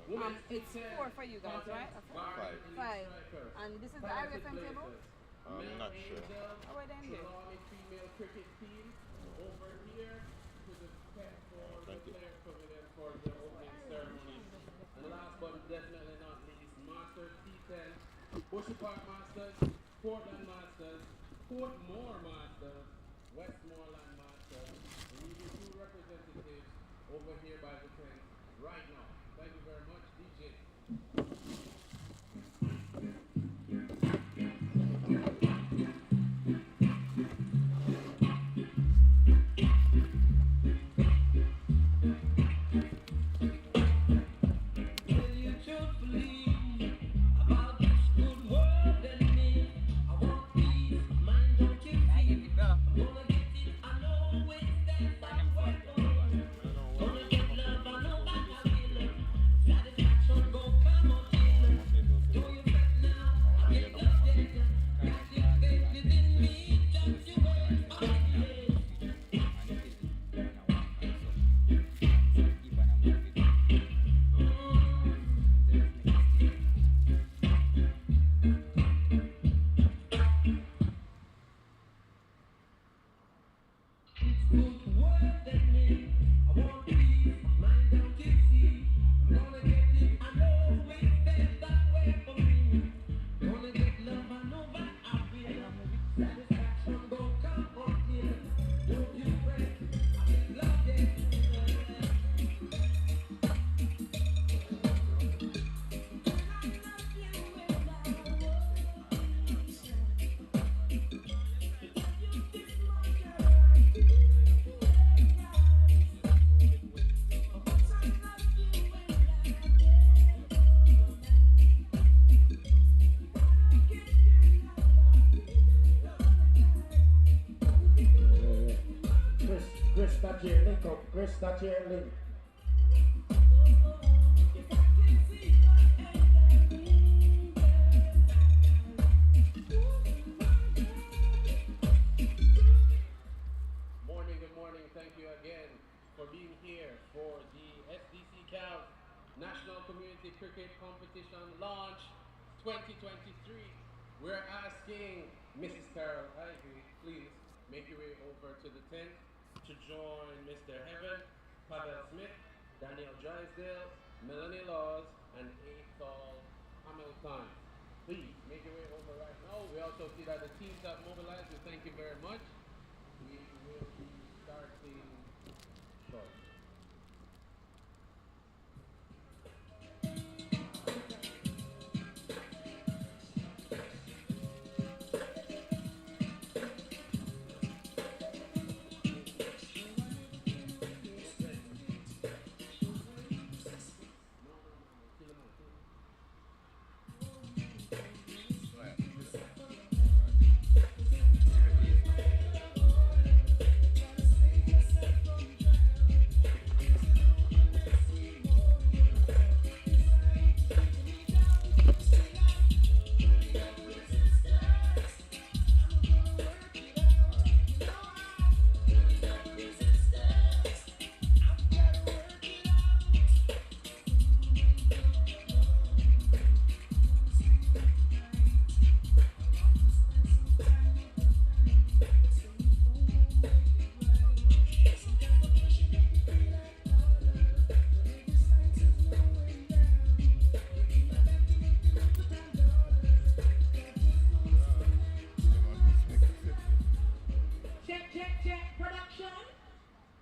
It's four for you guys, right? Okay. Five. Five. And this is the IWFM table? I'm not sure. Oh, wait, then here. 20. Chris, that's your link up. Chris, that's your link. Good morning. Thank you again for being here for the SDC Cavs National Community Cricket Competition Launch 2023. We're asking Mrs. Carol Ivy, please make your way over to the tent to join Mr. Heaven, Pavel Smith, Daniel Drysdale, Melanie Laws, and Athol Hamilton. Please make your way over right now. We also see that the teams have mobilized. We thank you very much. We will be starting shortly. Check, production.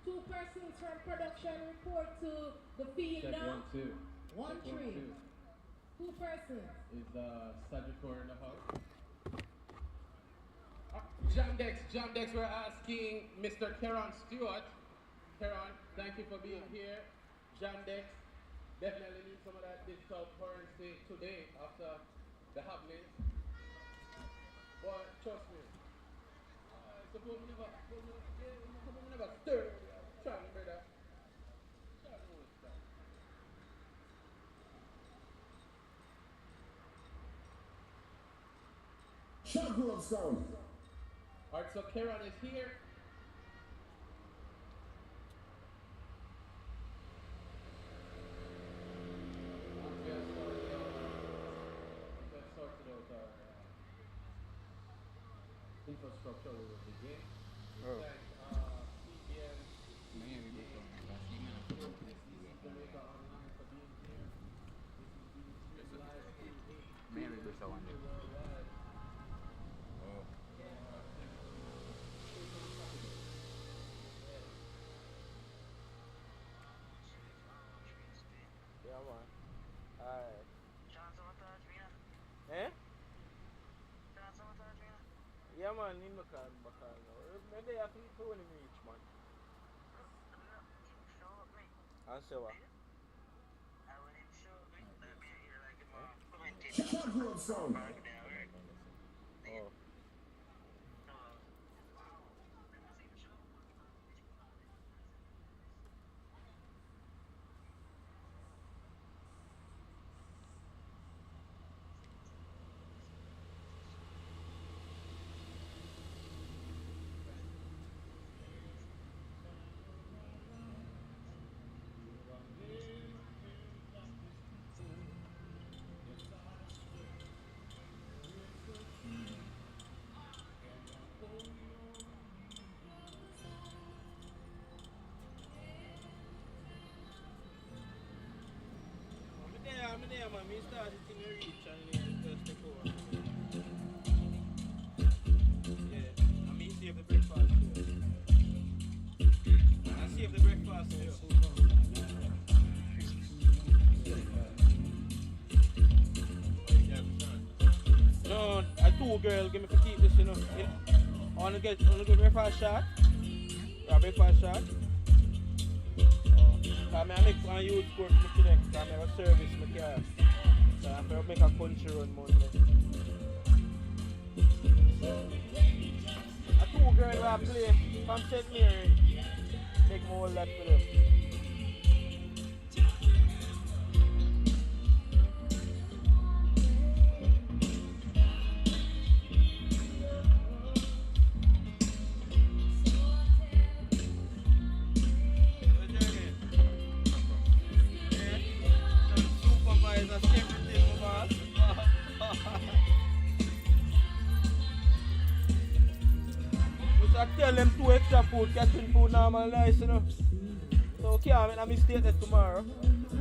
Two persons from production report to the field Check now. 1, 2. One, Check 1, three. 2. Two persons. Is Sagicor in the house? Jam Dex, we're asking Mr. Keron Stewart. Keron, thank you for being here. Jam Dex, definitely need some of that digital currency today after the happenings. But trust me, suppose we never stir. Trying, brother. Shotgun sound. Alright, so Keron is here. structurally will begin. Oh. Like CPM, SDC Jamaica Online for being here. This is being streamed live to 8 Maybe billion this one. people worldwide. Oh. Yeah, man. Alright. Eh? Yeah, man, in my car now. Maybe I think to when him reach, man. And say what? Shotgun sound. Oh. I'm there, man. Me started to reach and just take over. Yeah, I mean, save the breakfast too. I save the breakfast too. No, I two girls give me to keep this, you know. I wanna get breakfast shot. Breakfast shot. I make one youth court today, because I have a service in my car. So I have to make a country run Monday. A two girls I play from St. Mary, make more left for them. I tell them 2 extra food, catching food normalize, you know. So can't make a mistake that tomorrow.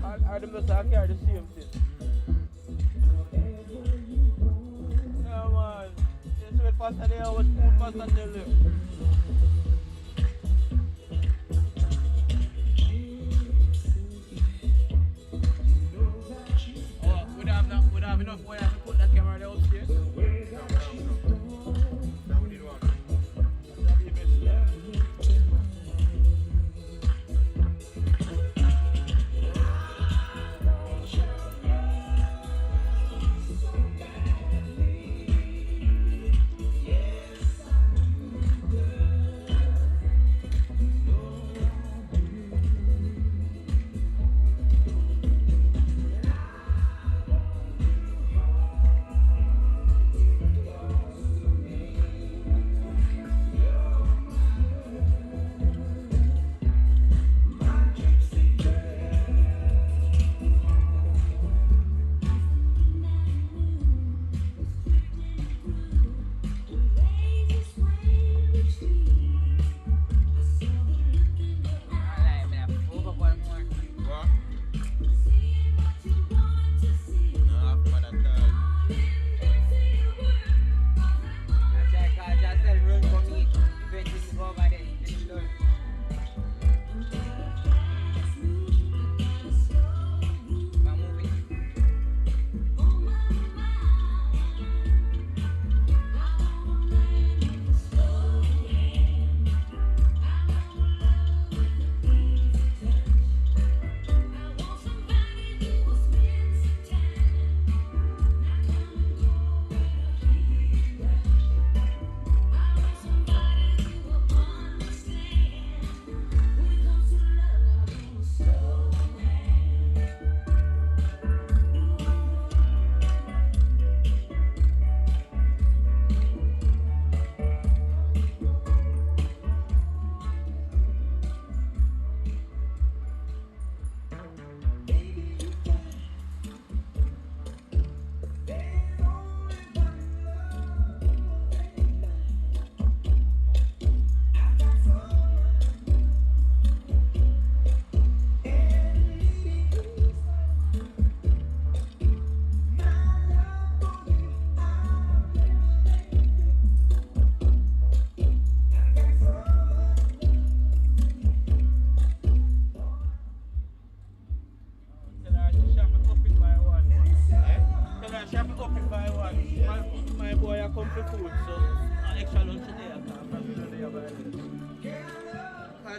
Or them just carry the same thing. Yeah, man. Just wait faster there, what food faster tell them. Oh, would have enough wire to put that camera there upstairs? No. That we need one.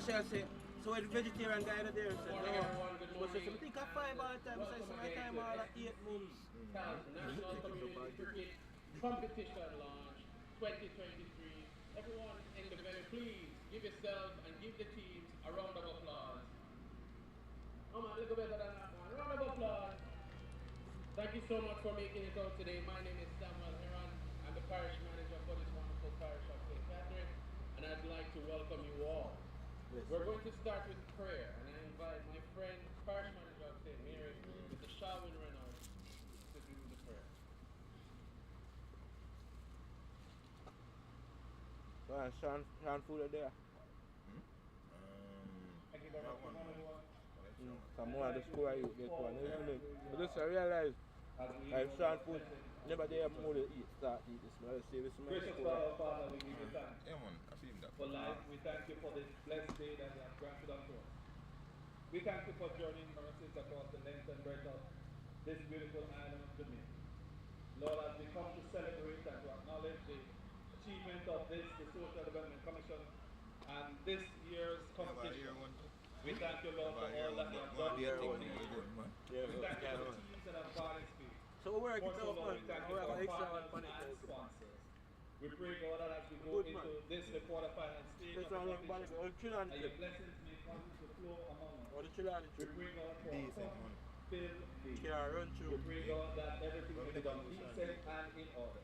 shall say, so when the vegetarian guy there said, Good morning, everyone. Good but morning. I think I 5 all the time, so I say my time all at 8 months. National Community Cricket Competition launch 2023. Everyone in the venue, please give yourselves and give the teams a round of applause. Oh man, a little better than that, man. Round of applause. Thank you so much for making it out today. My name is Samuel Heron. I'm the parish manager for this wonderful parish of St. Catherine, and I'd like to welcome you all. Yes. We're going to start with prayer, and I invite my friend, parish manager of St. Mary, Mr. Sharwin Reynolds, to do the prayer. Sean Fuller there. Thank you very much. Some more of the score you get one, isn't it? But just I realize, like Sean Fuller, never there more to start eat this, man. Let's see this man Gracious score. God, Father, we give you thanks Yeah, man, I feel that. for life. We thank you for this blessed day that you have granted unto us. We thank you for journeying mercies across the length and breadth of this beautiful island of Jamaica. Lord, as we come to celebrate and to acknowledge the achievement of this, the Social Development Commission, and this year's competition, we thank you, Lord, for all that you have done Yeah, for man. us. We thank you for the teams that have participated. So we're working First of out, all, man. we thank you We're for going extra partners one and sponsors. We pray, God, that as we go Good, man. into this, the quarterfinal stage This of the one, competition, one chill on that the your trip. blessings may continue to flow among us. Or the chill on the We trip. pray, God, for a Decent, man. filled day. Can't run We through. pray, God, that everything will be done decent and in order.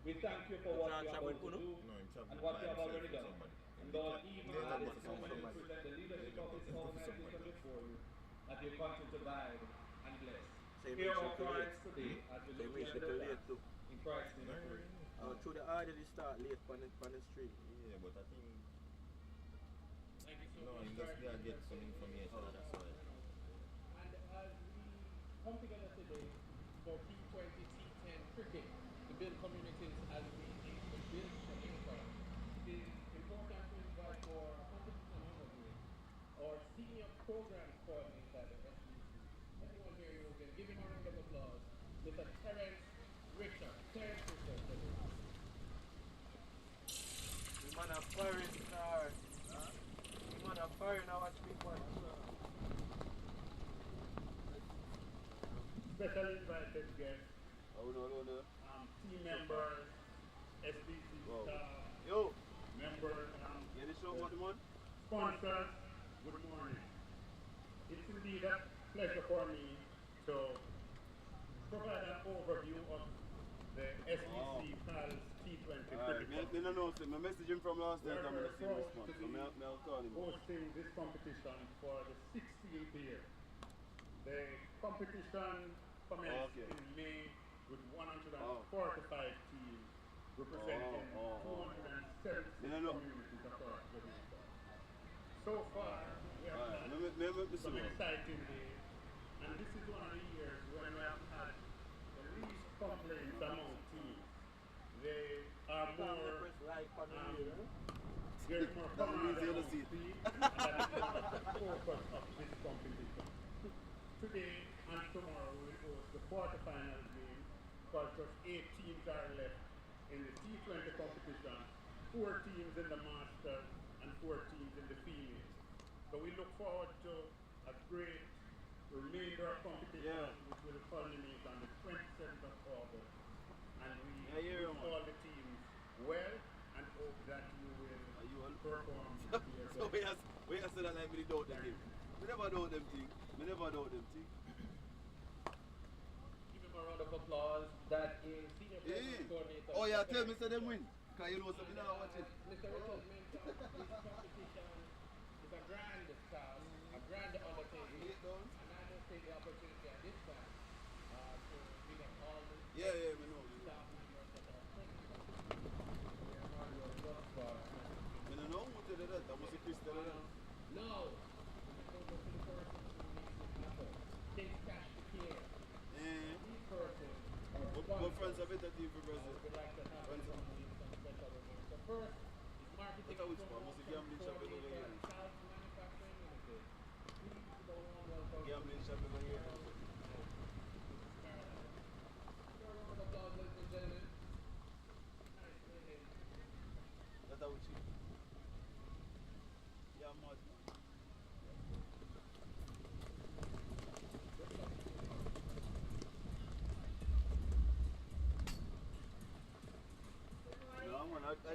We thank you for what you are going to do No, I'm and what you have already done. And Lord, even Yeah, at but this moment, we somebody. present the leadership of this organization before you, that you continue to guide and bless. Same Hear issue our to cries late. today as we Same look issue into to the late too. In Christ's name we pray. Through the order they start late on the street. Yeah, but I think Thank you so no, much. you just gotta get some information. That's why. And as we come together today for T20, T10 cricket to build communities as we aim to build Jamaica, it is important to invite for a competition overview our senior programs coordinator at the SDC. Everyone here knows him. Give him a round of applause. Mr. Terence Richard. Terence Richard. The man a firing star. The man a firing now watch big one. Special invited guests, Oh no. team members, SDC Wow. staff, Yo, members, you the show about the man? sponsors, good morning. It's indeed a pleasure for me to provide an overview of the SDC PALS T20 cricket Me no know, sir. Me message him from last night. We're I'm gonna see proud this month. to So be I'll call him. hosting this competition for the 16th year. The competition commenced Okay. in May with 145 teams representing 276 No, no. communities across Jamaica. So far, we have Alright, had me some see. exciting days, and this is one of the years when we have had the least complaints among teams. They are more there's more That means command you're the among seat. teams, and that is one of the focus of this competition. Today and tomorrow we will host the quarterfinal game because just 8 teams are left in the T20 competition, 4 teams in the Masters and 4 teams in the females. So we look forward to a great remainder of competition which will culminate on the 27th of August. And we wish all the teams well and hope that you will perform to your So best. we have said that like me doubt them thing. Me never doubt them thing. Me never doubt them thing. Give him a round of applause. That is Senior Hey. Program Coordinator. Oh yeah, tell me say them win. Cause you know something now watch it. Mr. Richard mentioned this competition is a grand task, a grand undertaking, and I must take the opportunity at this time to big up all the Yeah, me know. staff members that are present. We are hard work thus far. Me no know who tell you that. I must say Chris tell you that. Now, we go to the person who makes it happen. Takes cash to care. These persons are But France have better team for I Brazil. would like to have France some special remarks. So first is marketing That's how it's and for. Must promotion gambling shop in coordinator the at South Manufacturing Limited. Please give a warm welcome. Gambling shop in here. Sure, round of applause, ladies and gentlemen. Nice lady. That's how we cheat. Yeah, mad.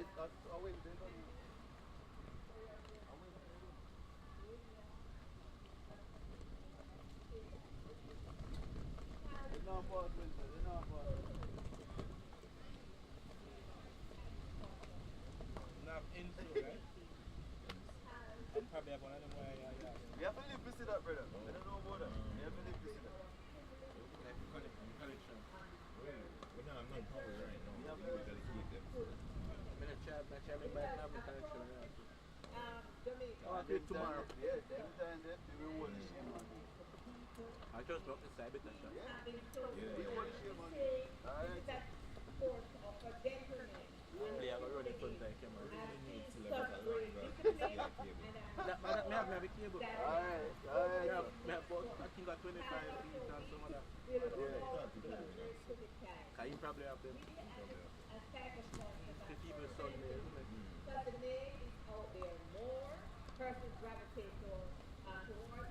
Wednesday, don't you? They're not fast Wednesday, they're not fast. Not into, right? And probably have one of them where We have to live to see that, brother. I don't know about that. We have to live to see that. like collection. We're not power right now. Yeah. We just keep them. I'm gonna try my collection. Oh, Okay, tomorrow. Yeah, them times that we will hold the shit, man. I just got the side bit of shot. Yeah. Yeah. We hold the shit, man. Alright. Play, I got running front like camera. I have a cable. Alright. I think I 25 feet and some of that. Can you probably have them? The people Sunday, isn't it? Because the name is out there more, persons gravitate towards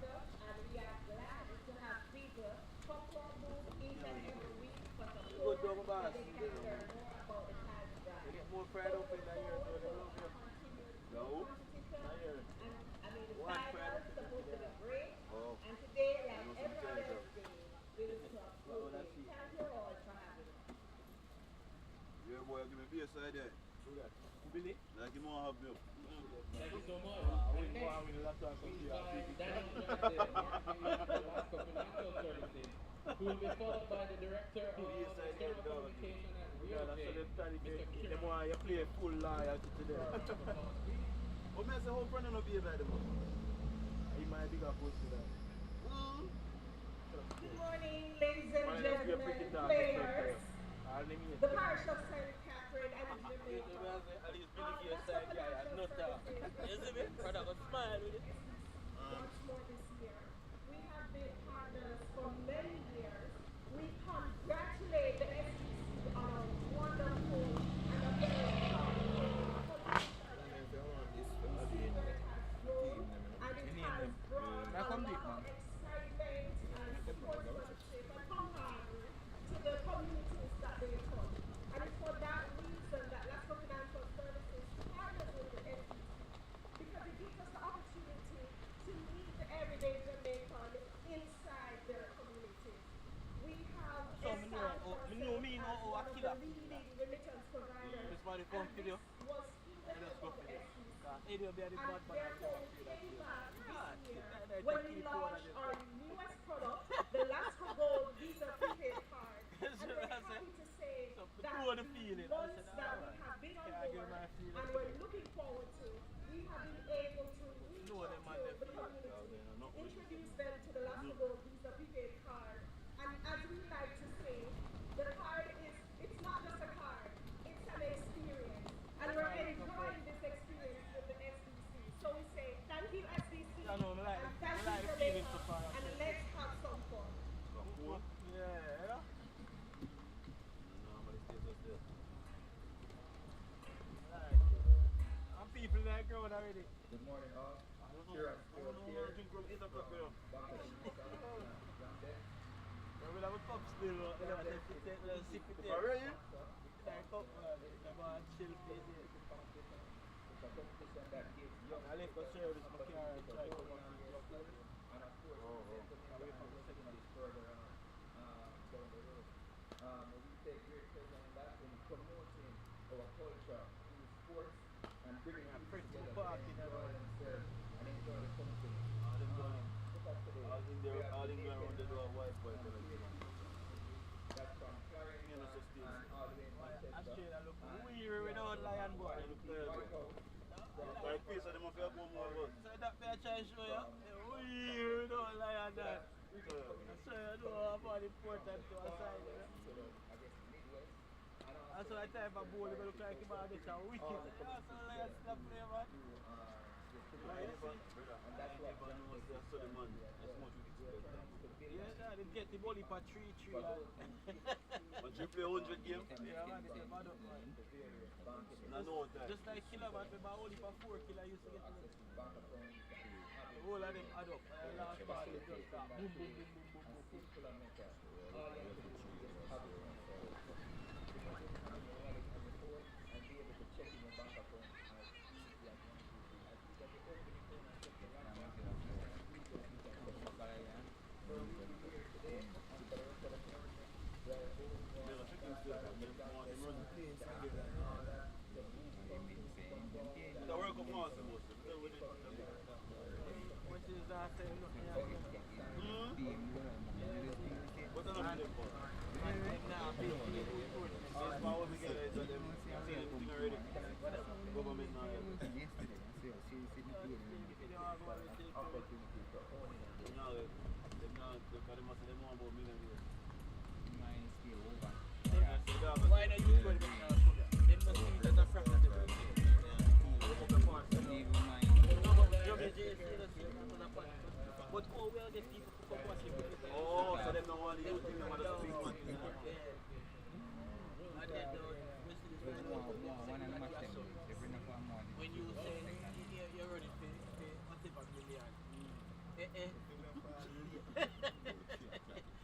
us, and we are glad to have people come to our booth each and every week for support, Good job, boss. so they can learn more about the time They drive. get more fried up in that year, so they love you. No. Not here. The One final fried up is in supposed to be the great, Oh. and today, like know every some other change day, we'll talk. Oh, that's it. Thank you all for having us. Yeah, boy, give me a side there. Who that? Who Billy? Like you don't have milk. Thank you so much. I And win next, more with a lot of we something. find Daniel Grande, Alaska Financial Services, who will be followed by the Director of External Communication at Yeah, that's Realty, what they're trying to Mr. get. They Kiran. want you play full loyalty to them. But me say, how friend no be like them? He might bigger push to that. Good morning, ladies and Man, let's be a pretty gentlemen, dark players. I'll name you. The parish of St. Catherine and Jamaica. At least Billy Gay side guy, I know that. You see me? Brother, go smile with it. Much more this year. We have been partners for many years. We congratulate the SDC on a wonderful and a very proud and it has brought a lot of excitement and support and camaraderie to the communities that they touch. And it's for that reason that Alaska Financial Services partners with the SDC, because it gives us the opportunity to meet the everyday Jamaican inside their communities. We have established ourselves as one of the leading remittance providers, This body and phone this video. was stewardship of the SDC. Hey, they'll be at the And bad man. therefore, we came back this year when we launched our newest product, the Alaska Gold Visa Prepaid Card. And we're happy to say that once that we have been on board and we're looking forward to, we have been able to reach out to the community, introduce them to the Alaska Gold Visa Prepaid Card. And as we like to say, the card it's not just a card, it's an experience. And we're enjoying this experience with the SDC. So we say, thank you SDC, I know, I like and thank the you feeling Jamaica, so far. and let's have some fun. Yeah. I'm people like growing already. Good morning, all. Here at Sports here. We'll have a cup still. Let's sip it there. Alright, you? Like cup, chill place here. I left the service, my car, and try to come on and walk over. And of course, away from the second is further down the road. We take great pleasure in that, in promoting our culture through sports and bringing people together to enjoy themselves and enjoy the country. All in there on the door, white boy. That's from Clarendon and all the way in Manchester. Australia look weird without lion boy. Whitehouse. Like this, so they must have one more one. So that me I try to show you. Weird without lion that. So you know about the important to our side. That's why I tell my boy to look like him and it's a wicked. That's all I have to play, man. And that's what I know, so the man, that's much we expect. Yeah, they get the ball for 3-3. But you play 100 games? Yeah, man, it's a bad up, man. Just like killer, man, but only for 4 killer used to get to them. The whole of them add up. And the last ball is just that. Boom, boom, boom, boom, boom, boom. checking your bank account as easy as one, two, three. I think that you open your phone and check your bank account, you can see that so we'll be here today and for the rest of the night. Where overall, Why not use what they now put it? They must think that that's from the but oh well, the people who come watching it. Oh, so they don't want to use it, they want to speak one. And then when you say you're ready to pay whatever million.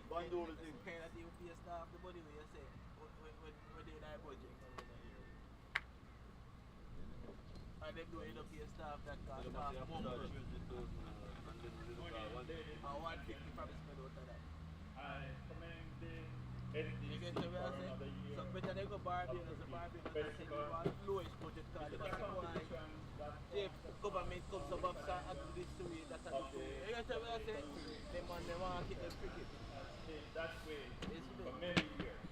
Bundle the thing. Pay that you pay staff the money when you say when they die budget. And them don't end up pay staff that cost staff more. And 150 probably spend out of that. I commend the You get SDC the way I for say? another year. So better they go Barbados, the Barbados I say you want lowest budget card. It's They a must say why competition that if government comes up and do this to it, that's a good thing. You get the way I say? Them man, they want to keep them cricket. stayed that way Yes, you do. for many years.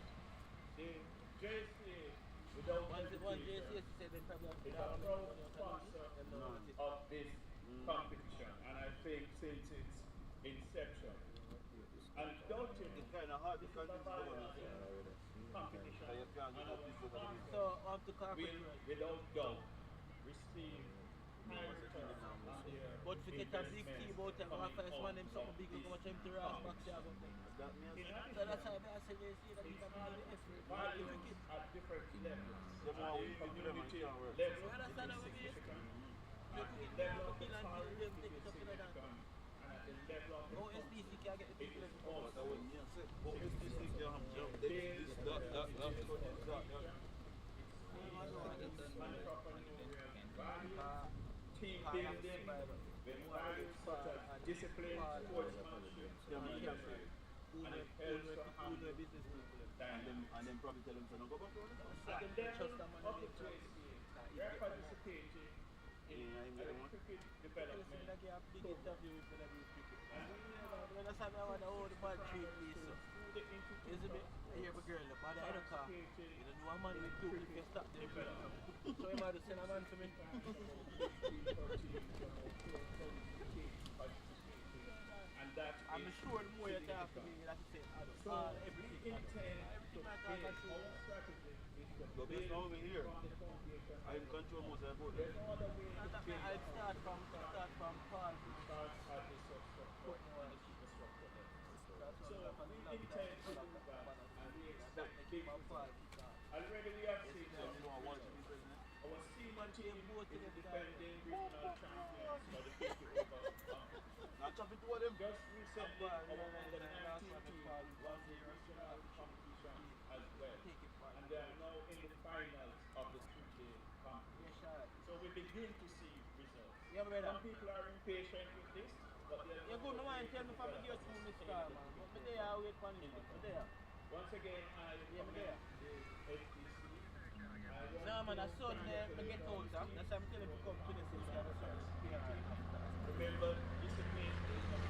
The JCA, without One hesitation, JCS said they probably have to is a down proud money out sponsor of it. of this competition, and I think since its inception, undoubtedly, It's kind of hard to this is a convince vibrant government. competition, So you can't and do our this with the sponsors So on to will, corporate. without doubt, receive high returns on their But to get a big investments team out there, coming first one out them something of big, this go much empty ass box there. That means In So that's addition, why I say they see that you can do the effort. values at different levels, The more we at the give them, it community can't work. level, You understand it what is we mean? significant. You At put the it level down, of kill and kill authority, them, it take it is up in the dance. significant. And at the level of the Oh, country, SDC can get the it people is in also That was me, I said, but significant. it's this thing, they have jump. This, Entrepreneurial values, team building, with values such as discipline, sportsmanship, leadership, and it helps to handle business people. dynamics. and then probably tell them to go back to it. At the level of the JCA, we are participating in cricket development. Like you have big interview with the cricket. And we When I say I want to hold the ball treat me, so. through the Is Institute it? I hear a girl, but I don't car. You don't know a man with two if you stop them. So you might send a man to me. and that I'm is sure the more you talk to me, like you say, so everything. we intend to Everything I build, talk about. our strategy is to But build based on me here, from the foundation. I control most of the boat. There's no other way to build I start from Paul. start at the substructure and the superstructure level. So we intend to do that, and we expect big results. Already we have seen some results. Our senior team is the defending regional champions for the 50 over competition. Now chop it to them. Just recently, our under 19 team won the regional competition as well, and they are now in the finals of the 2-day competition. So we begin to see results. Yeah, brother. Some people are impatient with this, but they're You're good, no man. Tell me from the girls to Mr. Man. But they are wait for me. There. Once again, I commend the SDC. No man, I saw them get out. That's why I'm telling you to come to the system. Remember, discipline is not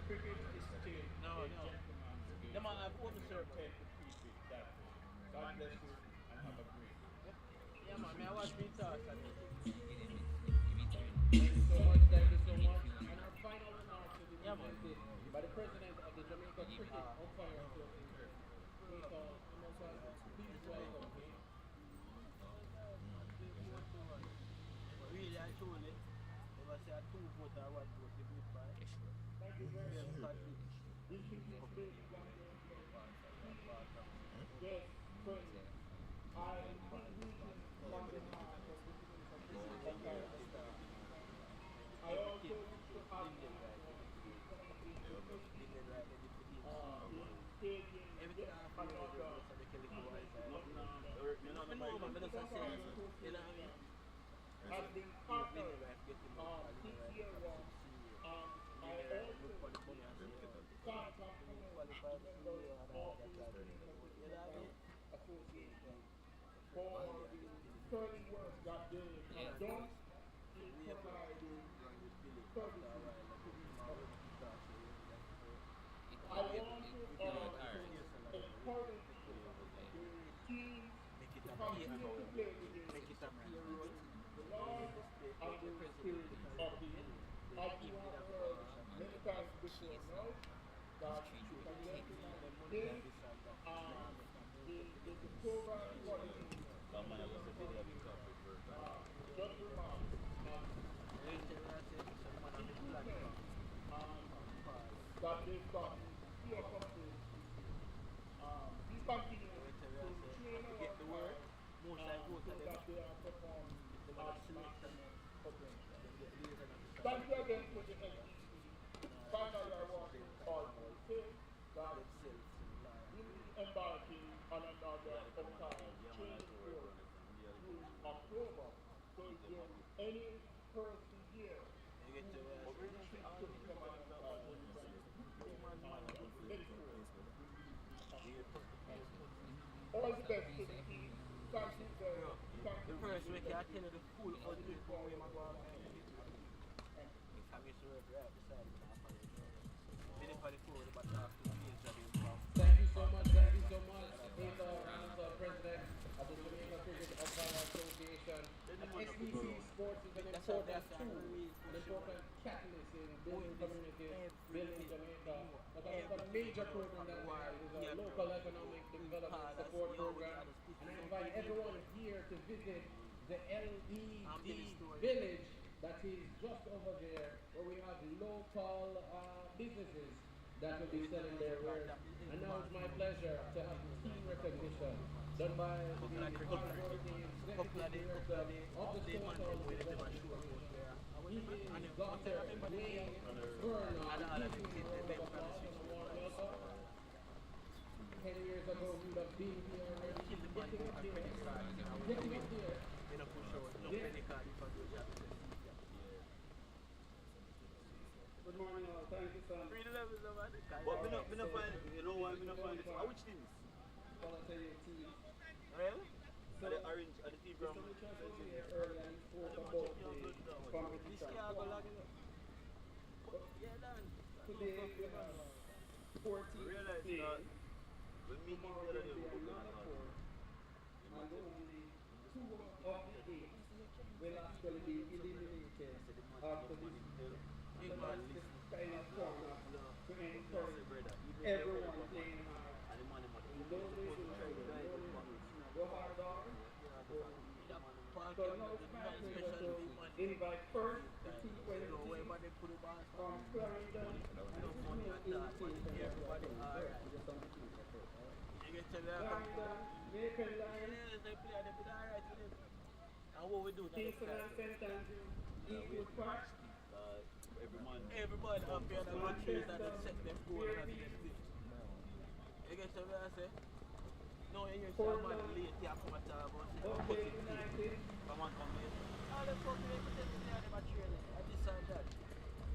cricket is still No. a gentleman's game. The man have open We circle. tend to keep it that way. God bless you and have a great day. Yeah man, I watch me talk. Thank you so much, thank you so much. And our final remarks will be presented by the president of the Jamaica Cricket Umpire Association. Please welcome him. Really, I told it. If I say a 2 vote or 1 vote, you vote for it. Thank you very Yeah, much. because This is the big one. Yes, friends. I on behalf of the I also wish to have everything I Has been partnered this year was I also start members of the Association for the sterling work that they have done in providing services to the community. I want to encourage the teams to continue to play within the law and the spirit of the youth. As you have heard many times before now, that the convention is the program quality just remarks that they've gotten here from the we continue to train our work so that they are performed at maximum potential. Thank you again to the SDC. Finally, I want to also say that we will be embarking on another upcoming training course through October. So if there is any person here who wishes to become an umpire, all the best to the team. Thank you very much. The first week I tell you the full outfit for where I'm going. I'm used to work right beside it. Been for the food, but after the fields are being from. Thank you so much. He's the president of the Jamaica Cricket Umpire Association. SDC Sports is an important tool, an important catalyst in building communities, building Jamaica. But a major program that we have is a local economic development support program. And I invite everyone here to visit the LED village that is just over there, where we have local businesses that will be selling their wares. And now it's my pleasure to have team recognition done by the hardworking executive director of the Total Development. He is Dr. Wayne Vernon. 10 years ago, he would have been here already. Getting up here. Good morning, all. Thank you, son. But we not find, you know why we not find it? Which teams? Voluntary team. Really? So, Are the orange, are the team from? Mr. Richard was here earlier and spoke about the competition. Today we have 14 Realize playing. that when me Tomorrow get there will be another 4. And only 2 of the 8 will actually be eliminated after this. So that's the kind of format to encourage everyone playing hard. And don't listen to them. Go hard on. So now it's my pleasure to invite first the T20 from Clarendon and this is no invitation as well. Clarendon, Maple Line, Kingston and St. Andrew, Eagle Park, Everybody up here that want to that set them goal and them thing. You get what I say? No, you hear somebody late here come at all about say, Oakdale United, come on, come here. All the fuck they put them in them a training. I decide that.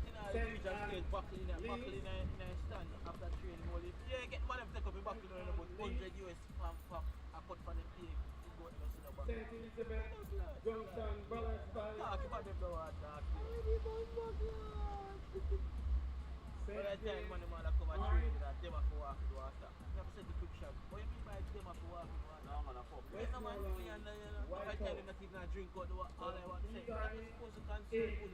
You know, you just get buckling in a stand after training. Well, if you get money to take up your buckling on about 100 US pump, I put for them pay. St. Elizabeth, Johnson, Balance Valley, Talk about them though, talk. By the time when the man come and train that them have to walk the water. You have said the quick shot. What you mean by them have to walk the water? No man, I fuck. There's no man me and I tell him that he not drink out the water. All I want to say, that is supposed to concern you.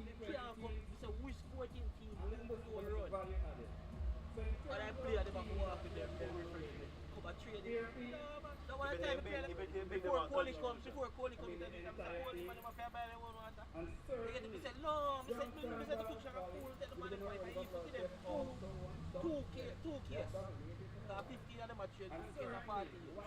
They can't come, it's a which sporting team who run. And I play at them have to walk with them, them refreshment. Come and train them. No one time before Kohli comes, then I'm Kohli man, I'm buy them one water. They get to me say, no, I said the cook shop are full, take the money for it, I used to give them 2 case. 15 of them are trained, 2 case of 40 years.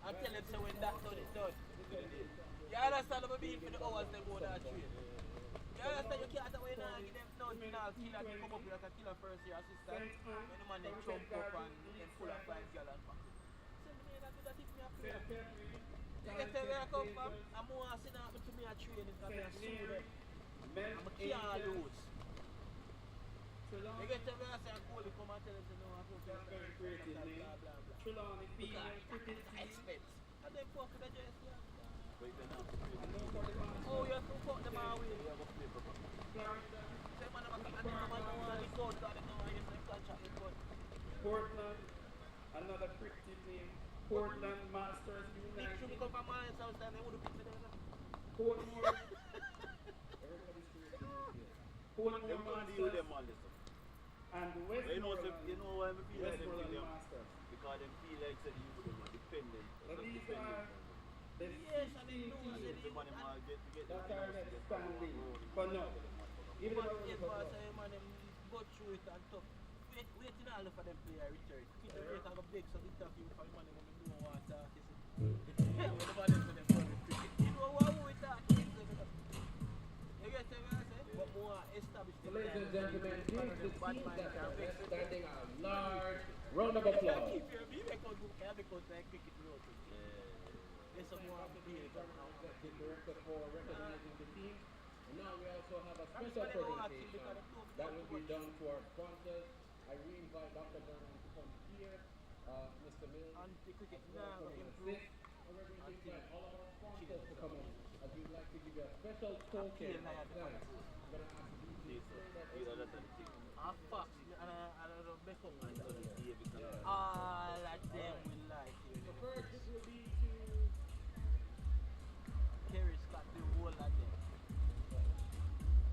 And tell them so when that done, it's done. You understand what I mean for the hours they go there train? You understand you can't win and give them no killer to come up with like a killer first year assistant. When the man they jump up and then pull a 5 gal and pack it. So me that do that if me a player. You get to where I come from, I'm more sitting up to me a training because I sue them. I'm a can't lose. You get to where I say I'm goalie come and tell us you know I'm going to blah blah blah. Trelawney Because cricket team. expense. And then fuck with the dress. Wait a minute. Oh, you have to fuck them all with. Say man, I'm going to go to the contract with God. Portland, another cricket name. Portland Masters Big United. True come from my house and they would have picked me there. Portmore. Them Portmore man deal with them Masters. man listen. And the You know Westmoreland. why I feel like them Westmoreland thing them? Masters. Because them feel like say you them are dependent. So these are the Yes, and they know teams The money man get to get that are not standing for now. Even But though if I say man, them go through it and tough. Waiting all for them play a return. Keep the break and go big so the interview for the money when we don't want to talk. When the man is for them for the cricket. You know what we talk. You get what I say? But more established. Ladies and gentlemen, here's the team that are standing a large round of applause. Keep your view because we can't because like cricket road. There's some more Executive Director for recognizing the team. And now we also have a special presentation that will be done to our sponsors. I re-invite Dr. Vernon to come here, Mr. Mills, and the cricket to now come and improve. assist. And we're going to invite all of our sponsors to come up as we'd like to give you a special token of thanks. I'm going to ask you to explain that Fuck, and I don't make up my all of them will like you. So first, this will be to Kerry Scott, the whole of them.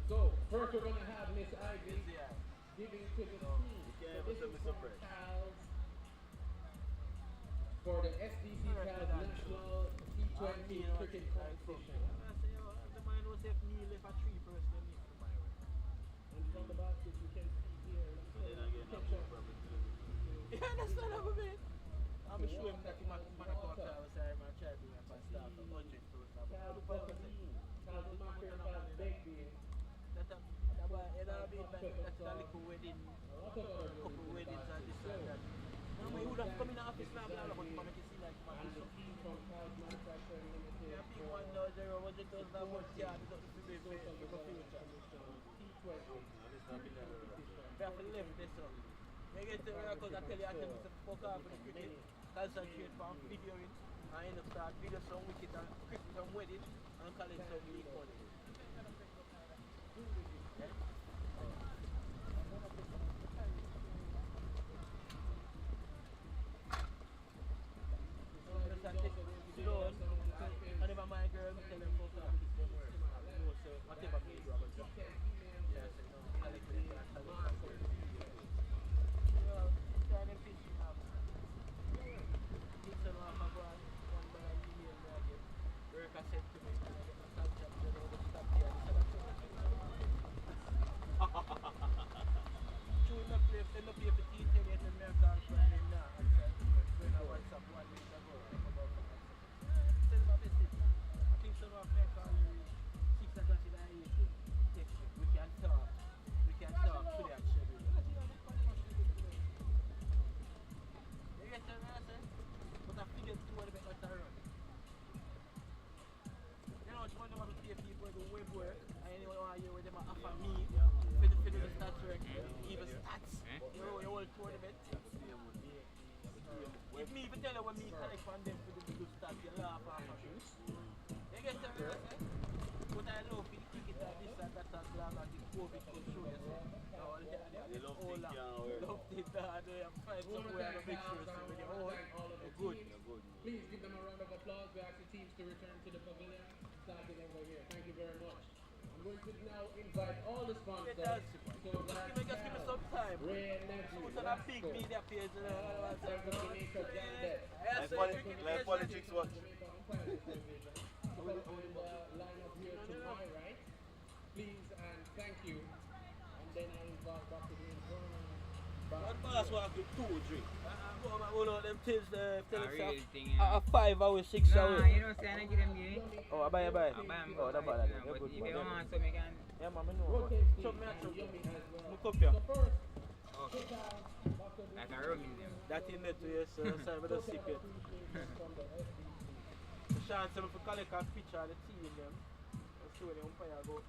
So, first we're going to have Miss Ivy giving to the team. So this is from Pals for the SDC Pals National T20 Cricket Competition. I say, the man was if Neil if a 3 person in the fire. And from the basket you can see here. Yeah, that's not what I mean. I'm sure him that he might have got out there and try to be a staff of 100 to Pals Buccaneer, Pals Mackerel, Pals Baked Beans. That's a little wedding, couple weddings and this and that. No, we would have come in the office now, but I'm going to see like man. And the team from Pals Manufacturing Limited. Yeah, big one now, 0, 100,000 a month, yeah, because it's the big future. T20. They have to live this up. You get to where I tell you, I tell you to fuck off with the cricket, concentrate on videoing, and end up start video some wicked and cricket some wedding, and collect some league money. Whenever my girl, I tell them fuck off. No, so whatever me do, I will drop. Yeah, so no, I like it. Trying to fish me up. Listen off my brand, one by email me again. Work said to me, I get my contract, you know, to stop here and this and that. True, I'm not play for T10 yet, and I'm not Friday now. I'm trying to work. When I WhatsApp 1 week ago, I'm about to tell my message. I think some of them call you 6 o'clock in the evening. Text you. We can talk. We can talk to that schedule. You get the answer? But I figured to want to make that run. You know, it's one of the pay people do web work, and anyone want to hear where they might offer me for the stats work, even stats. You know, your whole tournament. If me even tell you when me collect from them for the good stats, you laugh off of me. You get the answer? But I love the cricket and this and that as long as the COVID can show you. They love the Love it, I'm fine somewhere to make sure it's really all of the good. teams. Please give them a round of applause. We ask the teams to return to the pavilion, starting over here. Thank you very much. I'm going to now invite all the sponsors. Just give me some time. Ray Neville, Put on a big media page. Like politics watch. So in the line up here to my right, please and thank you. And then I invite Dr. Vernon. What boss want to do 2 drink? One of them things, tell us real thing, a 5 hour, 6 Nah, hour. you don't say I give them game. Oh, I buy. I buy them. Oh, that's bad. But if you want some, you can. Yeah, man, I know. So, me look up here. Okay. Like a rum in them. That in there too, yes, sir. Sorry, I don't sip it. The chance to collect a picture of the team, them. Let's see when the umpire go.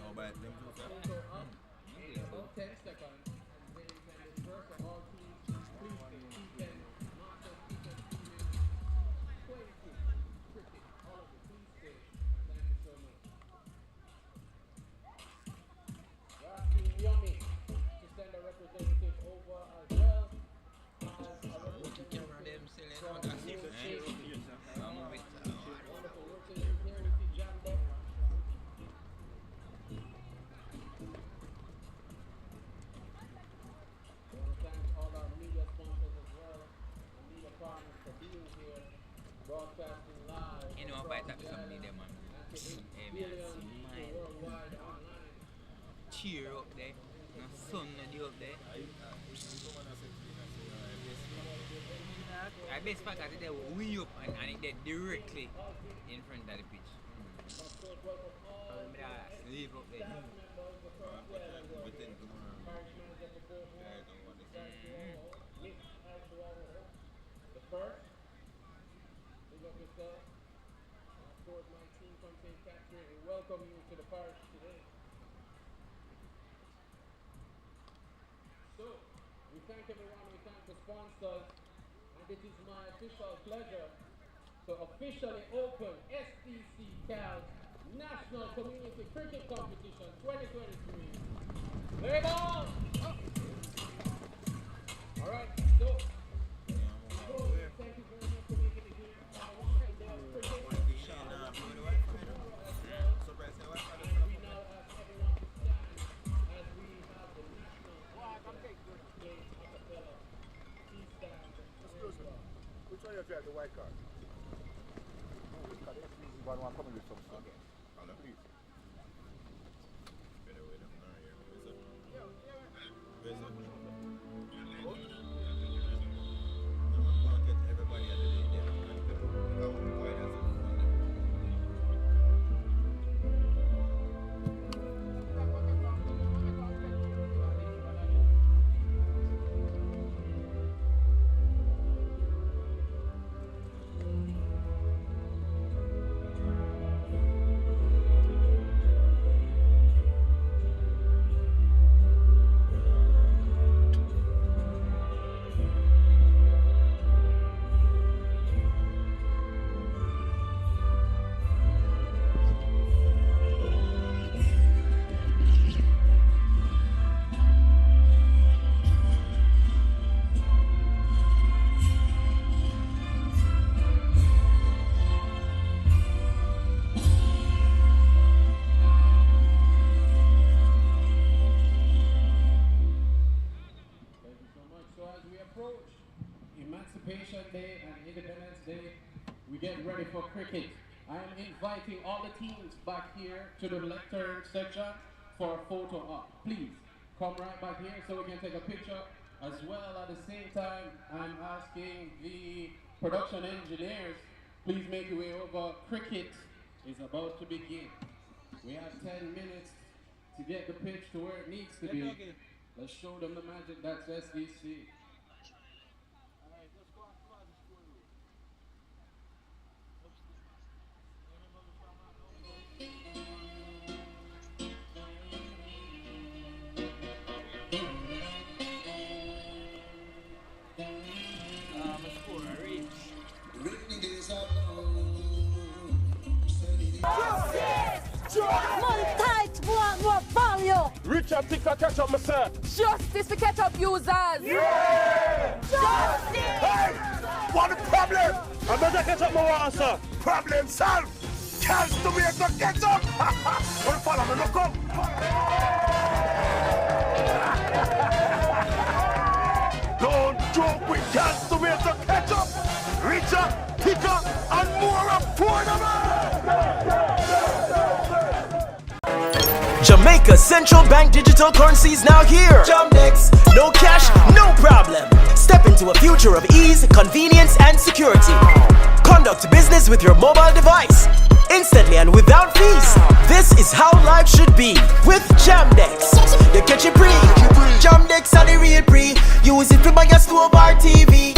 Oh, but them two, sir. In about 10 seconds, and then you can disperse to all teams. Please can master cricket team 20 cricket. All of you, please stay. Thank you so much. We're asking Yummy to send a representative over as well as a representative from the station. Wonderful working here. We see Jam Deck. I want to thank all our media sponsors as well, and media partners for being here, broadcasting live. You know, I talk to somebody there, man. Hey, man, smile. Worldwide online. Cheer up there. No sun, no day up there. I best fact is they were way up and it there directly in front of the pitch. Leave up there. The first, big up yourself. And of course, my team from St. Catherine, we welcome you to the parish today. So, we thank everyone, we thank the sponsors, and it is my official pleasure to officially open SDC Cal's National Community Cricket Competition 2023. Play ball! Alright, so, thank you very much for making it here. I want to thank cricket. And we now ask everyone to stand as we have the national play a cappella. Please stand. Which one you drive the white car? One coming with some stuff. Okay. Please. Better wait up now here. Where's up? I'm going to get everybody at the day there. And people who are quiet as a Emancipation Day and Independence Day, we get ready for cricket. I am inviting all the teams back here to the lectern section for a photo op. Please come right back here so we can take a picture. As well, at the same time, I'm asking the production engineers, please make your way over. Cricket is about to begin. We have 10 minutes to get the pitch to where it needs to be. Let's show them the magic that's SDC. Richard Ticker catch up myself. Justice to catch up users. Yeah! Justice! Hey! What the problem? I better catch up my answer. Problem solved. Can't to be able to catch up. What the follow me? Look up. joke with cans to make a catch up. Richer, thicker, and more affordable. Jamaica's central bank digital currency is now here. Jamdex, no cash, no problem. Step into a future of ease, convenience, and security. Conduct business with your mobile device, instantly and without fees. This is how life should be with Jamdex. You catch it free. Jamdex are the real pre. Use it to buy a stove or TV.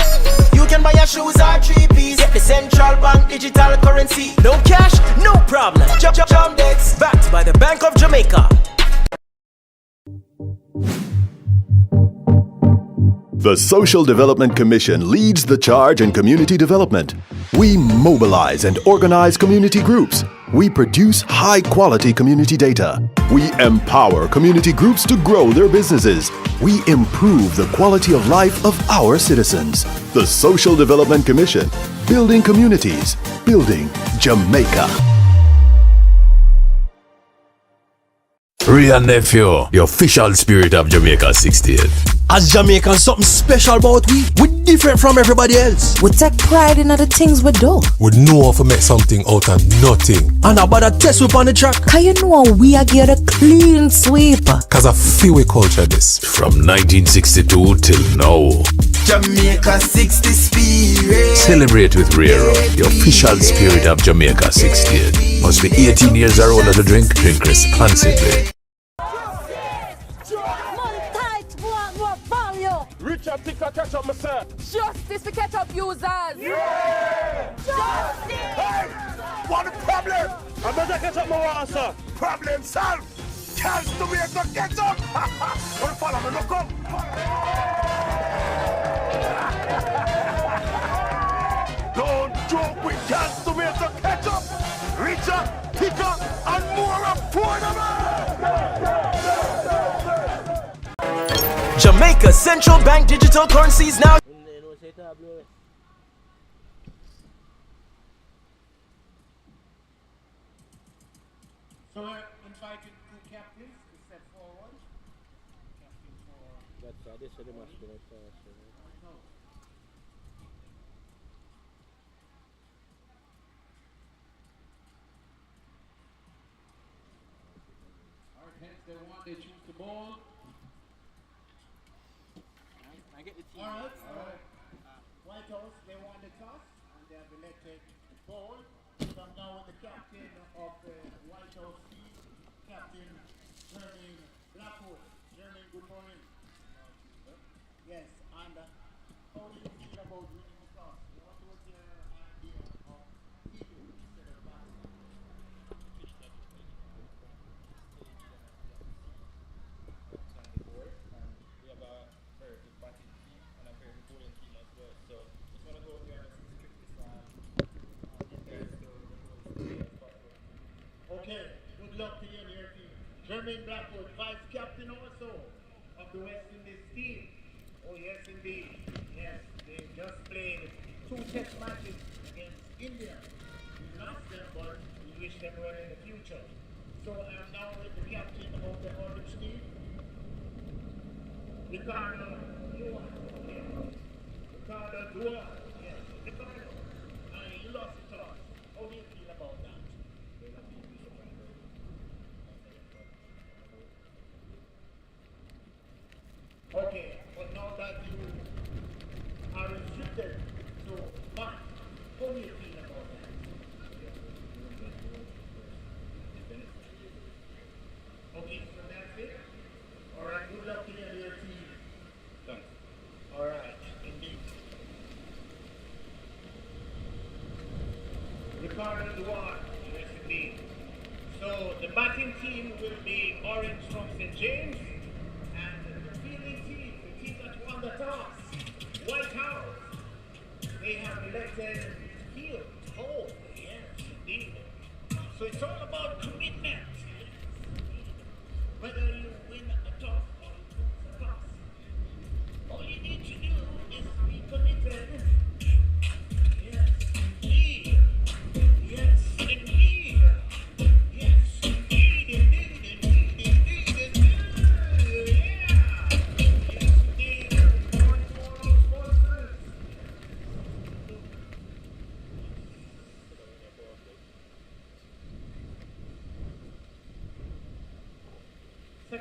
You can buy your shoes or 3-piece. Get the central bank digital currency. No cash, no problem. Jamdex, backed by the Bank of Jamaica. The Social Development Commission leads the charge in community development. We mobilize and organize community groups. We produce high-quality community data. We empower community groups to grow their businesses. We improve the quality of life of our citizens. The Social Development Commission, building communities, building Jamaica. Ray and Nephew, the official spirit of Jamaica 68. As Jamaicans, something special about we different from everybody else. We take pride in the things we do. We know how to make something out of nothing. And about a test whip on the track. Cause you know we are get a clean sweep. Cause I feel we culture this. From 1962 till now. Jamaica 60 spirit. Celebrate with Rero, the official spirit of Jamaica 68. Must be 18 years or older to drink. Drink responsibly. Richard, thicker, catch up, myself. Justice for catch up users. Yeah! Justice! Hey! What the problem? I better catch up my water, sir. Problem solved. Chance to make the catch up. Don't follow me, look up. Don't joke with chance to make the catch up. Richer, thicker, and more affordable. Jamaica's central bank digital currency is now. So we're inviting two captains to step forward. Captain for... This is the match. Alright, hence they want, they choose the ball. I get the team. Alright. Whitehouse, they won the toss and they have elected the ball. So I'm now with the captain of the Whitehouse team, Captain Jermaine Blackwood. Jermaine, good morning. Yes, and how do you feel about winning the toss? What was your idea of leading instead of batting? Okay, good luck to you and your team. Jermaine Blackwood, vice captain also of the West Indies team. Oh yes indeed. Yes, they just played 2 test matches against India. We lost them, but we wish them well in the future. So I am now with the captain of the Orange team, Ricardo Duan. Okay. Ricardo Duan. Yes, Ricardo. You lost the toss. How do you feel about that? Okay, but now that you are restricted to bat, how do you feel about that? Okay, so that's it. Alright, good luck to you and your team. Thanks. Alright, indeed. Ricardo Duan, yes indeed. So the batting team will be Orange from St. James. The toss, Whitehouse, they have elected Hill, oh, yes, indeed. So it's all about commitment. Whether you win a toss or you lose a toss, all you need to do is be committed. Yes, indeed. Yes, indeed. Yes, indeed, indeed, indeed, indeed, indeed. Yeah. Yes, indeed.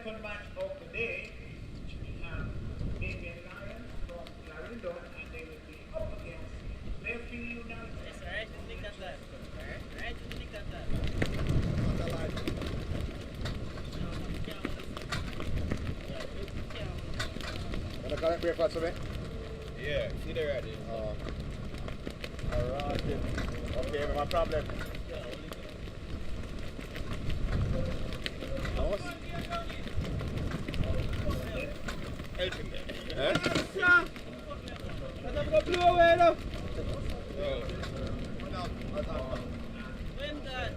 second match of the day, we have Damien Lion from Clarendon, and they will be up against Fairfield United. Yes, right. Think of that. Right. Think of that. Wanna collect breakfast for me? Yeah, see there already. Alright. Okay, my problem. Helping them. Eh? I'm gonna blow away now. When that?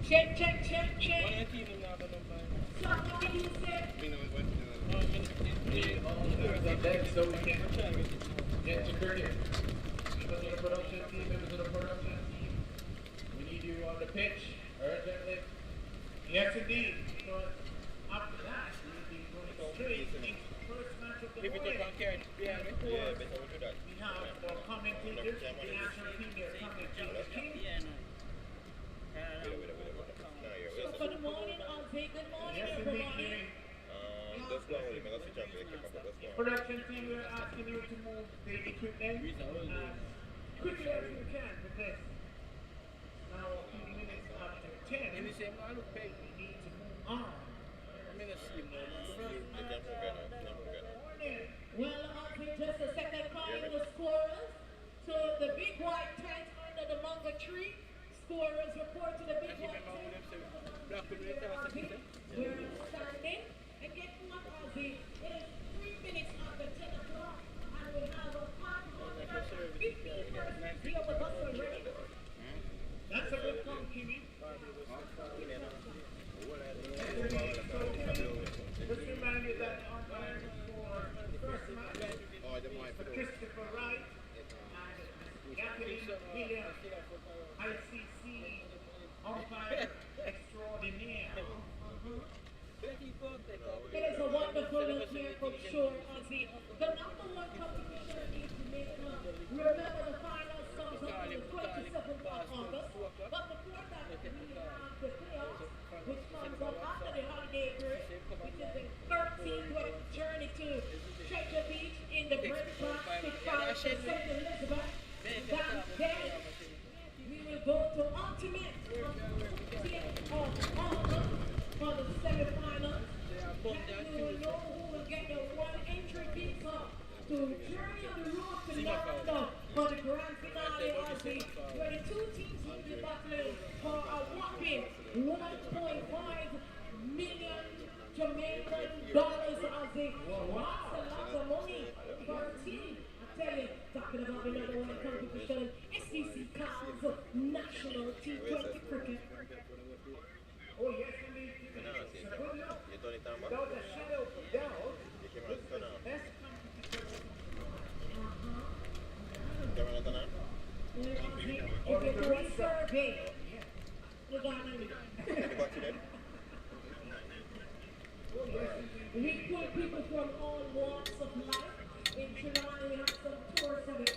Check. One team now, but don't mind. So we can get to cricket. Members of the production team, we need you on the pitch urgently. Yes, indeed. Because after that, we'll be going straight into the first match of the Leave it morning. up on Karen. Yeah, Of course, we have our commentators, the national team, they're coming to the king. Good morning, Auntie. Good morning, Yes, everybody. indeed. Let's go on, let's switch up, let's go on. Production team, we're asking you to move the equipment quickly as you can because now a few minutes after 10, we need to move on. Well, Auntie, just a second calling the scorers. So the big white tent under the mango tree. Scorers report to the big white tent. We're standing. And guess what, Ozzy? It is 3 minutes after 10 o'clock. And we have a 15 persons here with us already. That's a good call, Kimmy. Just remind you that the umpire for the first match is Christopher Wright and Jacqueline Williams, ICC umpire extraordinaire. It is a wonderful look here for sure, Ozzy. The #1 competition in Jamaica. Remember the final comes up on the 27th of August. But before that, we have the playoffs, which comes up after the holiday break, which is a 13-week journey to Treasure Beach in the Brentford, Pittsburgh, St. Elizabeth. Then we will go to ultimate of August for the semi-finals. And we will know who will get the one entry visa to journey on the road to London for the grand finale of the where the two teams will be battling for a whopping $1.5 million Jamaican dollars as the lots and lots of money for a team. I tell you, talking about the #1 competition, SDC Cavs National T20 Cricket. Oh, yes, indeed. So good luck. Without a shadow of a doubt, this is the best competition. If you do a survey, we're gonna we pull people from all walks of life. In Toronto, we have some tours of it.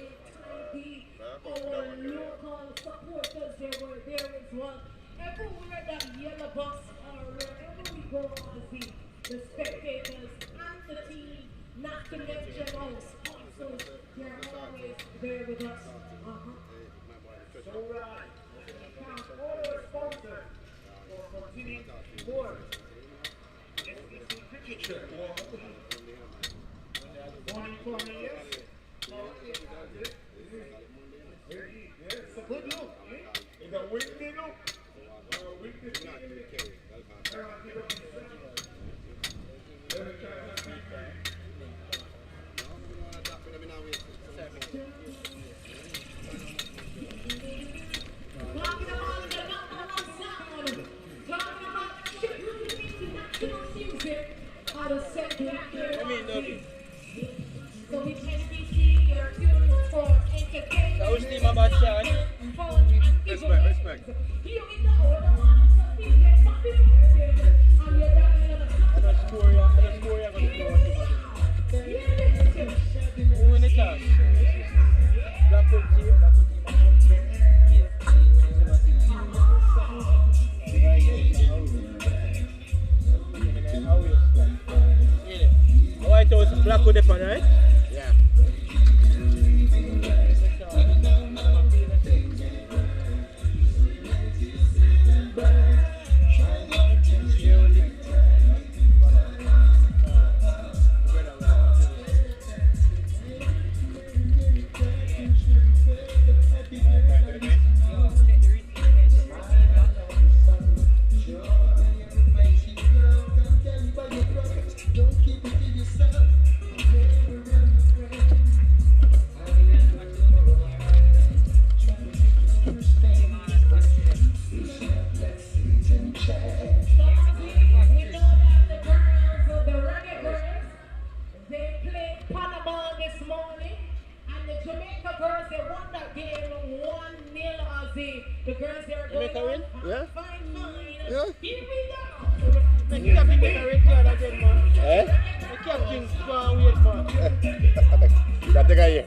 In our local supporters, they were there as well. Everywhere that yellow bus or wherever we go, Ozzy, the spectators and the team, not to mention our sponsors, they're always there with us. So, thank all our sponsors for continuing to support SDC Cricket Show. Morning for me, yes? It's a good look, eh? It's a windy look. So we can be seeing your tuned for entertainment, fun, and Respect. here we go. The one some people get happy and you're down in the Who in the town? Black team. girls, they won that game 1-0 Aussie. The girls, they're going on. Yeah? Fine. Yeah? Here we go. The captain get a red card again, man. Eh? The captain's gone wait, man. That the guy here.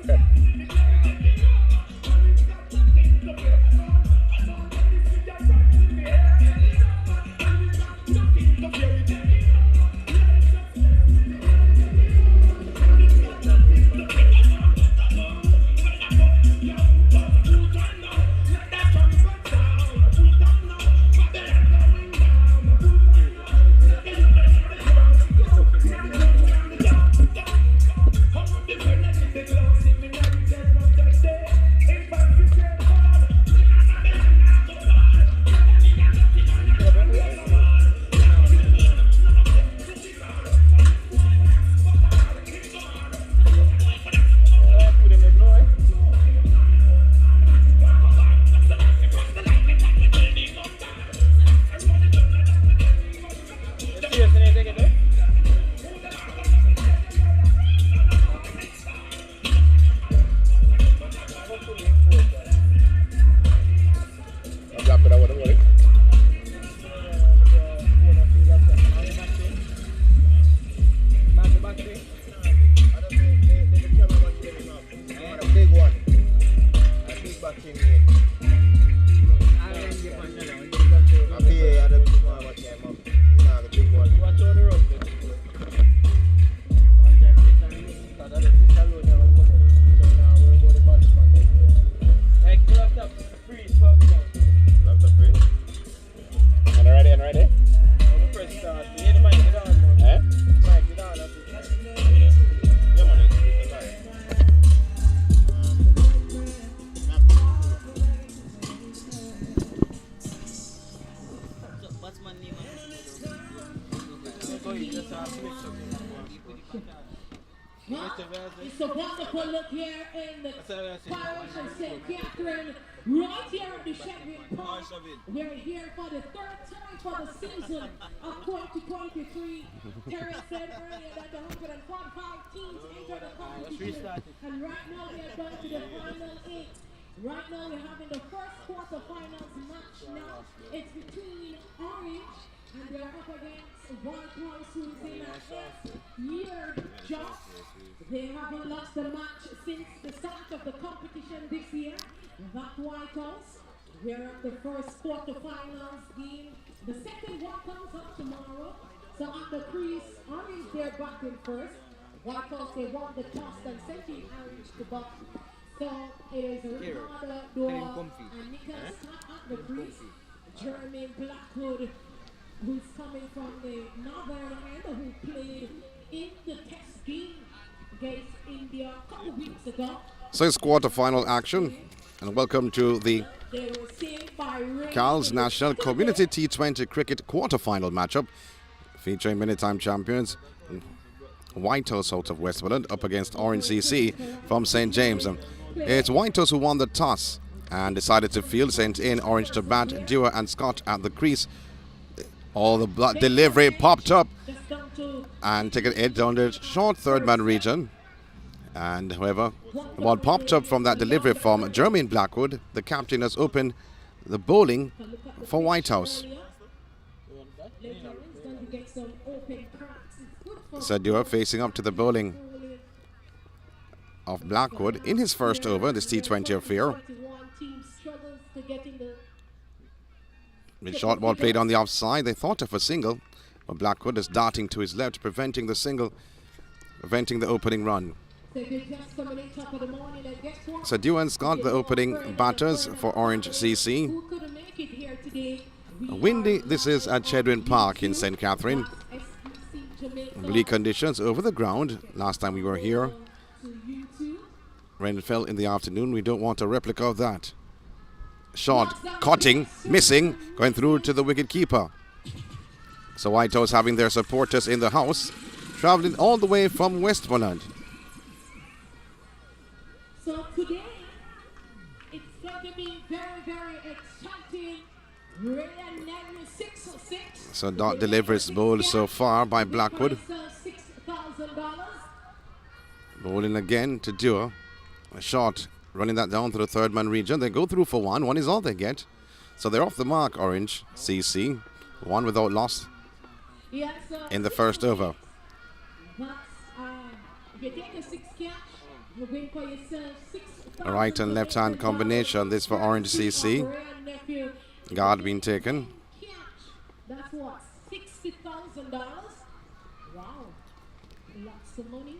It's a wonderful look here in the parish of St. Catherine, right here at the Sheffield Park. We're here for the third time for the season of 2023. Terry said earlier that 145 teams entered the competition, and right now we are down to the final 8. Right now we're having the first quarterfinals match now. It's between Orange and they're up against Whitehouse, who is in a year job. They haven't lost a match since the start of the competition this year. That Whitehouse, we're at the first quarterfinals game. The second one comes up tomorrow. So at the crease, Orange, they're batting first. Whitehouse, they won the toss and sent in Orange to bat. So it is Ricardo Doa and Nicholas at the crease. Jeremy Blackwood, who's coming from the northern end, who played in the test game against India a couple weeks ago. So it's quarter-final action, and welcome to the Carl's National Community T20 Cricket quarter-final matchup, featuring many-time champions Whitehouse out of Westmoreland up against Orange CC from St. James. It's Whitehouse who won the toss and decided to field, sent in Orange to bat, Dewar and Scott at the crease. All the delivery popped up and taken it down the short third-man region. And however, the ball popped up from that delivery from Jermaine Blackwood. The captain has opened the bowling for Whitehouse. So Dewar facing up to the bowling of Blackwood in his first over, this T20 affair. With short ball played on the offside, they thought of a single, but Blackwood is darting to his left, preventing the single, preventing the opening run. So Dewar and Scott, the opening batters for Orange CC. Windy, this is at Chedwin Park in St. Catherine. Bleak conditions over the ground. Last time we were here, rain fell in the afternoon. We don't want a replica of that. Shot, cutting, missing, going through to the wicket keeper. So Whitehouse having their supporters in the house, traveling all the way from Westmoreland. So today, it's going to be very, very exciting. So dot deliveries bowled so far by Blackwood. Bowling again to Dewar. A shot running that down to the third man region. They go through for one. One is all they get. So they're off the mark, Orange CC. One without loss in the first over. A right and left hand combination. This for Orange CC. Guard being taken. That's what, $60,000? Wow, lots of money.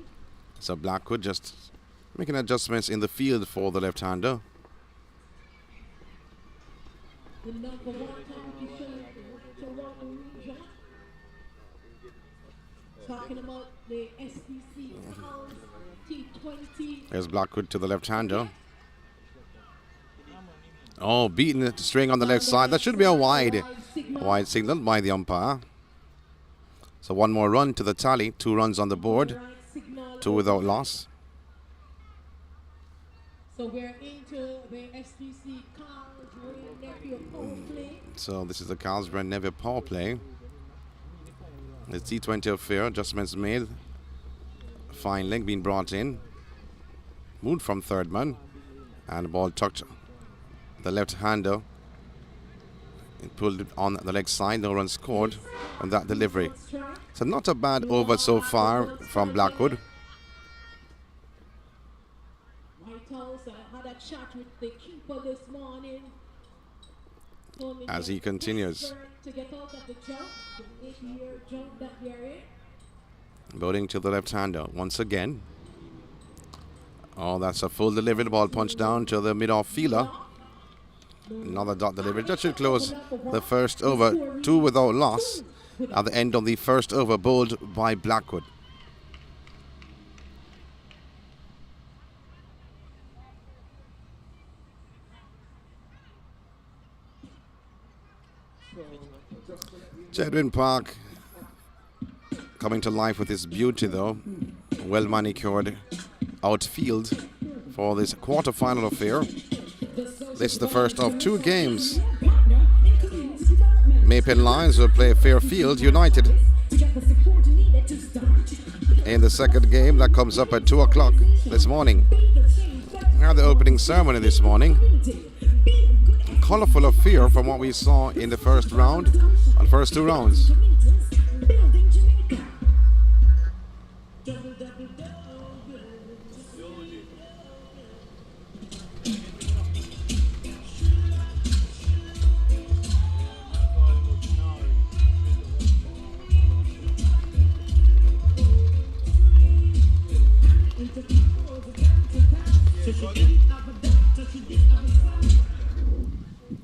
So Blackwood just making adjustments in the field for the left-hander. The number one competition to run the region. Talking about the SDC T20. There's Blackwood to the left-hander. Oh, beating the string on the left side. That should be a wide signal by the umpire. So one more run to the tally. 2 runs on the board. 2 without loss. So we're into the SDC Carlsbad-Nephew power play. So this is the Carlsbad-Nephew power play. The T20 affair. Adjustments made. Fine leg being brought in. Moved from third man. And the ball tucked the left-hander. It pulled it on the leg side. No run scored on that delivery. So not a bad over so far from Blackwood. Whitehouse, I had a chat with the keeper this morning. As he continues. To get out of the jump, the 8-year jump that they're in. Bowling to the left-hander once again. Oh, that's a full delivery. The ball punched down to the mid-off fielder. Another dot delivery. That should close the first over. 2 without loss at the end of the first over, bowled by Blackwood. Jedwin Park coming to life with his beauty, though. Well manicured outfield for this quarter-final affair. This is the first of 2 games. Maple Lions will play Fairfield United in the second game that comes up at 2 o'clock this morning. Now the opening ceremony this morning. Colorful affair from what we saw in the first round and first 2 rounds.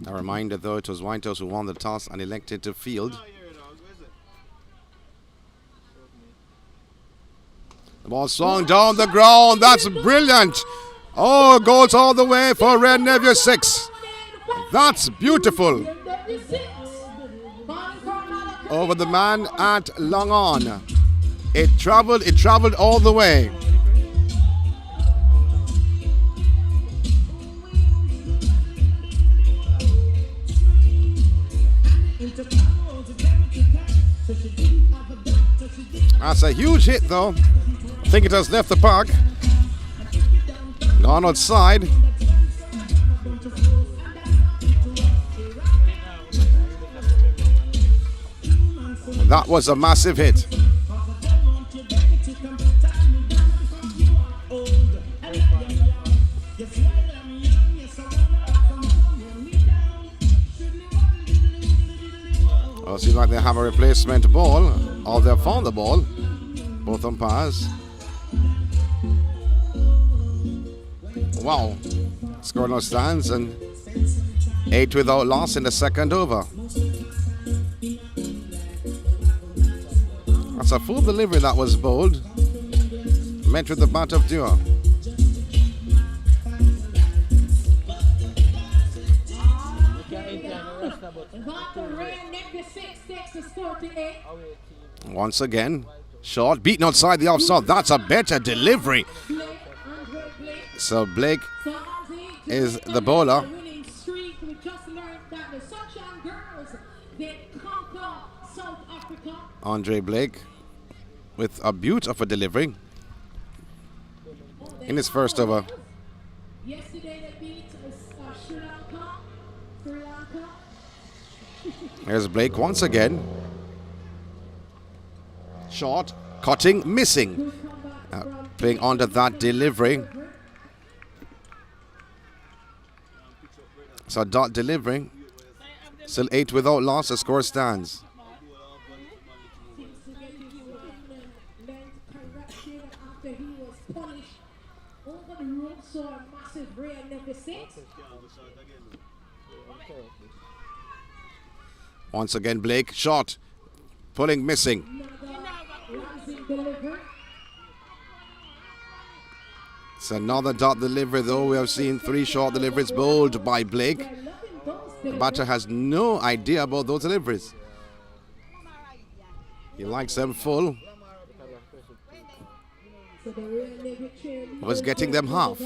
A reminder, though, it was Whitehouse who won the toss and elected to field. The ball swung down the ground. That's brilliant. Oh, goes all the way for Red Nephew 6. That's beautiful. Over the man at long on. It traveled all the way. That's a huge hit, though. I think it has left the park. Gone outside. That was a massive hit. Well, it seems like they have a replacement ball, or they've found the ball. Both umpires. Wow. Scoreless stands and 8 without loss in the second over. That's a full delivery that was bowled. Met with the bat of duo. Once again, short, beaten outside the offside. That's a better delivery. So Blake is the bowler. Andre Blake with a beaut of a delivery in his first over. Yesterday Here's Blake once again. Short, cutting, missing. Playing under that delivery. So dot delivering. Still 8 without loss. The score stands. Once again, Blake, shot, pulling, missing. It's another dot delivery, though. We have seen 3 short deliveries bowled by Blake. The batter has no idea about those deliveries. He likes them full. Was getting them half.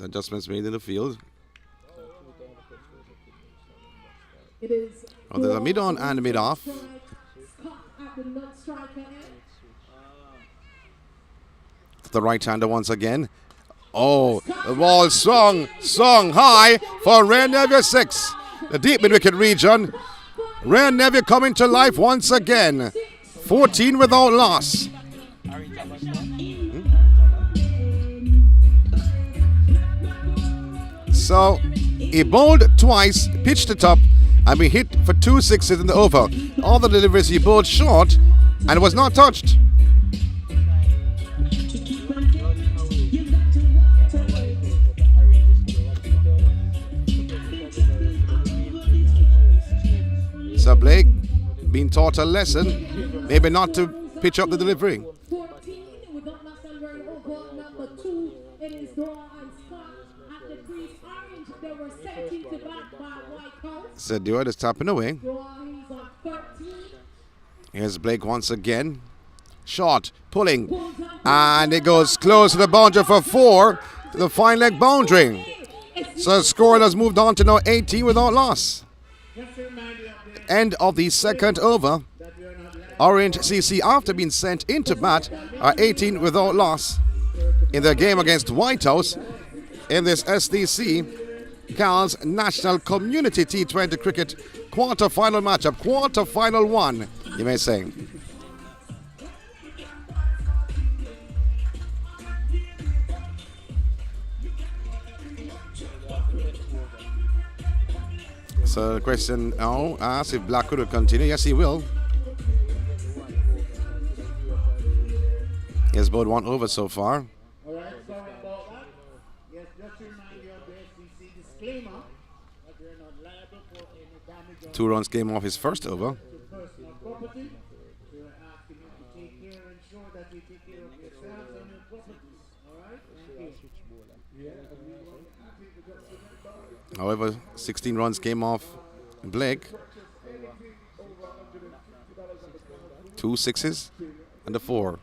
Adjustments made in the field. Oh, there's a mid-on and a mid-off. The right-hander once again. Oh, the ball swung high for Rare Neville 6. The deep mid-wicket region. Rare Neville coming to life once again. 14 without loss. So, he bowled twice, pitched it up, and we hit for 2 sixes in the over. All the deliveries he bowled short and was not touched. So Blake being taught a lesson, maybe not to pitch up the delivery. So Dewar is tapping away. Here's Blake once again. Shot, pulling, and it goes close to the boundary for 4 to the fine leg boundary. So the score has moved on to now 18 without loss. End of the second over. Orange CC, after being sent into bat, are 18 without loss in their game against Whitehouse in this SDC Cal's National Community T20 Cricket quarter-final matchup. Quarter-final 1, you may say. So the question now asks if Blackwood will continue. Yes, he will. He has bowled 1 over so far. All right, sorry about that. Yes, just to remind you of the SDC disclaimer that we are not liable for any damage. 2 runs came off his first over. To personal property. We are asking you to take care and ensure that you take care of yourselves and your properties. All right? Thank you. However, 16 runs came off Blake. 2 sixes and a 4.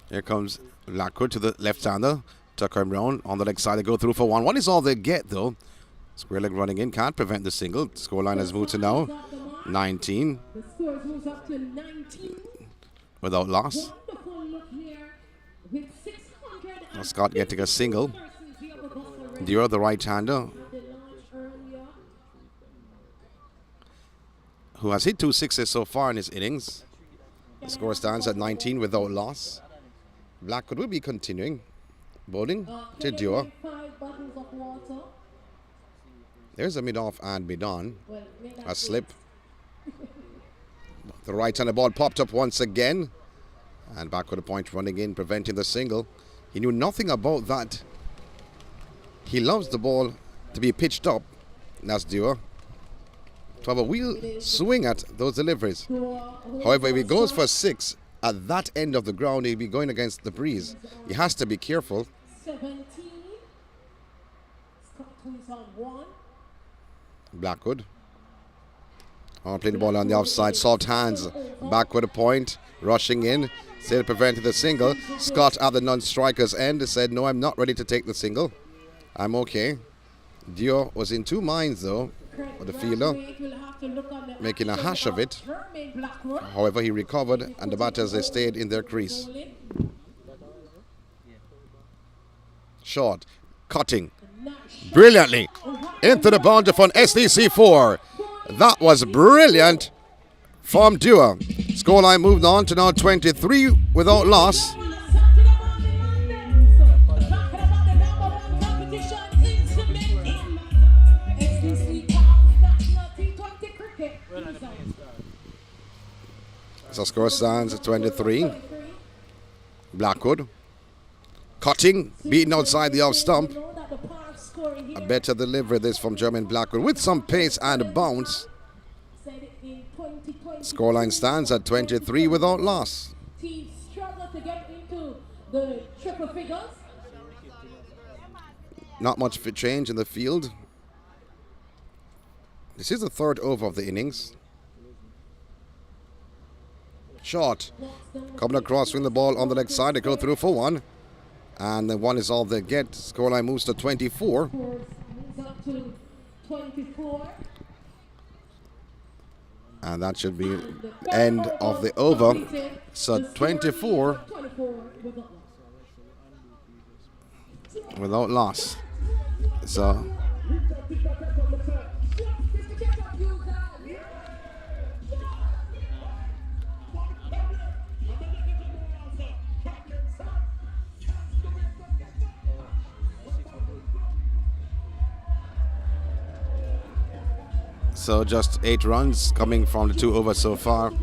Here comes Blackwood to the left-hander. Tucker him round on the leg side. They go through for 1. 1 is all they get, though. Square leg running in. Can't prevent the single. Scoreline has moved to now 19. The score moves up to 19. Without loss. Scott getting a single. Dewar, the right-hander, who has hit 2 sixes so far in his innings. The score stands at 19 without loss. Blackwood will be continuing. Bowling to Dewar. There's a mid-off and mid-on. A slip. The right-hander ball popped up once again. And back with a point running in, preventing the single. He knew nothing about that. He loves the ball to be pitched up. That's Dewar. To have a wheel swing at those deliveries. However, if he goes for 6 at that end of the ground, he'll be going against the breeze. He has to be careful. 17. On 1. Blackwood. Oh, playing the ball on the offside. Soft hands. Back with a point. Rushing in. Still prevented the single. Scott at the non-striker's end said, no, I'm not ready to take the single. I'm okay. Dewar was in 2 minds, though, with the fielder, making a hash of it. However, he recovered, and the batters, they stayed in their crease. Short, cutting, brilliantly into the boundary from SDC 4. That was brilliant from Dua. Scoreline moved on to now 23 without loss. So score stands at 23. Blackwood cutting, beating outside the off stump. A better delivery this from German Blackwood with some pace and bounce. Scoreline stands at 23 without loss. Teams struggle to get into the triple figures. Not much for change in the field. This is the third over of the innings. Short. Coming across, swing the ball on the leg side. They go through for one. And the one is all they get. Scoreline moves to 24. Moves up to 24. And that should be end of the over. So 24 without loss. So just 8 runs coming from the 2 overs so far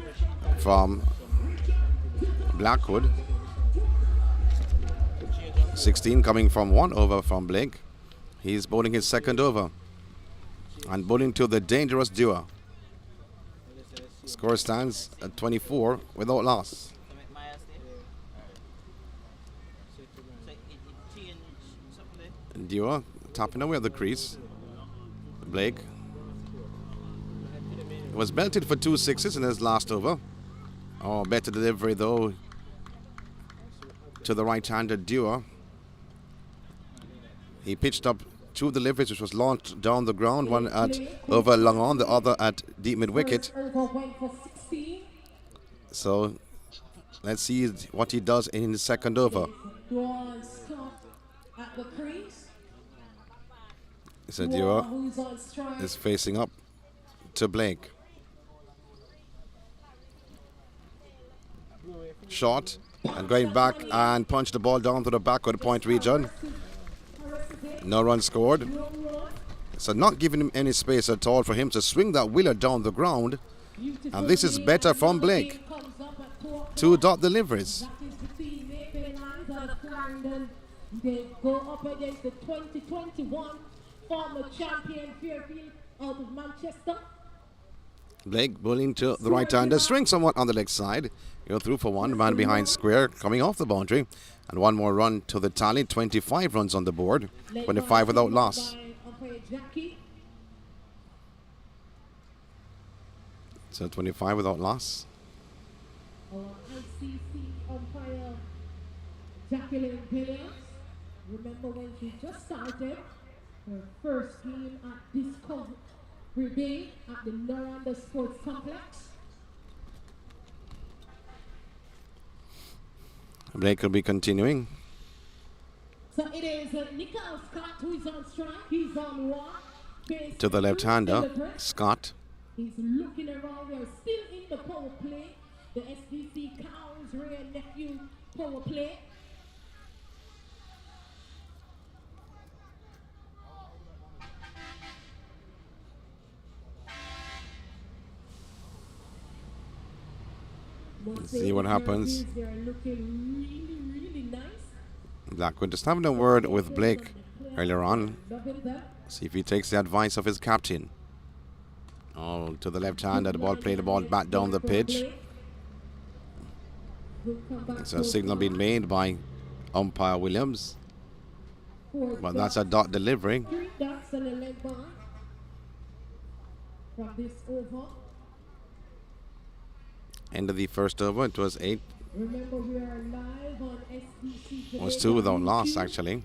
from Blackwood. 16 coming from 1 over from Blake. He's bowling his second over and bowling to the dangerous Dua. Score stands at 24 without loss. Dua tapping away at the crease. Blake was belted for 2 sixes in his last over. Oh, better delivery though to the right-handed Dua. He pitched up 2 deliveries which was launched down the ground, one at over long on, the other at deep mid-wicket. So let's see what he does in his second over. So Dua is facing up to Blake. Short and going back and punch the ball down to the backward point region. No run scored. So not giving him any space at all for him to swing that wheeler down the ground. And this is better from Blake. 2 dot deliveries. They go up against the 2021 former champion Fairfield out of Manchester. Blake bowling to the right-hander, swing somewhat on the leg side. Go through for one, man behind square, coming off the boundary. And one more run to the tally, 25 runs on the board, 25 without loss. So 25 without loss. ICC umpire Jacqueline Williams. Remember when she just started her first game at Discovery Day at the Noranda Sports Complex. Blake will be continuing. So it is Nickel Scott who is on strike. He's on one. To the left-hander, Scott. He's looking around. We're still in the power play. The SDC Cows, Ray and Nephew power play. Let's see what happens. They're looking really nice. Blackwood just having a word with Blake earlier on. See if he takes the advice of his captain. Oh, to the left hand, the ball played the ball back down the pitch. So a signal being made by umpire Williams. But that's a dot delivery. 3 dots and a leg bar from this over. End of the first over, it was 8. Remember, we are live on SDC. It was 2 without loss, actually.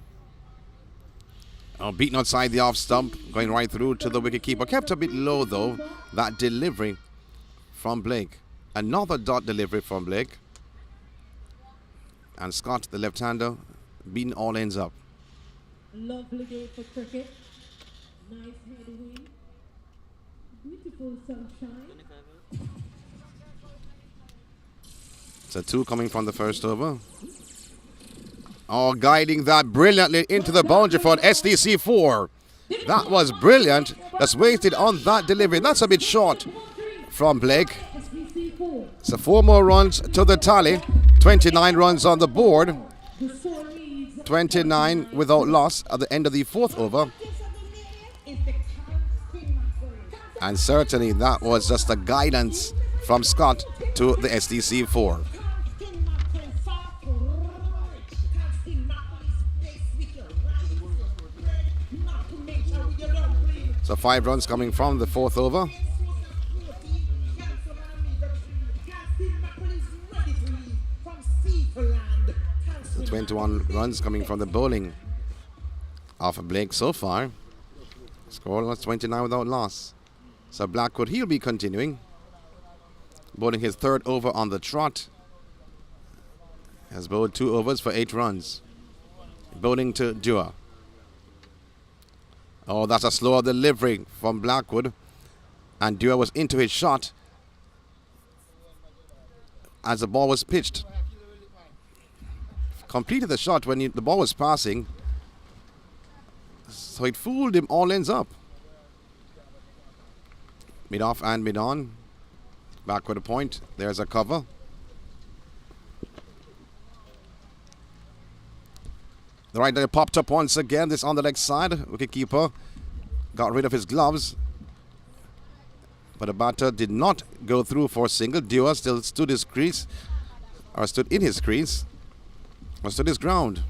Oh, beaten outside the off stump, going right through to the wicketkeeper. Kept a bit low, though, that delivery from Blake. Another dot delivery from Blake. And Scott, the left-hander, beaten all ends up. Lovely day for cricket. Nice headwind. Beautiful sunshine. So 2 coming from the first over. Oh, guiding that brilliantly into the boundary for an SDC 4. That was brilliant. Just waited on that delivery. That's a bit short from Blake. So 4 more runs to the tally. 29 runs on the board. 29 without loss at the end of the 4th over. And certainly that was just a guidance from Scott to the SDC 4. So 5 runs coming from the 4th over. So 21 runs coming from the bowling of Blake so far. Scoreless 29 without loss. So Blackwood, he'll be continuing. Bowling his 3rd over on the trot. Has bowled 2 overs for 8 runs. Bowling to Dewar. Oh, that's a slower delivery from Blackwood. And Dewar was into his shot as the ball was pitched. Completed the shot when the ball was passing. So it fooled him all ends up. Mid off and mid on. Back with a point. There's a cover. The right there popped up once again. This on the leg side. Wicketkeeper got rid of his gloves. But the batter did not go through for a single. Dewar still stood his crease. Or stood in his crease. Or stood his ground.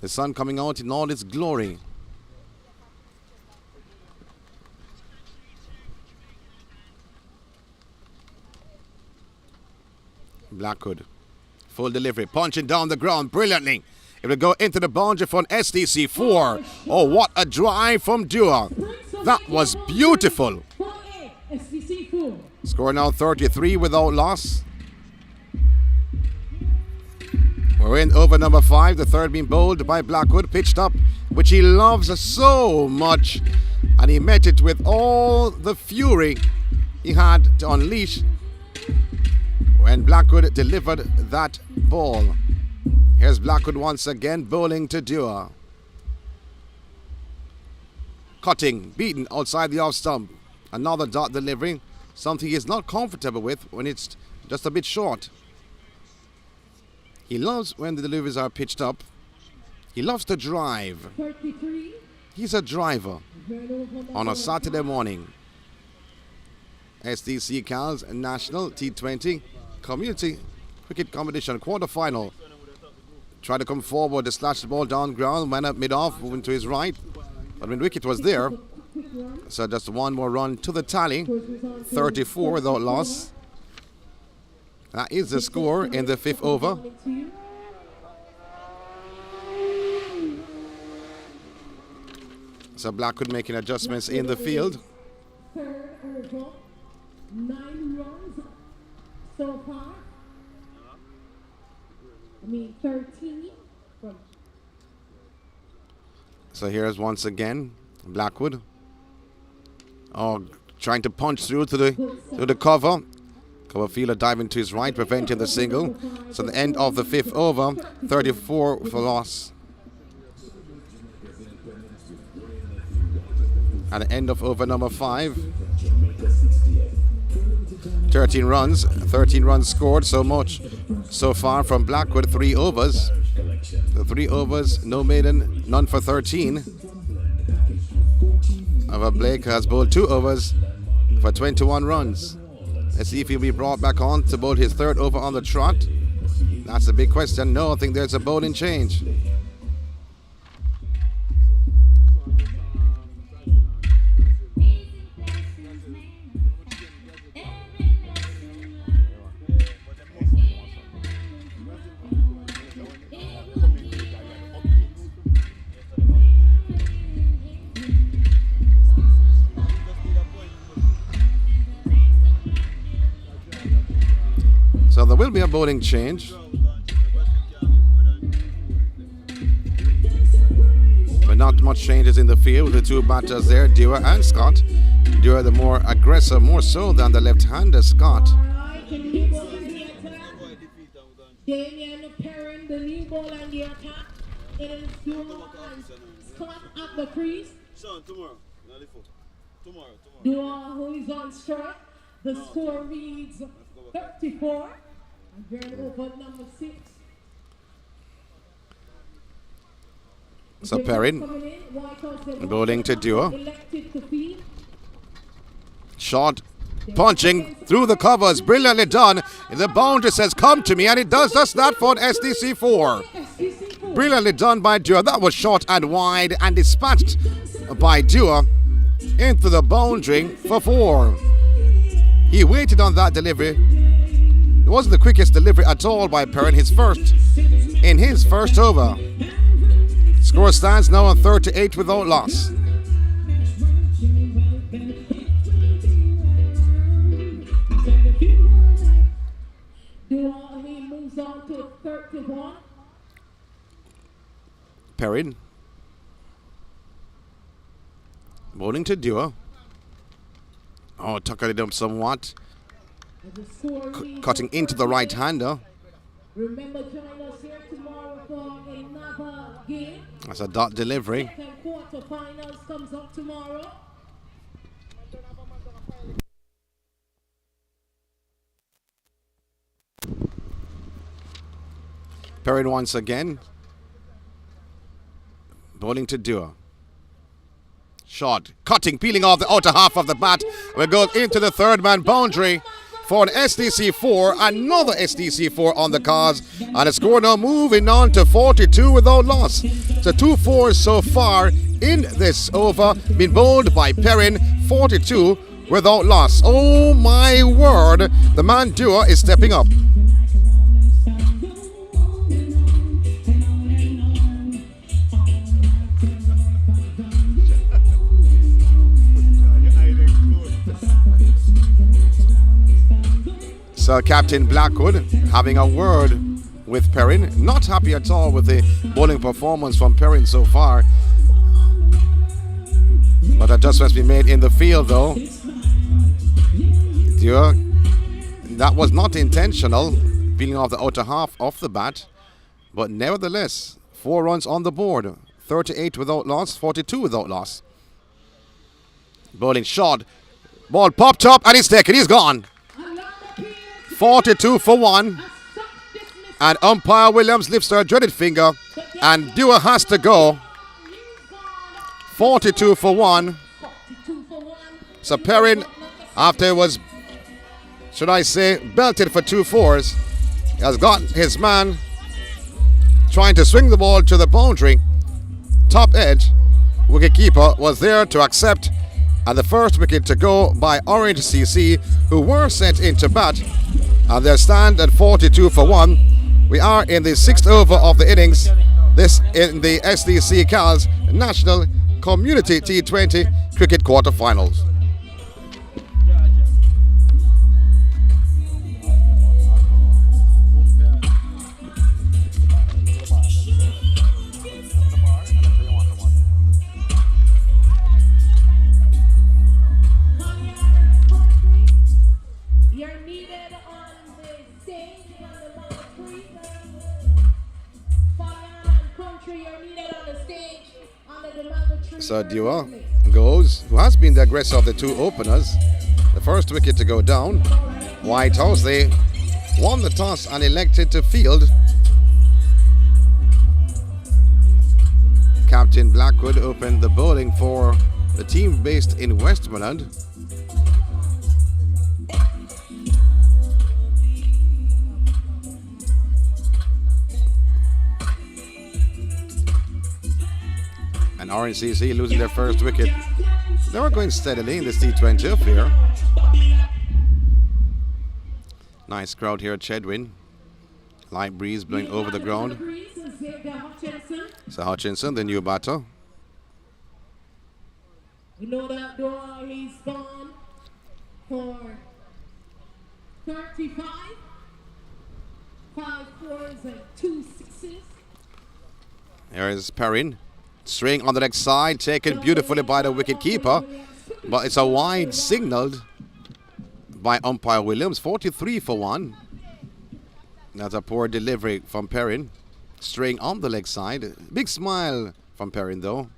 The sun coming out in all its glory. Blackwood. Full delivery. Punching down the ground brilliantly. It will go into the boundary for an SDC 4. Oh, what a drive from Dewar. That was beautiful. Score now 33 without loss. We're in over number 5. The 3rd being bowled by Blackwood. Pitched up, which he loves so much. And he met it with all the fury he had to unleash when Blackwood delivered that ball. Here's Blackwood once again, bowling to Dewar. Cutting, beaten outside the off stump. Another dot delivery, something he's not comfortable with when it's just a bit short. He loves when the deliveries are pitched up. He loves to drive. He's a driver on a Saturday morning. SDC Cal's National T20 Community Cricket Competition quarter-final. Tried to come forward to slash the ball down ground, went up mid-off, moving to his right. But when wicket was there, so just 1 more run to the tally. 34 without loss. That is the score in the 5th over. So Blackwood making adjustments in the field. 3rd over. 9 runs so far. 13 from. So here's once again Blackwood. Oh, trying to punch through to the cover. Cover fielder diving to his right, preventing the single. So the end of the 5th over, 34 for loss. At the end of over number 5. 13 runs scored, so much so far from Blackwood. 3 overs. The 3 overs, no maiden, none for 13. However, Blake has bowled 2 overs for 21 runs. Let's see if he'll be brought back on to bowl his 3rd over on the trot. That's a big question. No, I think there's a bowling change. So there will be a bowling change. Not much changes in the field. The two batters there, Dewar and Scott. Dewar the more aggressive, more so than the left-hander Scott. Damien Perrin, the new ball and the attack. It is Dewar and Scott at the crease. Sean, tomorrow. Tomorrow. Dewar, who is on strike. The score reads 34. And then over number 6. So Perrin bowling to Dewar. Shot punching through the covers, brilliantly done. The boundary says come to me, and it does just that for an SDC4. Brilliantly done by Dewar. That was short and wide and dispatched by Dewar into the boundary for 4. He waited on that delivery. It wasn't the quickest delivery at all by Perrin, in his first over. Score stands now on 38 without loss. He moves on to 31. Perrin bowling to Dewar. Oh, tucking it up somewhat. Cutting into the right-hander. Remember, join us here tomorrow for another game. That's a dot delivery. Second quarterfinals comes up tomorrow. Perrin once again. Bowling to Dewar. Shot, cutting, peeling off the outer half of the bat. We'll go into the third man boundary for an SDC4, another SDC4 on the cards, and the score now moving on to 42 without loss. So 2 4s so far in this over, been bowled by Perrin, 42 without loss. Oh my word, the man Dewar is stepping up. So Captain Blackwood having a word with Perrin. Not happy at all with the bowling performance from Perrin so far. But adjustments be made in the field though. Dewar, that was not intentional, peeling off the outer half of the bat. But nevertheless, 4 runs on the board. 38 without loss, 42 without loss. Bowling shot. Ball popped up and he's taken, he's gone. 42 for 1, and umpire Williams lifts her dreaded finger, and Dewar has to go. 42 for 1. So Perrin, after it was, should I say, belted for 2 4s, has got his man trying to swing the ball to the boundary. Top edge, wicketkeeper was there to accept, and the first wicket to go by Orange CC, who were sent into bat. And they stand at 42 for 1. We are in the 6th over of the innings. This in the SDC Cals National Community T20 Cricket Quarterfinals. So Dewar goes, who has been the aggressor of the 2 openers. The first wicket to go down. Whitehouse, they won the toss and elected to field. Captain Blackwood opened the bowling for the team based in Westmoreland. And RNCC losing their first wicket. They were going steadily in this T20 affair. Nice crowd here at Chedwin. Light breeze blowing over the ground. So Hutchinson, the new batter. You know that door, he's gone for 35. 5 4s and 2 6s. Here is Perrin. Swing on the next side, taken beautifully by the wicket keeper. But it's a wide signaled by umpire Williams. 43 for 1. That's a poor delivery from Perrin. String on the leg side. Big smile from Perrin though.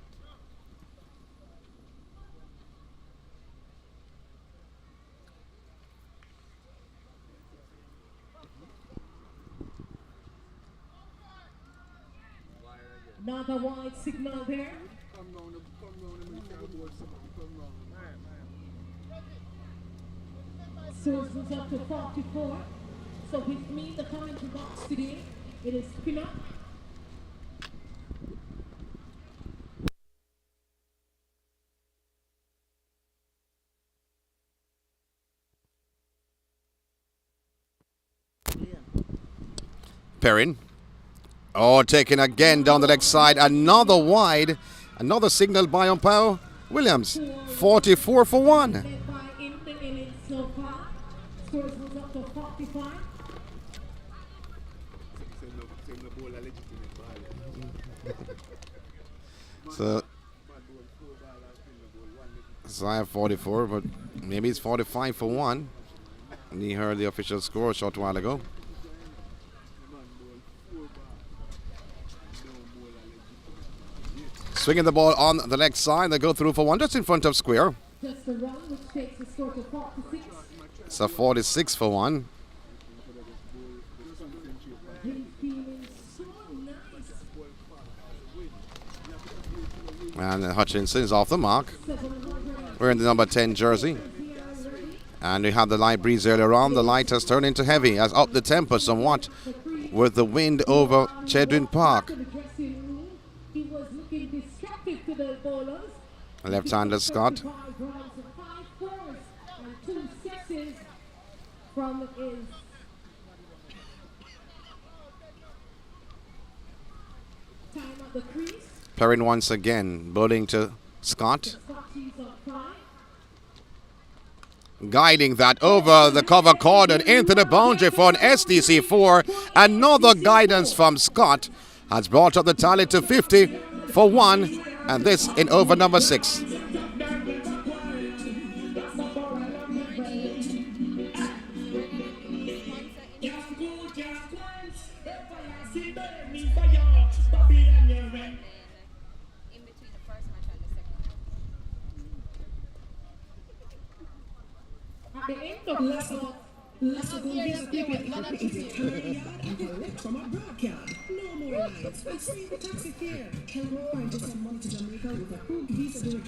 Another wide signal there. So it's up to 44. So with me, the commentary box today, it is Pinot. Perrin. Oh, taken again down the leg side. Another wide. Another signal by umpire Williams. 44 for 1. So I have 44, but maybe it's 45 for 1. And he heard the official score a short while ago. Swinging the ball on the leg side. They go through for 1 just in front of square. Just a run, which takes the score to 46. So 46 for 1. And Hutchinson is off the mark. Wearing the number 10 jersey. And we had the light breeze earlier on. The light has turned into heavy, has upped the tempo somewhat with the wind over Chedwin Park. Left-hander Scott. Perrin once again bowling to Scott. Guiding that over the cover cordon into the boundary for an SDC 4. Another guidance from Scott has brought up the tally to 50 for 1. And this in over number 6.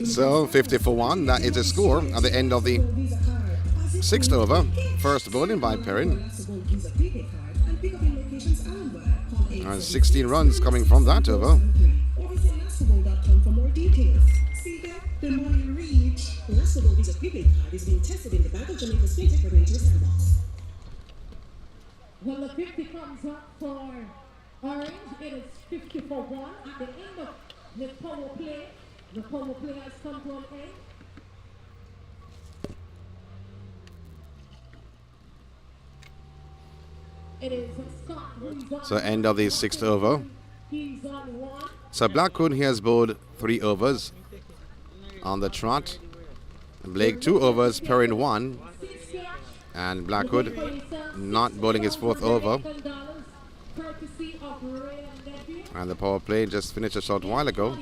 So 50 for 1, that is the score at the end of the 6th over. First bowling by Perrin. And 16 runs coming from that over. Well, the 50 comes up for Orange. It is 50 for 1 at the end of the power play. The power play has come to an end. It is Scott who's on. So end of the 6th over. He's on 1. So Blackwood, he has bowled 3 overs on the trot. Blake 2 overs, Perrin 1. And Blackwood not bowling his 4th over. And the power play just finished a short while ago.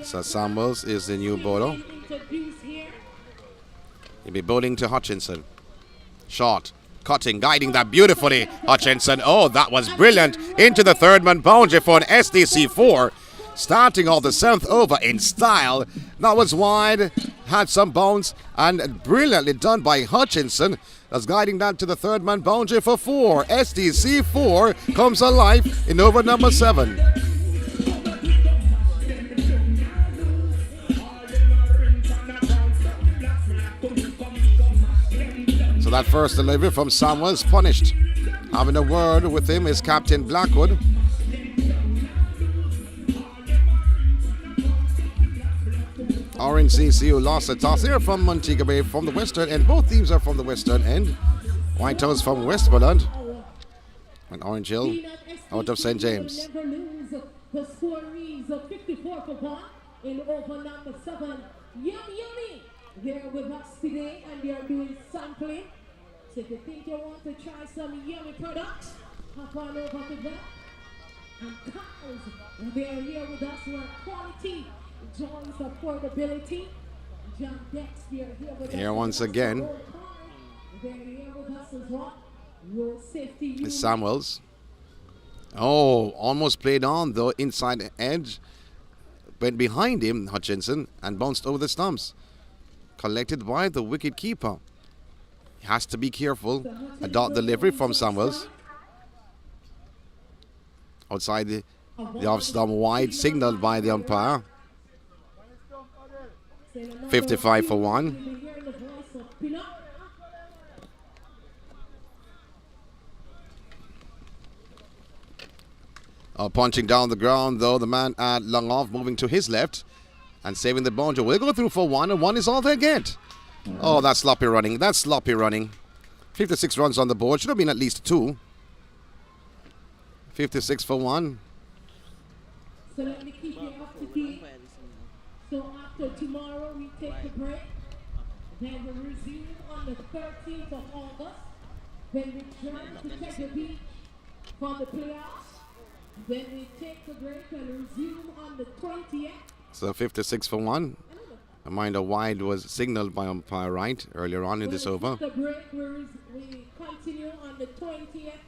So Samuels is the new bowler. He'll be bowling to Hutchinson. Short, cutting, guiding that beautifully. Hutchinson, oh, that was brilliant. Into the third man boundary for an SDC 4. Starting off the 7th over in style. That was wide, had some bounce, and brilliantly done by Hutchinson. That's guiding that to the third man boundary for 4. SDC 4 comes alive in over number 7. So that first delivery from Samuels punished. Having a word with him is Captain Blackwood. Orange CCU lost the toss. They're from Montego Bay, from the western end. Both teams are from the western end. Whitehouse from Westmoreland. And Orange Hill out of St. James. Never lose. The score reads 54-1 in over number 7. Yummy. They're with us today and they are doing sampling. So if you think you want to try some yummy products, hop on over to them. And cows, they're here with us where quality joins affordability. John Dex, they're here with us. Here once again. They're here with us as well. Road safety unit. Samuels. Oh, almost played on though, inside the edge. Went behind him, Hutchinson, and bounced over the stumps. Collected by the wicket keeper. He has to be careful. A dot delivery from Samuels. Outside the off stump wide, signaled by the umpire. 55-1. Punching down the ground though, the man at long off moving to his left and saving the boundary. We'll go through for 1 and 1 is all they get. Oh, that's sloppy running. 56 runs on the board. Should have been at least 2. 56 for 1. So let me keep you up to date. So after tomorrow we take a break. Then we resume on the 13th of August. Then we return to take a beat for the playoffs. Then we take a break and resume on the 20th. So 56 for 1. A reminder wide was signaled by umpire Wright earlier on in this over. The break we continue on the 20th.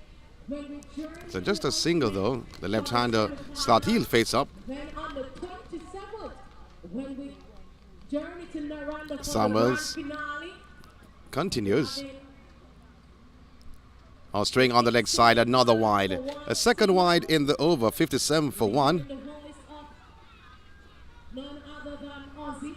So just a single though. The left-hander slot heel face up. Then on the 27th, when we journey to Naranda for Samuels the grand finale, continues. String on the leg side, another wide. A second wide in the over, 57 for 1. the voice of none other than Ozzy.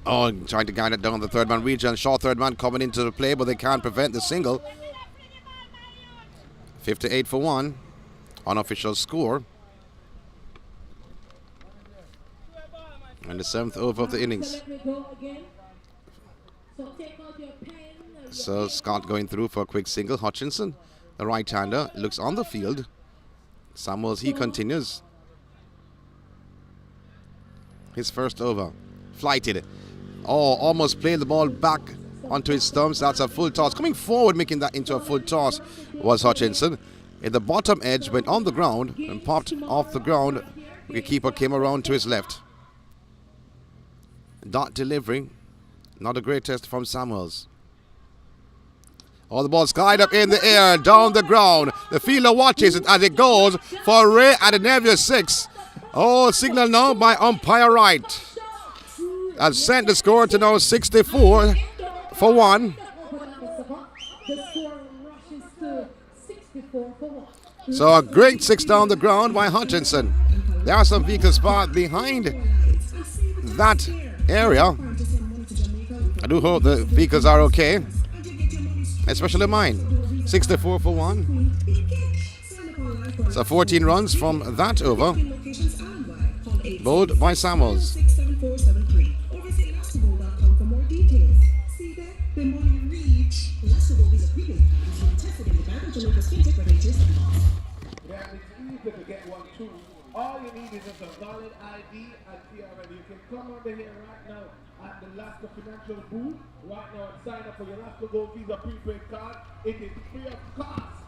Oh, trying to guide it down the third man region. Short third man coming into the play, but they can't prevent the single. 58 for 1. Unofficial score. And the 7th over of the innings. So Scott going through for a quick single. Hutchinson, the right-hander, looks on the field. Samuels, he continues. His first over. Flighted. Oh, almost played the ball back onto his stumps. That's a full toss. Coming forward, making that into a full toss was Hutchinson. In the bottom edge, went on the ground and popped off the ground. The keeper came around to his left. Dot delivering. Not a great test from Samuels. Oh, the ball skied up in the air, down the ground. The fielder watches it as it goes for Ray at the Nevia 6. Oh, signal now by umpire Wright. Has sent the score to now 64 for 1. So a great 6 down the ground by Hutchinson. There are some vehicles parked behind that area. I do hope the vehicles are okay, especially mine. 64 for 1. So 14 runs from that over, bowled by Samuels. All you need is just a valid ID and TRL. You can come over here right now at the Lasco Financial booth right now and sign up for your Lasco Gold Visa prepaid card. It is free of cost.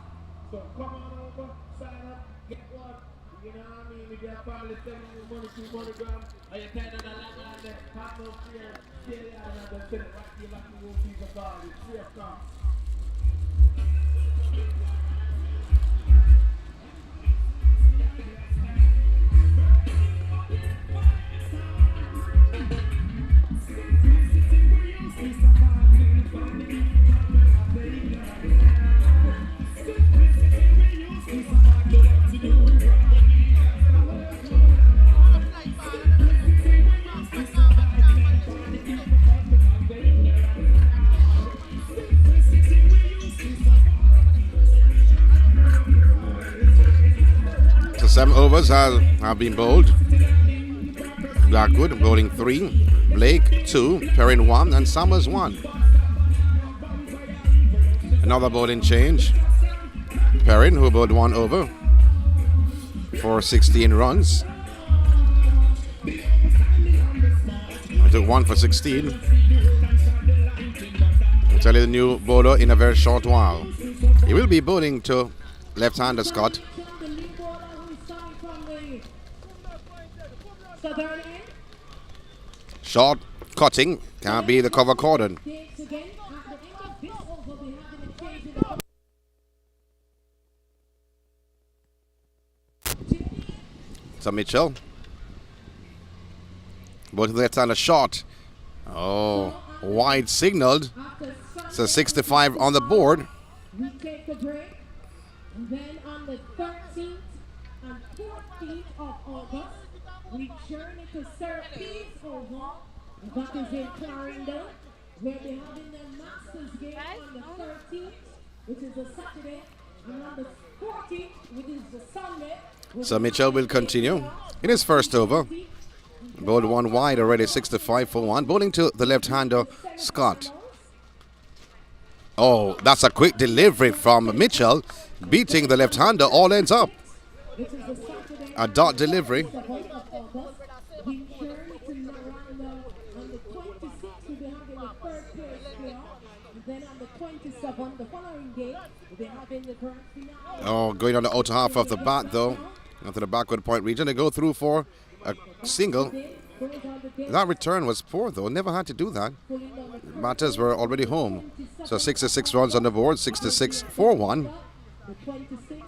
So come on over, sign up, get one. You know what I mean? If you have family sending you money to MoneyGram, and you're tired of that line there, have no fear, stay there and then send it right to your Lasco Gold Visa card. It's free of cost. 7 overs have been bowled. Blackwood bowling 3, Blake 2, Perrin 1, and Summers 1. Another bowling change. Perrin, who bowled 1 over for 16 runs. I took 1 for 16. I'll tell you the new bowler in a very short while. He will be bowling to left-hander Scott. Short cutting can be the cover cordon. So Mitchell. Both left-hander shot. Oh, wide signaled. So 65 on the board. We take a break, and then on the 13th and 14th of August, we journey to Syracuse over, that is in Clarendon. We'll be having the Masters game on the 13th, which is a Saturday, and on the 14th, which is the Sunday. So Mitchell will continue in his first over. Bowled 1 wide already, 65 for 1. Bowling to the left-hander Scott. Oh, that's a quick delivery from Mitchell, beating the left-hander. All ends up. A dot delivery. Oh, going on the outer half of the bat though, onto the backward point region. They go through for a single. That return was poor though, never had to do that. Batters were already home. So 66 runs on the board, 66 for 1. The 26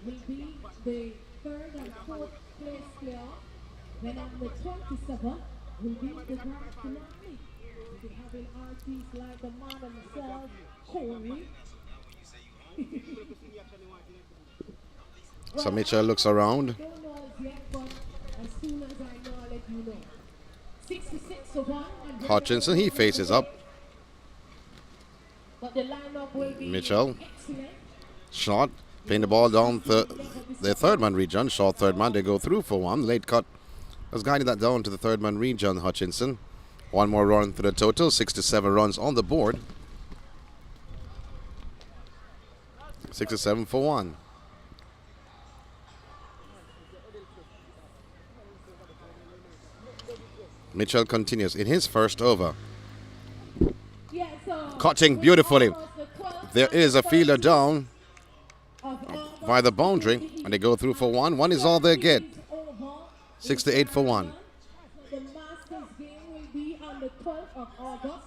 will be the third and fourth place player. Then on the 27 will be the grand finale. We'll be having artists like the man himself, Corey. So Mitchell looks around. Don't know as yet, but as soon as I know, I'll let you know. 66 for 1. Hutchinson, he faces up. But the lineup will be Mitchell. excellent. Shot. Playing the ball down the third man region. Short third man. They go through for 1. Late cut was guiding that down to the third man region, Hutchinson. 1 more run to the total. 67 runs on the board. 67 for 1. Mitchell continues in his first over. Cutting beautifully. There is a fielder down by the boundary, and they go through for 1. 1 is all they get. 68 for 1. The Masters game will be on the 12th of August,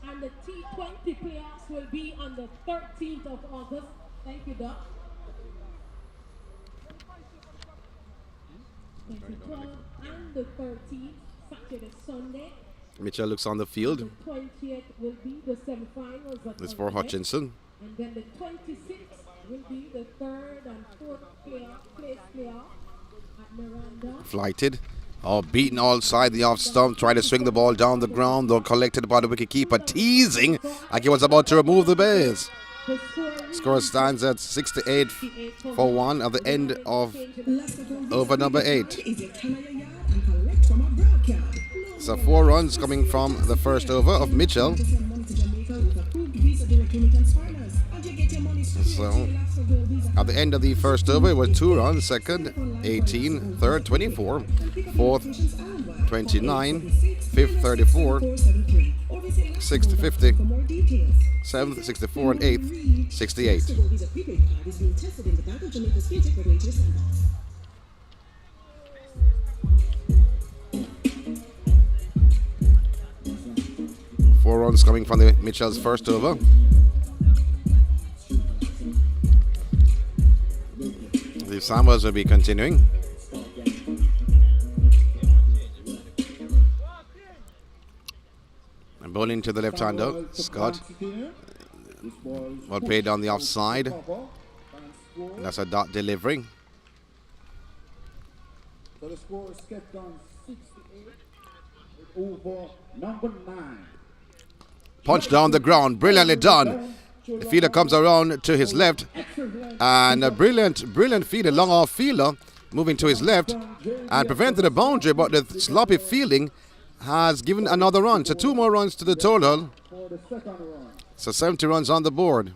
and the T20 playoffs will be on the 13th of August. Thank you, Doc. The 12th and the 13th, Saturday, Sunday. Mitchell looks on the field. The 20th will be the semi-finals. It's for Hutchinson. And then the 26th will be the third and fourth place player at Miranda. Flighted. Oh, beaten all side the off stump. Tried to swing the ball down the ground, though collected by the wicketkeeper, teasing like he was about to remove the base. Score stands at 68 for 1 at the end of over number 8. So 4 runs coming from the first over of Mitchell. So at the end of the first over, it was 2 runs. Second, 18. Third, 24. Fourth, 29. Fifth, 34. Sixth, 50. Seventh, 64. And eighth, 68. Four runs coming from the Mitchell's first over. The Samuels will be continuing. And bowling to the left-hander, Scott. Well played on the offside. And that's a dot delivery. So the score is kept on 68 over number 9. Punch down the ground, brilliantly done. The fielder comes around to his left, and a brilliant fielder, long off fielder, moving to his left and prevented a boundary, but the sloppy fielding has given another run. So 2 more runs to the total. So 70 runs on the board.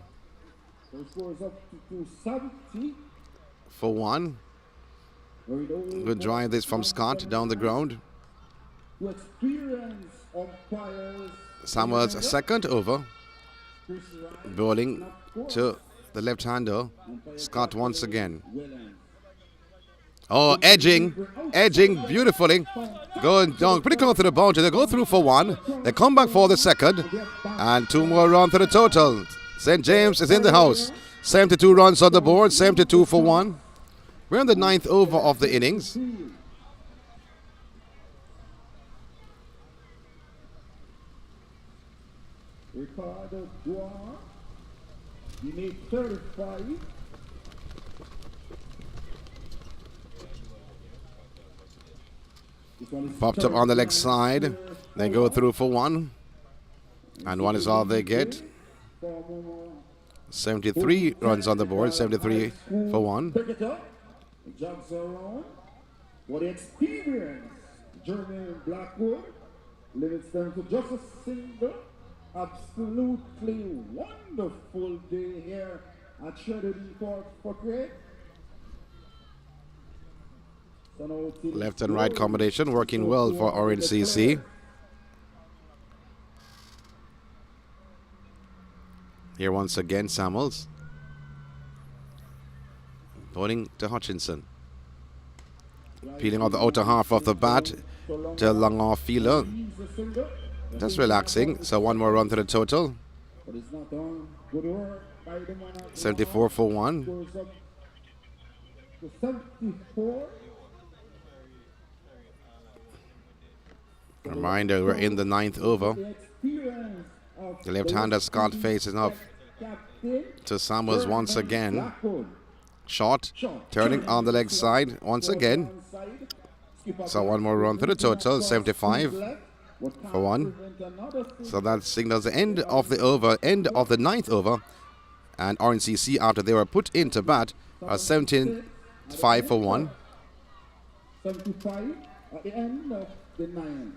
For 1. Good drive this from Scott down the ground. Samuel's second over. Bowling to the left-hander, Scott once again. Oh, edging beautifully. Going down pretty close to the boundary. They go through for 1. They come back for the second. And 2 more runs to the total. St. James is in the house. 72 runs on the board, 72 for 1. We're in the 9th over of the innings. Ricardo Duar, he made 35. Popped up on the leg side. They go through for 1. And 1 is all they get. 73 runs on the board, 73 for 1. Jobs around. What experience, Jermaine Blackwood, Livingston to just a single. Absolutely wonderful day here at Sheridan Park for Craig. Left and right combination working well for Orange CC. Here once again Samuels. Bowling to Hutchinson. Peeling out the outer half of the bat to long off fielder. Just relaxing. So 1 more run to the total. 74 for 1. Reminder, we're in the 9th over. The left-hander Scott faces off to Samuels once again. Short, turning on the leg side once again. So 1 more run to the total, 75 for 1. So that signals the end of the over, end of the 9th over. And RNCC, after they were put into bat, are 75 for 1. 75 at the end of the 9th.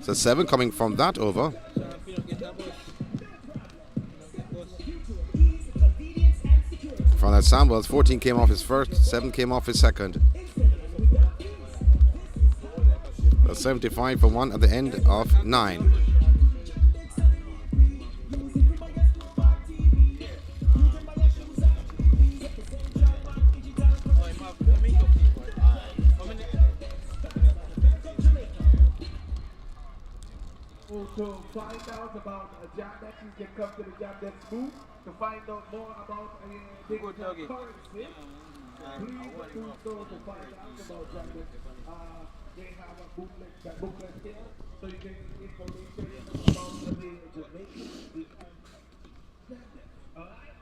So 7 coming from that over. From that Samuels, 14 came off his first, 7 came off his second. 75 for 1 at the end of 9. To find out about Jamdex, you can come to the Jamdex booth to find out more about digital currency. Please do so to find out about Jamdex. They have a booklet here, so you can get information about the Jamaican. Alright?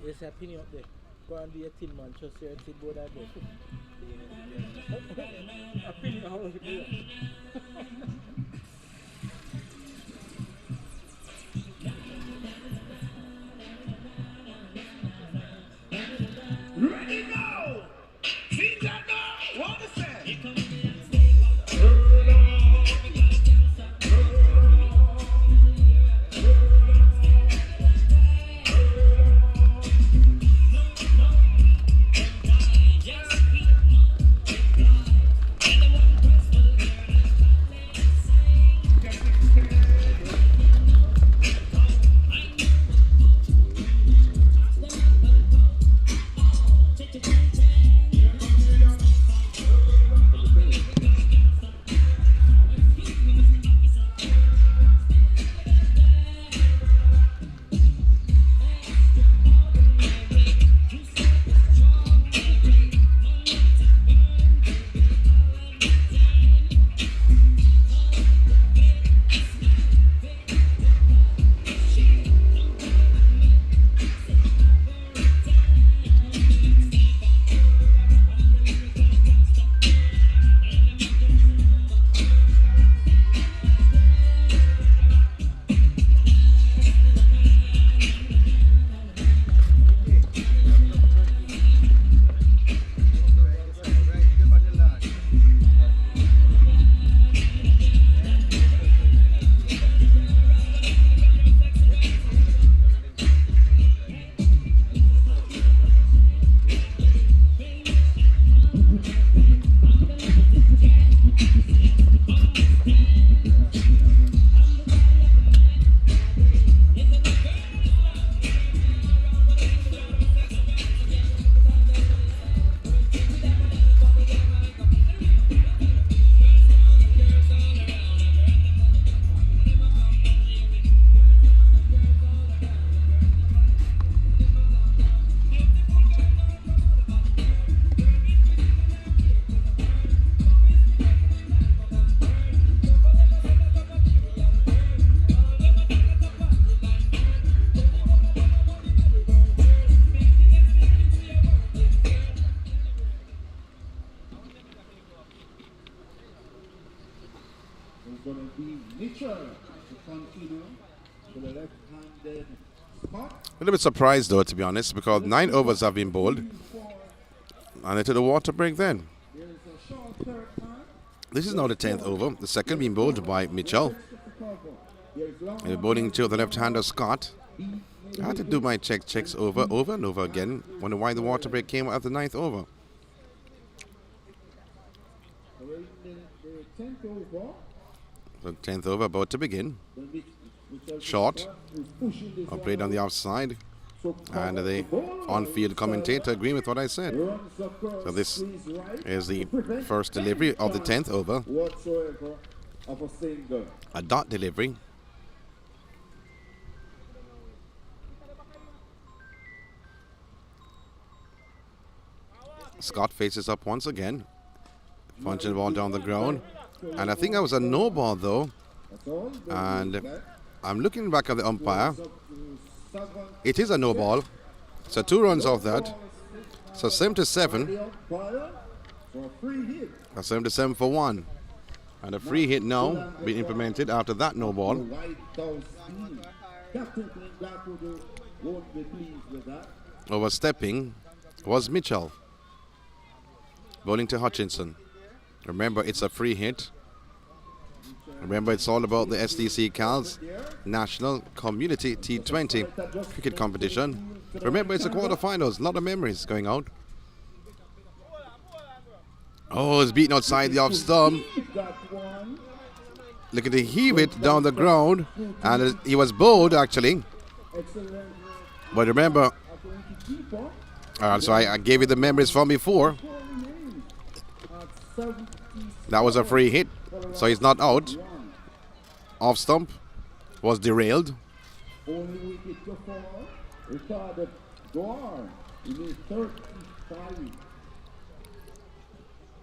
There's a penny up there. Go and be a tin man, just your tin board out there. A penny out there. Ready now! See that now! What is that? A little bit surprised though, to be honest, because 9 overs have been bowled. And they took the water break then. This is now the 10th over, the second being bowled by Mitchell. And bowling to the left-hander Scott. I had to do my checks over and over again. Wonder why the water break came at the 9th over. The 10th over about to begin. Short. Played on the offside. And the on-field commentator agreed with what I said. So this is the first delivery of the 10th over. A dot delivery. Scott faces up once again. Punching the ball down the ground. And I think that was a no ball though. And I'm looking back at the umpire. It is a no ball. So 2 runs off that. So 7-7. A 7-7 for 1. And a free hit now being implemented after that no ball. Overstepping was Mitchell. Bowling to Hutchinson. Remember, it's a free hit. Remember, it's all about the SDC Cals National Community T20 cricket competition. Remember, it's the quarterfinals. A lot of memories going out. Oh, it's beaten outside the off stump. Look at the heave it down the ground. And he was bowled, actually. But remember, so I gave you the memories from before. That was a free hit, so he's not out. Off stump was derailed. Only wicket to fall. Recorded Gore. He made 35.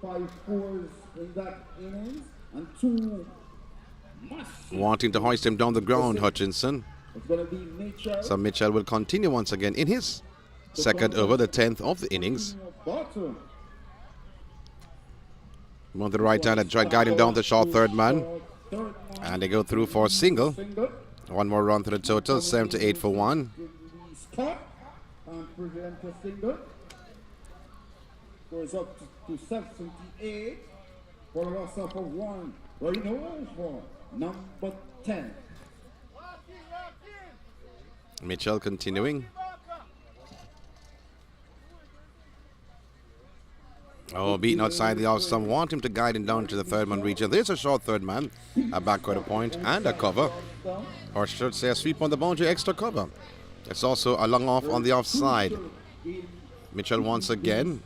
5 fours in that innings and 2 massive. Wanting to hoist him down the ground, Hutchinson. It's going to be Mitchell. So Mitchell will continue once again in his second over, the 10th of the innings. On the right hand and try to guide him down the short third man. And they go through for a single. 1 more run to the total, 7-8 for 1. And prevent a single. Goes up to 78 for a loss of 1. Right now for number 10. Mitchell continuing. Oh, beaten outside the off stump. Want him to guide him down to the third man region. There's a short third man, a backward point and a cover. Or should say a sweep on the boundary, extra cover. It's also a long off on the offside. Mitchell once again.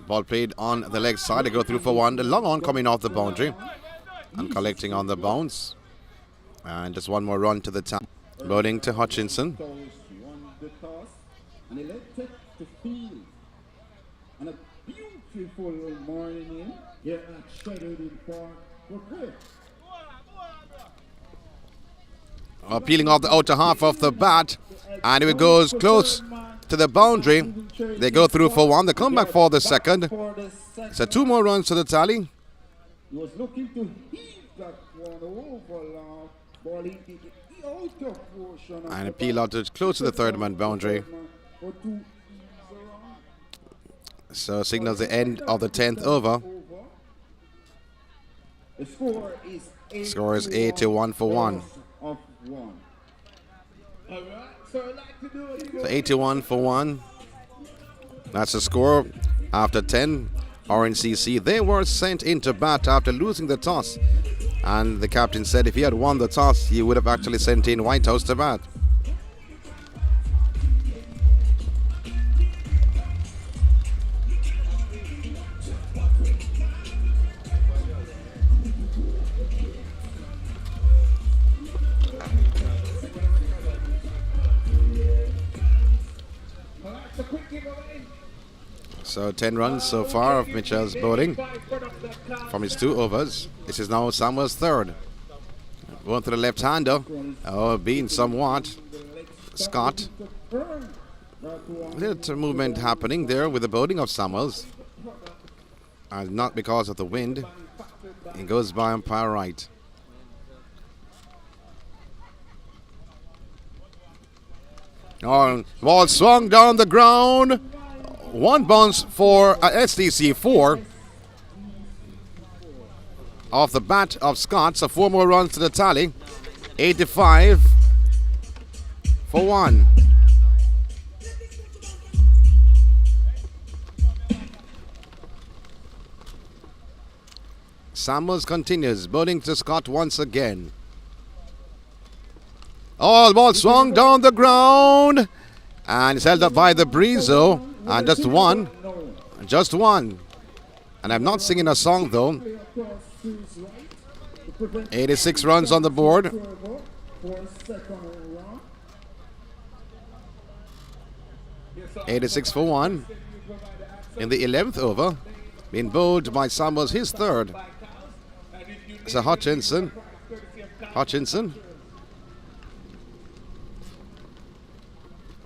Ball played on the leg side. They go through for 1. The long on coming off the boundary and collecting on the bounce. And just 1 more run to the top. Bowling to Hutchinson. Beautiful morning here at Shadowed Park. Peeling off the outer half of the bat, and it goes close to the boundary. They go through for 1. They come back for the second. So 2 more runs to the tally. He was looking to heave that one over long, ball into the outer portion. And a peel out close to the third man boundary. So signals the end of the 10th over. The score is 81 for 1. So 81 for 1. That's the score after 10. RNCC, they were sent into bat after losing the toss. And the captain said if he had won the toss, he would have actually sent in Whitehouse to bat. So 10 runs so far of Mitchell's bowling from his 2 overs. This is now Samuel's third. Going to the left-hander. Oh, being somewhat. Scott. A little movement happening there with the bowling of Samuels. And not because of the wind. It goes by umpire right. Ball swung down the ground. One bounce for SDC 4. Off the bat of Scott, so 4 more runs to the tally. 85 for 1. Samuels continues, bowling to Scott once again. The ball swung down the ground. And it's held up by the Breezo. And just one. Just one. And I'm not singing a song though. 86 runs on the board. 86 for 1. In the 11th over. Being bowled by Samuels, his third. So Hutchinson.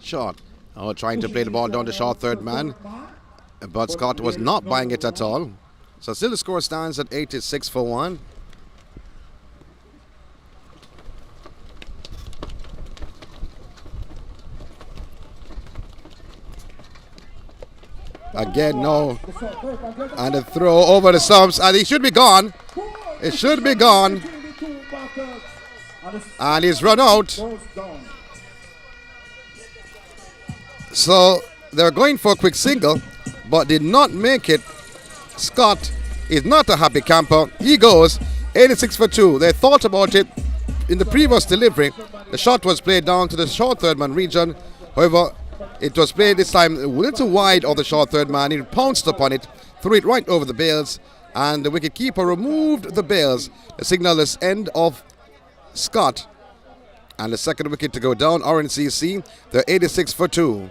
Short. Trying to play the ball down the short third man. But Scott was not buying it at all. So still the score stands at 86 for 1. Again, no. And a throw over the stumps. And he should be gone. It should be gone. And he's run out. So they're going for a quick single, but did not make it. Scott is not a happy camper. He goes 86 for 2. They thought about it in the previous delivery. The shot was played down to the short third man region. However, it was played this time a little wide of the short third man. He pounced upon it, threw it right over the bails, and the wicketkeeper removed the bails. The signal is end of Scott. And the second wicket to go down, RNCC, they're 86 for 2.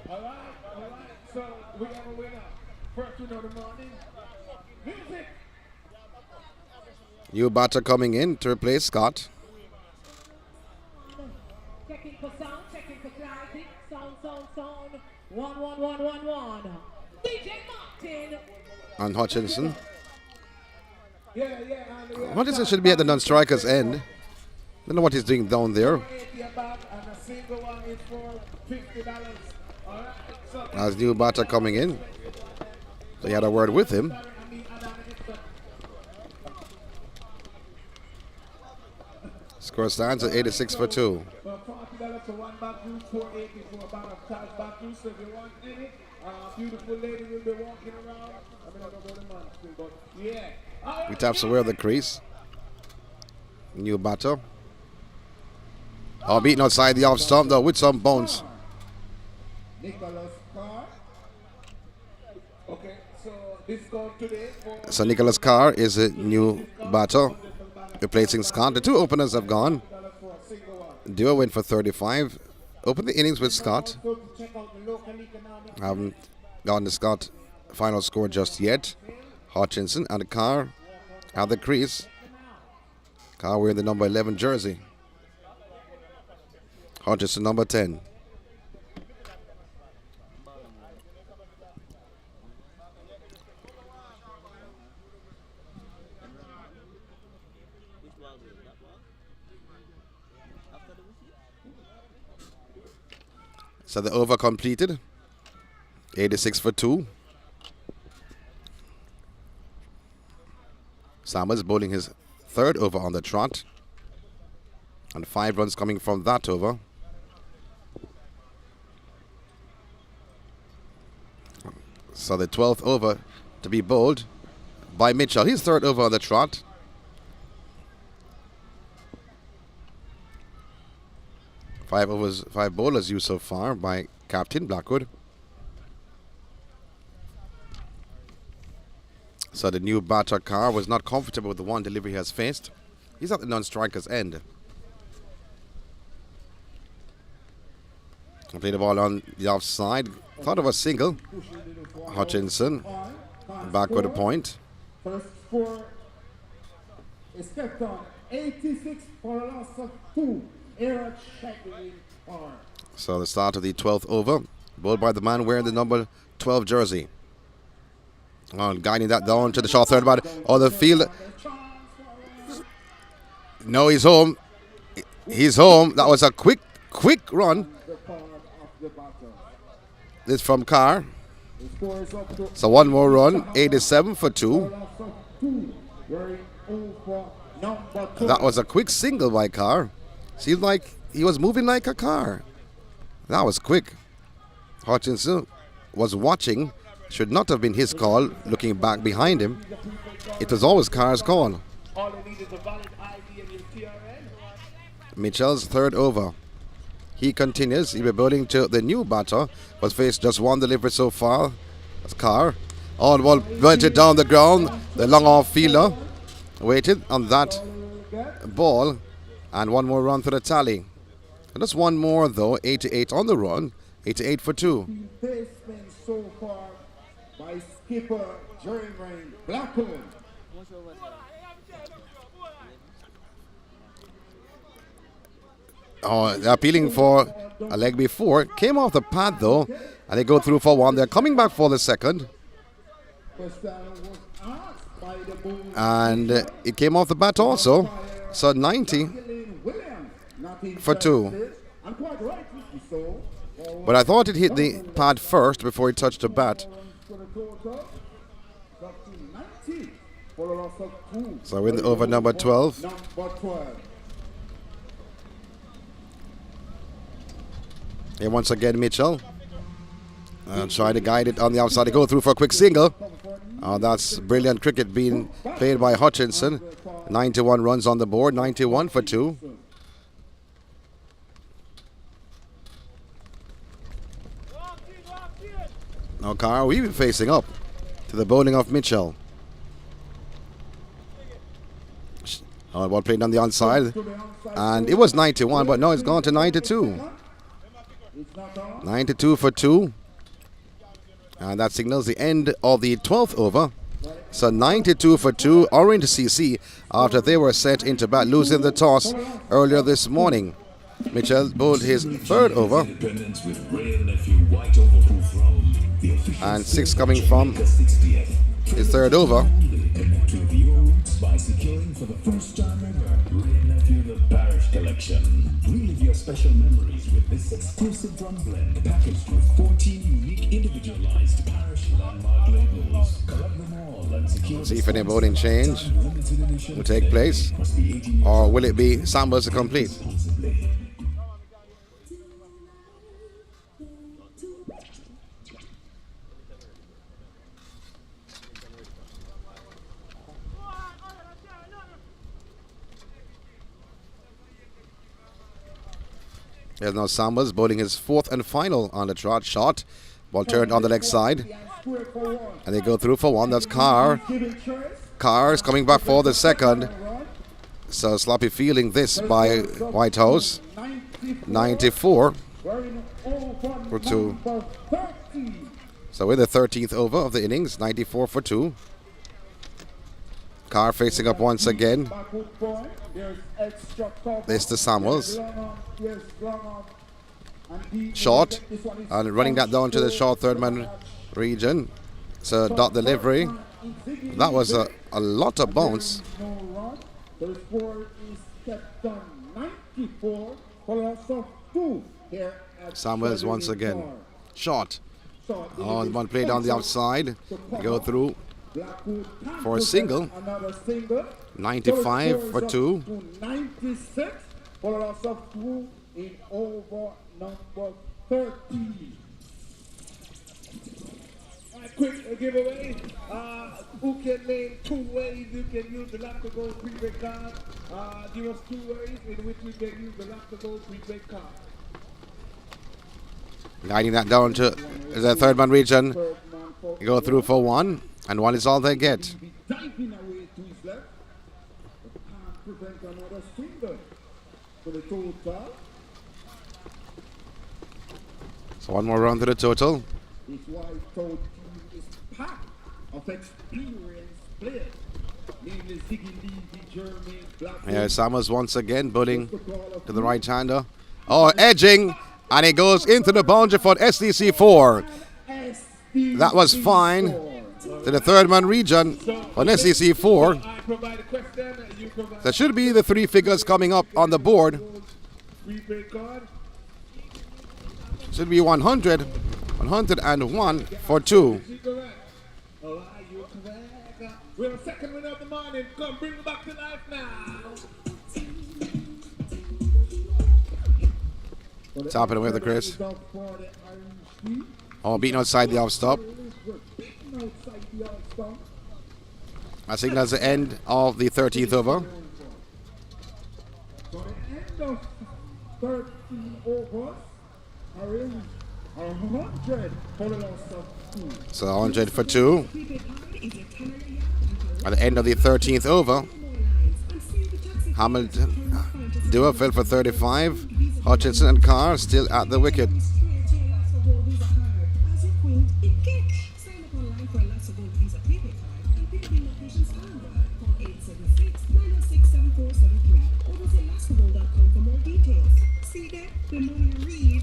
So we have a winner. First winner of the morning. Music. New batter coming in to replace Scott. Checking for sound, checking for clarity. Sound. 1. DJ Martin. And Hutchinson. Hutchinson should be at the non-striker's end. Don't know what he's doing down there. As new batter coming in. So he had a word with him. Score stands at 86 for 2. He taps away of the crease. New batter. Beaten outside the off stump though with some bones. So Nicholas Carr is a new batter replacing Scott. The two openers have gone. Duo went for 35. Opened the innings with Scott. Haven't gotten the Scott final score just yet. Hutchinson and Carr at the crease. Carr wearing the number 11 jersey. Hutchinson number 10. So the over completed. 86 for 2. Samuels bowling his third over on the trot. And 5 runs coming from that over. So the 12th over to be bowled by Mitchell. His third over on the trot. Five bowlers used so far by Captain Blackwood. So the new batter Carr was not comfortable with the one delivery he has faced. He's at the non-striker's end. Played the ball on the offside. Thought of a single. Hutchinson back with a point. First score is kept on 86 for a loss of 2. Eric Shackling on. So the start of the 12th over. Bowled by the man wearing the number 12 jersey. Guiding that down to the short third man. The field. No, he's home. He's home. That was a quick run. This from Carr. So one more run, 87 for 2. That was a quick single by Carr. Seemed like he was moving like a car. That was quick. Hutchinson was watching. Should not have been his call, looking back behind him. It was always Carr's call. Mitchell's third over. He continues. He'll be bowling to the new batter. Was faced just one delivery so far. That's Carr. On ball, belted down the ground. The long off fielder waited on that ball. And one more run to the tally. And just one more though. 88 on the run. 88 for 2. Baseman so far by skipper Jeremy Blackwood. Oh, they're appealing for a leg before. Came off the pad though. And they go through for one. They're coming back for the second. And it came off the bat also. So 90 for 2. But I thought it hit the pad first before it touched the bat. So in the over number 12. Here once again Mitchell. Trying to guide it on the outside to go through for a quick single. That's brilliant cricket being played by Hutchinson. 91 runs on the board, 91 for 2. Now Carr will be facing up to the bowling of Mitchell. Ball played on the onside. And it was 91, but no, it's gone to 92. 92 for 2. And that signals the end of the 12th over. So 92 for 2, Orange CC, after they were sent into bat, losing the toss earlier this morning. Mitchell bowled his third over. And 6 coming from his third over. By securing for the first time ever the Parish Collection. Relive your special memories with this exclusive drum blend packaged with 14 unique individualized Parish landmark labels. Collect them all and secure. See if any voting change will take place, or will it be Sambas to complete? There's now Sambas bowling his fourth and final on the trot shot. Ball turned on the leg side. And they go through for one. That's Carr. Carr is coming back for the second. So sloppy fielding this by Whitehouse. 94 for 2. So with the 13th over of the innings, 94 for 2. Carr facing up once again. This to Samuels. Short. And running that down to the short third man region. So dot delivery. That was a lot of bounce. Samuels once again. Short. Oh, the one played on the outside. They go through for a single. 95 for 2. 96 for a loss of 2 in over number 13. Quick giveaway. Who can name 2 ways you can use the Lactogol prepaid card? Give us 2 ways in which you can use the Lactogol prepaid card. Guiding that down to the third man region. You go through for 1, and 1 is all they get. Diving away to his left. Prevent another single for the total. So 1 more run to the total. This Whitehouse team is packed of experienced players. Namely Ziggy Lee, Jeremy Blackwood. Here Summers once again bowling to the right hander. Oh, edging, and it goes into the boundary for SDC 4. That was fine to the third man region on SDC 4. There should be the 3 figures coming up on the board. Should be 100. 101 for 2. We're the second winner of the morning. Come, bring it back to life now. Tapping away the Chris. Oh, beaten outside the off stop. I think that's the end of the 13th over. So the end of 13 overs are in 100 for the loss of 2. So 100 for 2. At the end of the 13th over, Hamilton Dewar fell for 35. Hutchinson and Carr still at the wicket.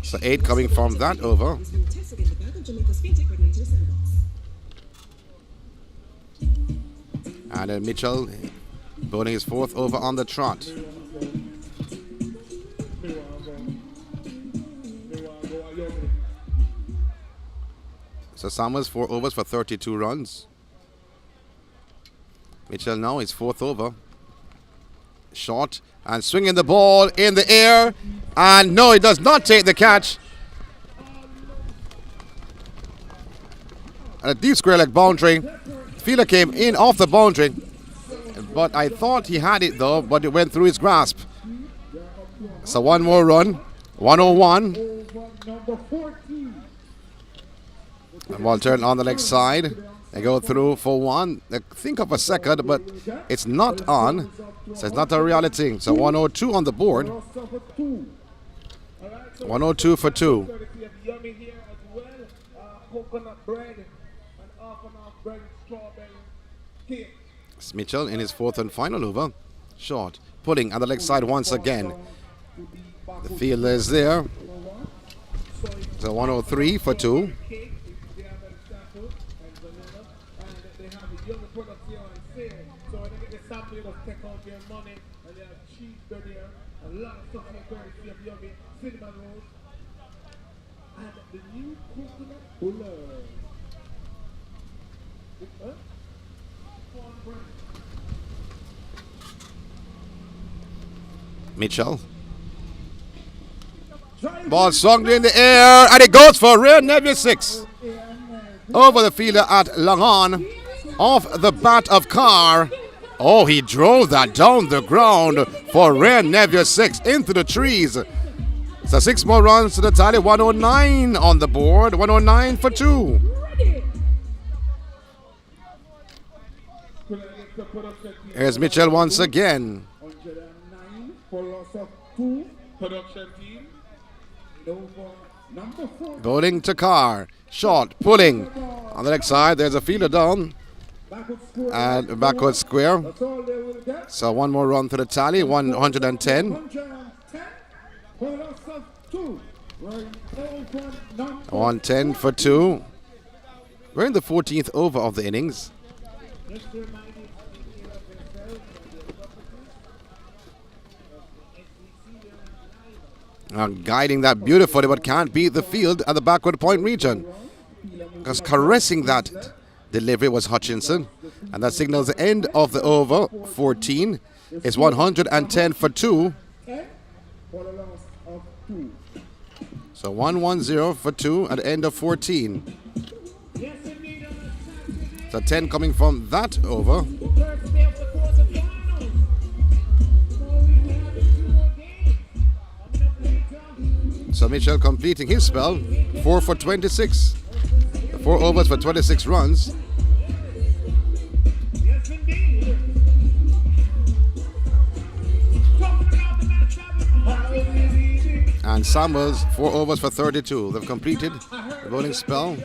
So 8 coming from that over. And then Mitchell bowling his 4th over on the trot. So Summers 4 overs for 32 runs. Mitchell now his 4th over. Short and swinging the ball in the air. And no, he does not take the catch. And a deep square leg boundary. Fielder came in off the boundary. But I thought he had it though, but it went through his grasp. So one more run. 101. And ball turned on the leg side. They go through for 1. They think of a second, but it's not on. So it's not a reality. So 102 on the board. 102 for 2. It's Mitchell in his 4th and final over. Short. Pulling on the leg side once again. The fielder is there. So 103 for 2. Mitchell. Ball swung in the air and it goes for Rare Nebula 6. Over the fielder at long on. Off the bat of Carr. Oh, he drove that down the ground for Rare Nebula 6 into the trees. So 6 more runs to the tally. 109 on the board. 109 for 2. Here's Mitchell once again. 109 for loss of 2. Production team. Number 4. Bowling to Carr. Short. Pulling. On the next side, there's a fielder down. And backward square. So 1 more run to the tally. 110. 110 for 2. We're in the 14th over of the innings. Guiding that beautifully, but can't beat the field at the backward point region. Because caressing that delivery was Hutchinson. And that signals the end of the over. 14 is 110 for 2. So 110 for 2 at the end of 14. So 10 coming from that over. So Mitchell completing his spell. 4 for 26. 4 overs for 26 runs. And Samuels 4 overs for 32. They've completed the bowling spell.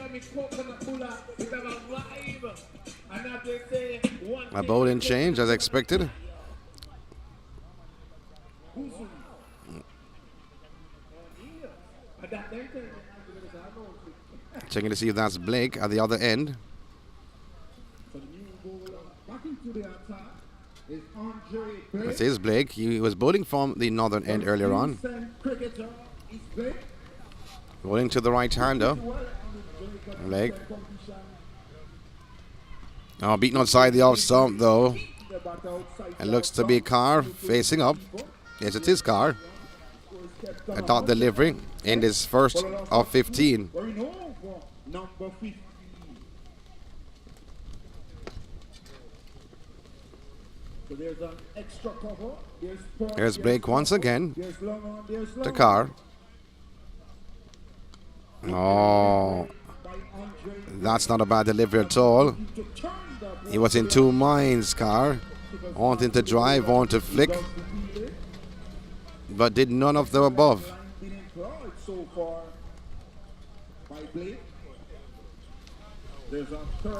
A bowling change as expected. Checking to see if that's Blake at the other end. This is Blake. He was bowling from the northern end earlier on. Rolling to the right-hander. Leg. Oh, beaten outside the off stump though. It looks to be Carr facing up. Yes, it is Carr. A dot delivery in his first of 15. So there's an extra cover. There's Blake once again to Carr. Oh, that's not a bad delivery at all. He was in two minds, Carr. Wanting to drive, wanting to flick, but did none of the above.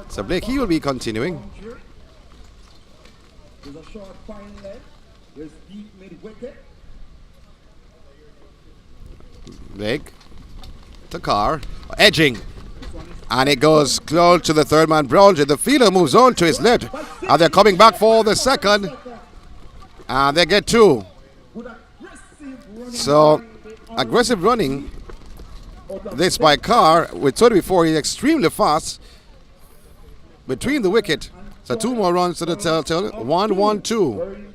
So Blake, he will be continuing. There's a short fine leg. There's deep mid wicket. Blake to Carr, edging, and it goes close to the third man, Brownjay. The fielder moves on to his left, and they're coming back for the second, and they get two. So aggressive running this by Carr. We told you before, he's extremely fast between the wicket. So two more runs to the telltale. 1-1-2.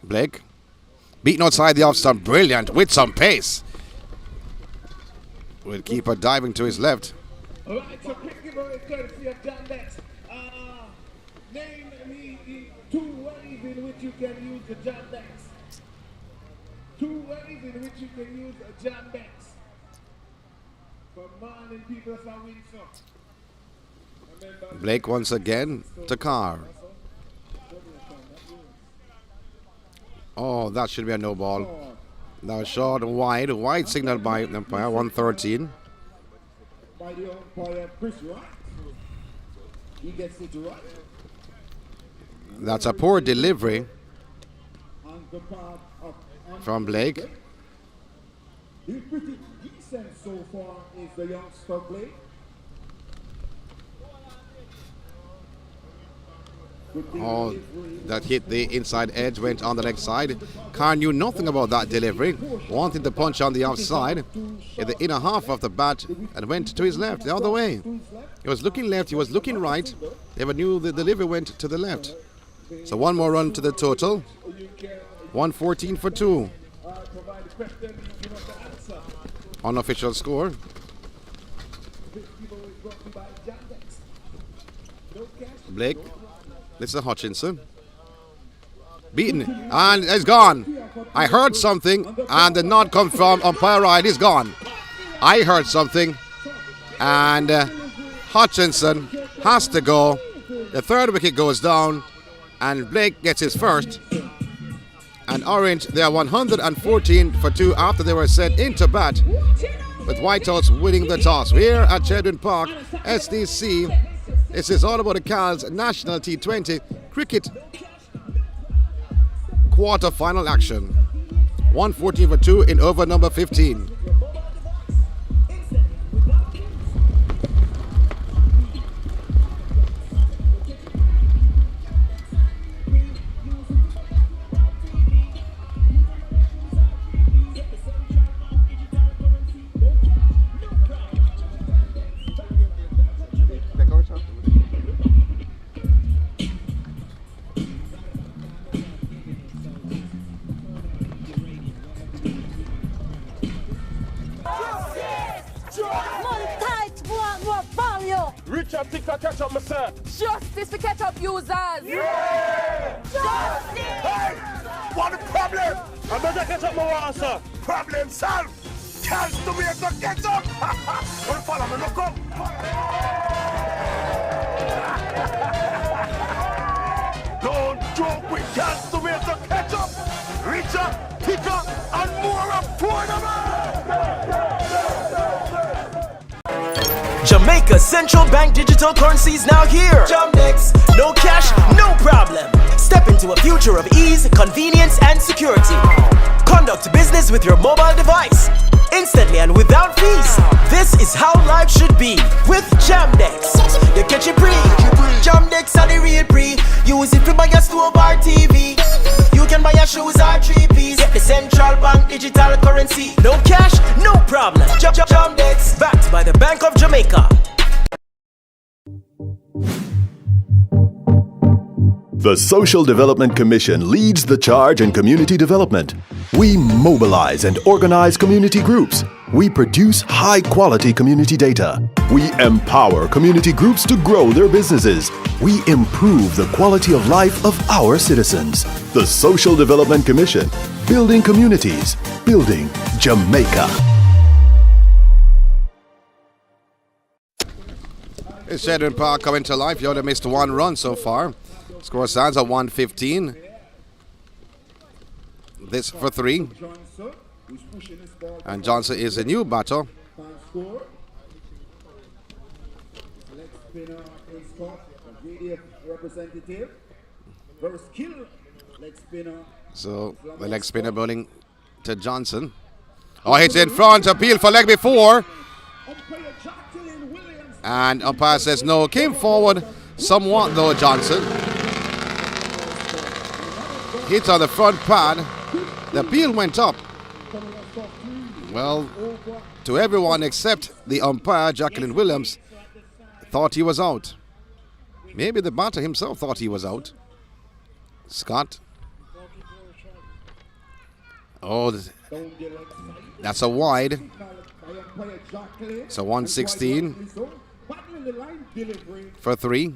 Blake beaten outside the off stump. Brilliant with some pace. With keeper diving to his left. All right, so quick giveaway courtesy of John Bex. Name me the 2 ways in which you can use the John Bex. 2 ways in which you can use a John Bex. For morning people that's a win some. Blake once again to Carr. Oh, that should be a no ball. That was short and wide. Wide signal by umpire, 113. By the umpire, Chris Wright. He gets it right. That's a poor delivery from Blake. He's pretty decent so far, is the youngster Blake. Oh, that hit the inside edge, went on the next side. Carr knew nothing about that delivery. Wanted to punch on the outside in the inner half of the bat and went to his left, the other way. He was looking left, he was looking right. Never knew the delivery went to the left. So one more run to the total. 114 for 2. Unofficial score. Blake. This is Hutchinson. Beaten. And it's gone. I heard something and the nod comes from umpire Ryan. He's gone. I heard something. And Hutchinson has to go. The third wicket goes down. And Blake gets his first. And Orange, they are 114 for 2 after they were sent into bat. With Whitehouse winning the toss. We're at Chedwin Park, SDC. This is all about the Cal's National T20 Cricket quarter-final action. 114 for 2 in over number 15. Catch up, myself. Justice to catch up users. Yeah! Justice! Hey! What the problem? I better catch up my answer. Problem solved. Chance to be able to catch up. What the follow me? Look up. Don't joke with chance to be able to catch up. Richer, thicker, and more affordable. Jamaica's central bank digital currency is now here. Jamdex, no cash, no problem. Step into a future of ease, convenience, and security. Conduct business with your mobile device. instantly and without fees. This is how life should be with Jamdex. You catch it free. Jamdex are the real pre. Use it to buy a stove or TV. You can buy your shoes or 3-piece. Get the central bank digital currency. No cash, no problem. Jamdex, backed by the Bank of Jamaica. The Social Development Commission leads the charge in community development. We mobilize and organize community groups. We produce high-quality community data. We empower community groups to grow their businesses. We improve the quality of life of our citizens. The Social Development Commission, building communities, building Jamaica. It's Shedden Park coming to life. You only missed one run so far. Score stands at 115. This for 3. And Johnson is a new batter. So the leg spinner bowling to Johnson. Oh, hits in front. Appeal for leg before. And umpire says no. Came forward somewhat though, Johnson. Hit on the front pad. The appeal went up. Well, to everyone except the umpire, Jacqueline Williams, thought he was out. Maybe the batter himself thought he was out. Scott. Oh, that's a wide. So 116 for 3.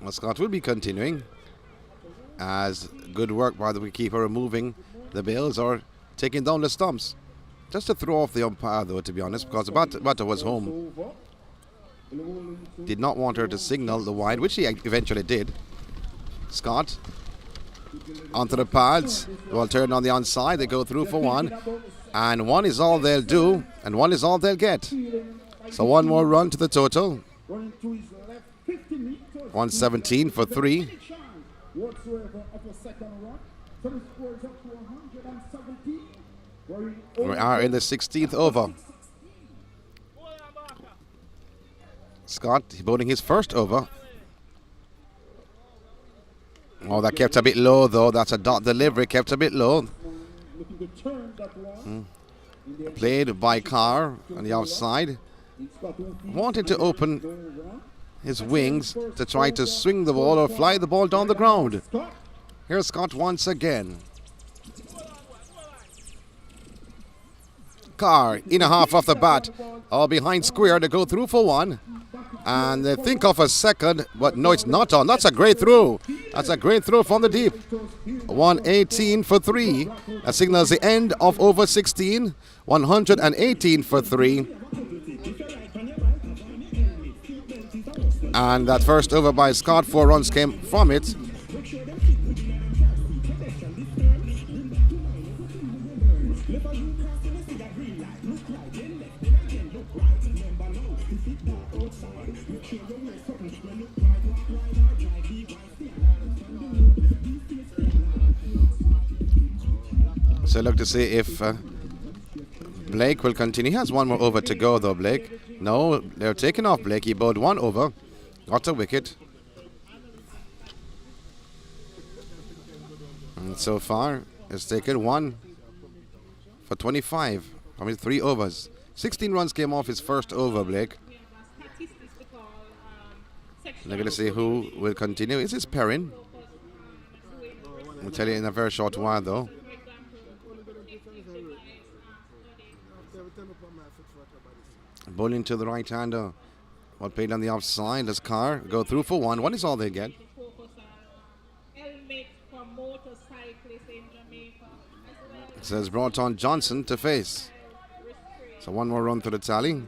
Well, Scott will be continuing as good work by the wicketkeeper removing the bails or taking down the stumps. Just to throw off the umpire though, to be honest, because the batter was home. Did not want her to signal the wide, which he eventually did. Scott onto the pads. Well, turn on the onside. They go through for 1. And 1 is all they'll do, and 1 is all they'll get. So 1 more run to the total. 117 for 3. We are in the 16th over. Scott bowling his first over. Oh, that kept a bit low though. That's a dot delivery, kept a bit low. Played by Carr on the outside. Wanted to open his wings to try to swing the ball or fly the ball down the ground. Here's Scott once again. Carr in a half off the bat. All behind square to go through for 1. And they think of a second, but no, it's not on. That's a great throw. That's a great throw from the deep. 118 for 3. That signals the end of over 16. 118 for 3. And that first over by Scott, 4 runs came from it. So look to see if Blake will continue. He has 1 more over to go though, Blake. No, they're taking off Blake. He bowled 1 over. Got a wicket. And so far, it's taken 1 for 25. I mean, 3 overs. 16 runs came off his first over, Blake. We're going to see who will continue. Is this Perrin? We'll tell you in a very short while, though. Bowling to the right-hander. Well played on the offside as Carr go through for 1. 1 is all they get. It says brought on Johnson to face. So 1 more run to the tally.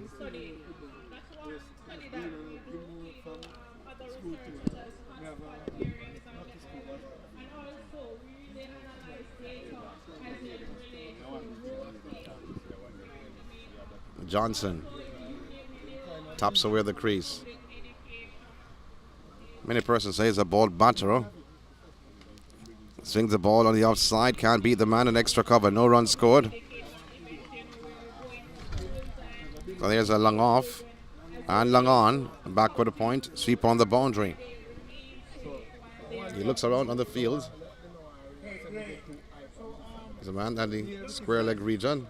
Johnson taps away the crease. Many persons say he's a ball batter. Swings the ball on the offside. Can't beat the man. An extra cover. No run scored. So there's a long off. And long on. Back with a point. Sweep on the boundary. He looks around on the field. There's a man at the square leg region.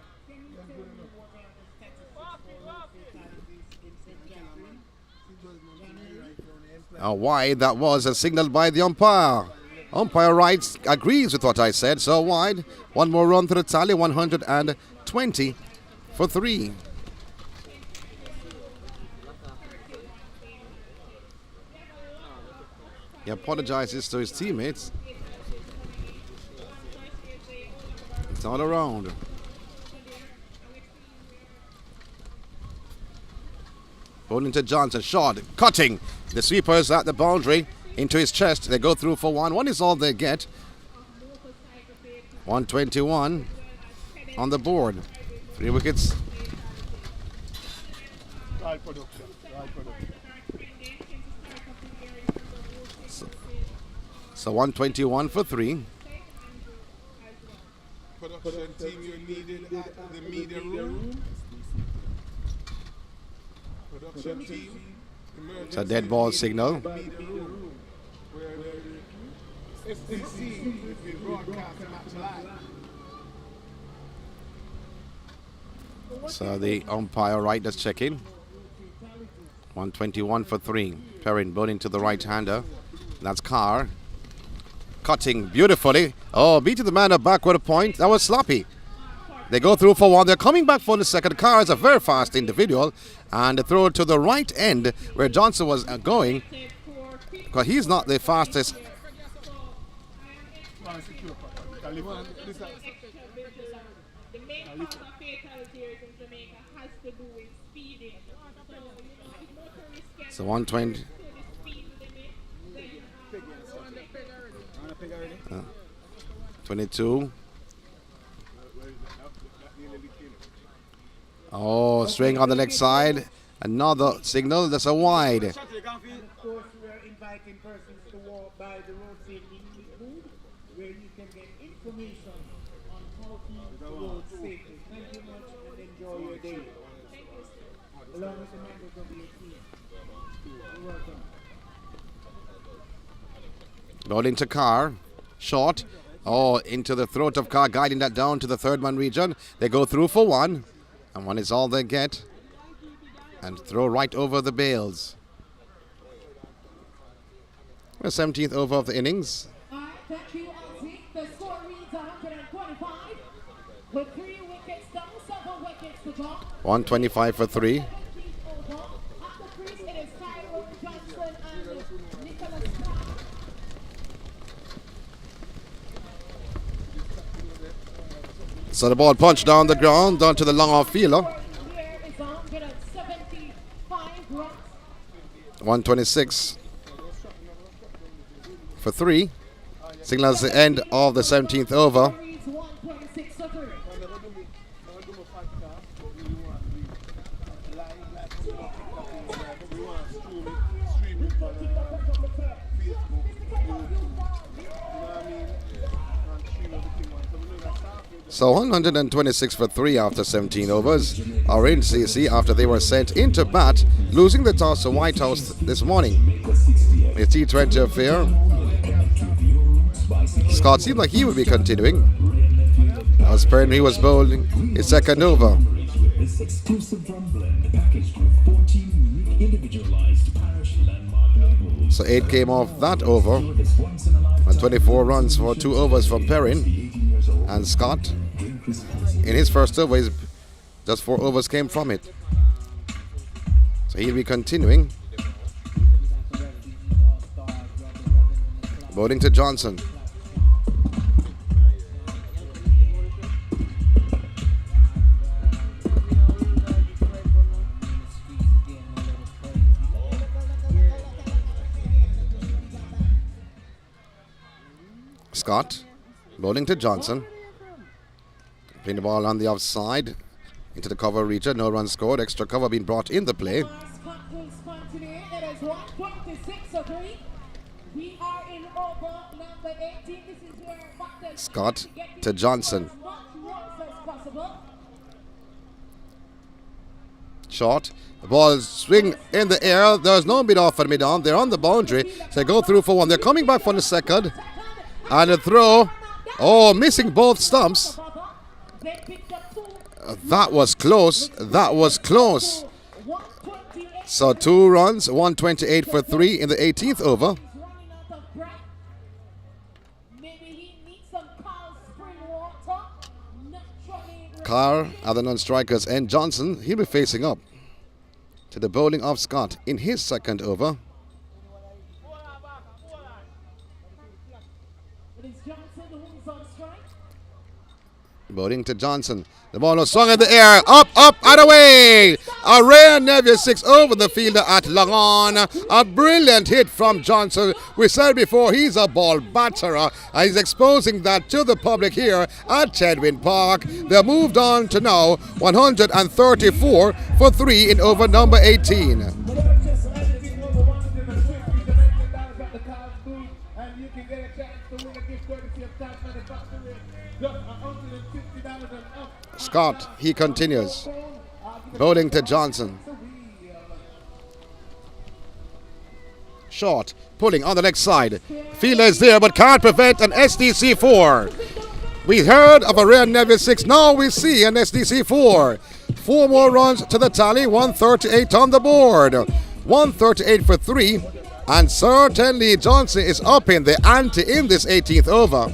How wide that was, as signaled by the umpire. Umpire Wright agrees with what I said, so wide. One more run to the tally, 120 for 3. He apologizes to his teammates. It's all around. Bowling to Johnson, shot, cutting. The sweepers at the boundary, into his chest. They go through for 1. 1 is all they get. 121 on the board. 3 wickets. So 121 for 3. Production team, you're needed at the media room. Production team. It's a dead ball signal. Where the SDC has been broadcasting match live. So the umpire right is checking. 121 for 3. Perrin bowling to the right-hander. That's Carr. Cutting beautifully. Oh, beating the man up back with a point. That was sloppy. They go through for 1. They're coming back for the second. Carr is a very fast individual. And they throw it to the right end where Johnson was going. Because he's not the fastest. So 120. 22. Oh, swing on the leg side. Another signal. That's a wide. Of course, we are inviting persons to walk by the road safety booth where you can get information on how to use the road safely. Thank you much and enjoy your day. Along with the members of your team. You're welcome. Bowling to Carr. Short. Oh, into the throat of Carr, guiding that down to the third man region. They go through for 1. And 1 is all they get. And throw right over the bails. The 17th over of the innings. The score reads 125 with 3 wickets down, 7 wickets to drop. 125 for 3. At the crease, it is Tyrone Johnson and Nicholas Clark. So the ball punched down the ground, down to the long off fielder. 126 for 3. Signals the end of the 17th over. So 126 for 3 after 17 overs. Our SDC after they were sent into bat, losing the toss to Whitehouse this morning. The T20 affair. Scott seemed like he would be continuing. As Perrin, he was bowling his second over. This exclusive drum blend packaged with 14 unique individualized parish landmark labels. So 8 came off that over. And 24 runs for 2 overs from Perrin. And Scott, in his first over, just 4 overs came from it. So he'll be continuing. Bowling to Johnson. Scott, bowling to Johnson. Playing the ball on the offside into the cover region. No run scored. Extra cover being brought in the play. It is 126 to 3. We are in over Scott to Johnson. Short. The ball swing in the air. There's no mid off and mid on. They're on the boundary. So they go through for one. They're coming back for the second. And a throw. Oh, missing both stumps. That was close. That was close. So 2 runs, 128 for 3 in the 18th over. Carr are the non-strikers, and Johnson, he'll be facing up to the bowling of Scott in his second over. Bowling to Johnson. The ball was swung in the air. Up, and away. A rare Neville 6 over the fielder at long on. A brilliant hit from Johnson. We said before, he's a ball batterer. And he's exposing that to the public here at Chedwin Park. They're moved on to now 134 for 3 in over number 18. Scott, he continues. Bowling to Johnson. Short, pulling on the next side. Fielder is there, but can't prevent an SDC 4. We heard of a rare Neville 6. Now we see an SDC 4. 4 more runs to the tally. 138 on the board. 138 for 3. And certainly Johnson is up in the ante in this 18th over.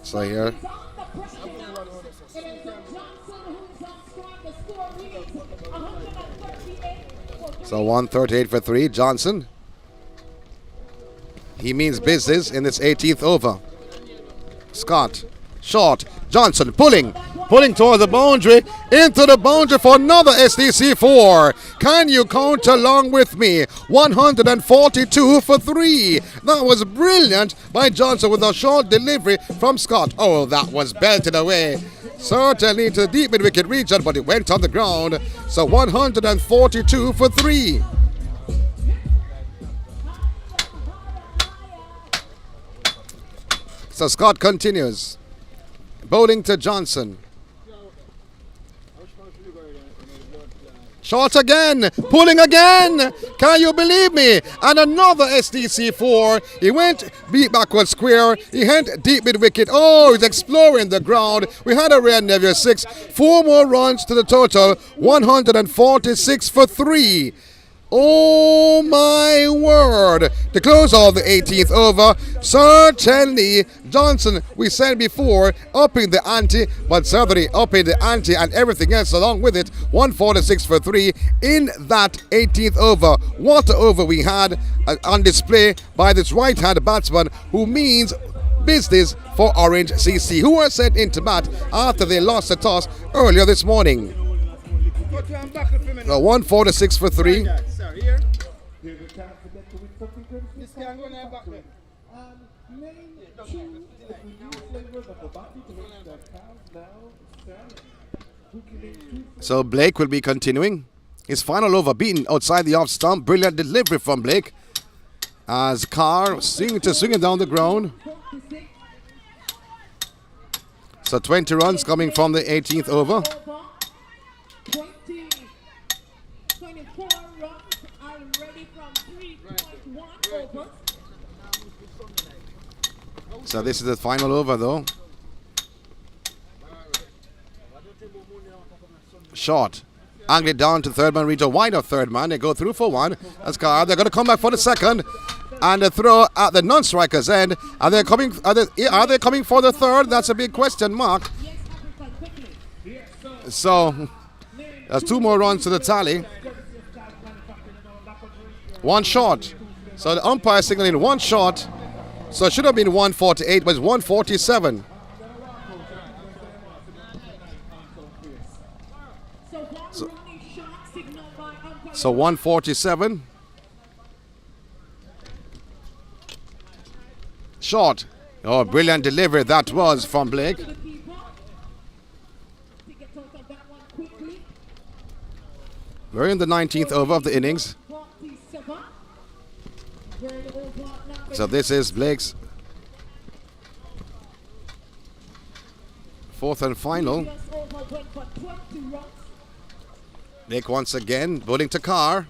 So here, so 138 for 3, Johnson. He means business in this 18th over. Scott, short, Johnson pulling towards the boundary, into the boundary for another SDC 4. Can you count along with me? 142 for 3. That was brilliant by Johnson with a short delivery from Scott. Oh, that was belted away. Certainly to the deep mid-wicket region, but it went on the ground. So 142 for 3. So Scott continues. Bowling to Johnson. Short again, pulling again. Can you believe me? And another SDC 4. He went beat backward square. He went deep mid wicket. Oh, he's exploring the ground. We had a rare Neville 6. 4 more runs to the total. 146 for 3. Oh my word. To close off the 18th over, certainly Johnson, we said before, upping the ante, but certainly upping the ante and everything else along with it. 146 for 3 in that 18th over. What an over we had on display by this right-hand batsman who means business for Orange CC, who were sent into bat after they lost the toss earlier this morning. 146 for 3. So Blake will be continuing. His final over beaten outside the off stump. Brilliant delivery from Blake. As Carr swinging down the ground. So 20 runs coming from the 18th over. 24 runs already from 3.1 overs. So this is the final over though. Short. Angled down to third man, reach a wide of third man. They go through for 1. That's Carr. They're going to come back for the second. And the throw at the non-striker's end. Are they coming for the third? That's a big question mark. So there's 2 more runs to the tally. 1 short. So the umpire signaling 1 short. So it should have been 148, but it's 147. So 147. Short. Oh, brilliant delivery that was from Blake. We're in the 19th over of the innings. So this is Blake's fourth and final. Blake once again bowling to Carr.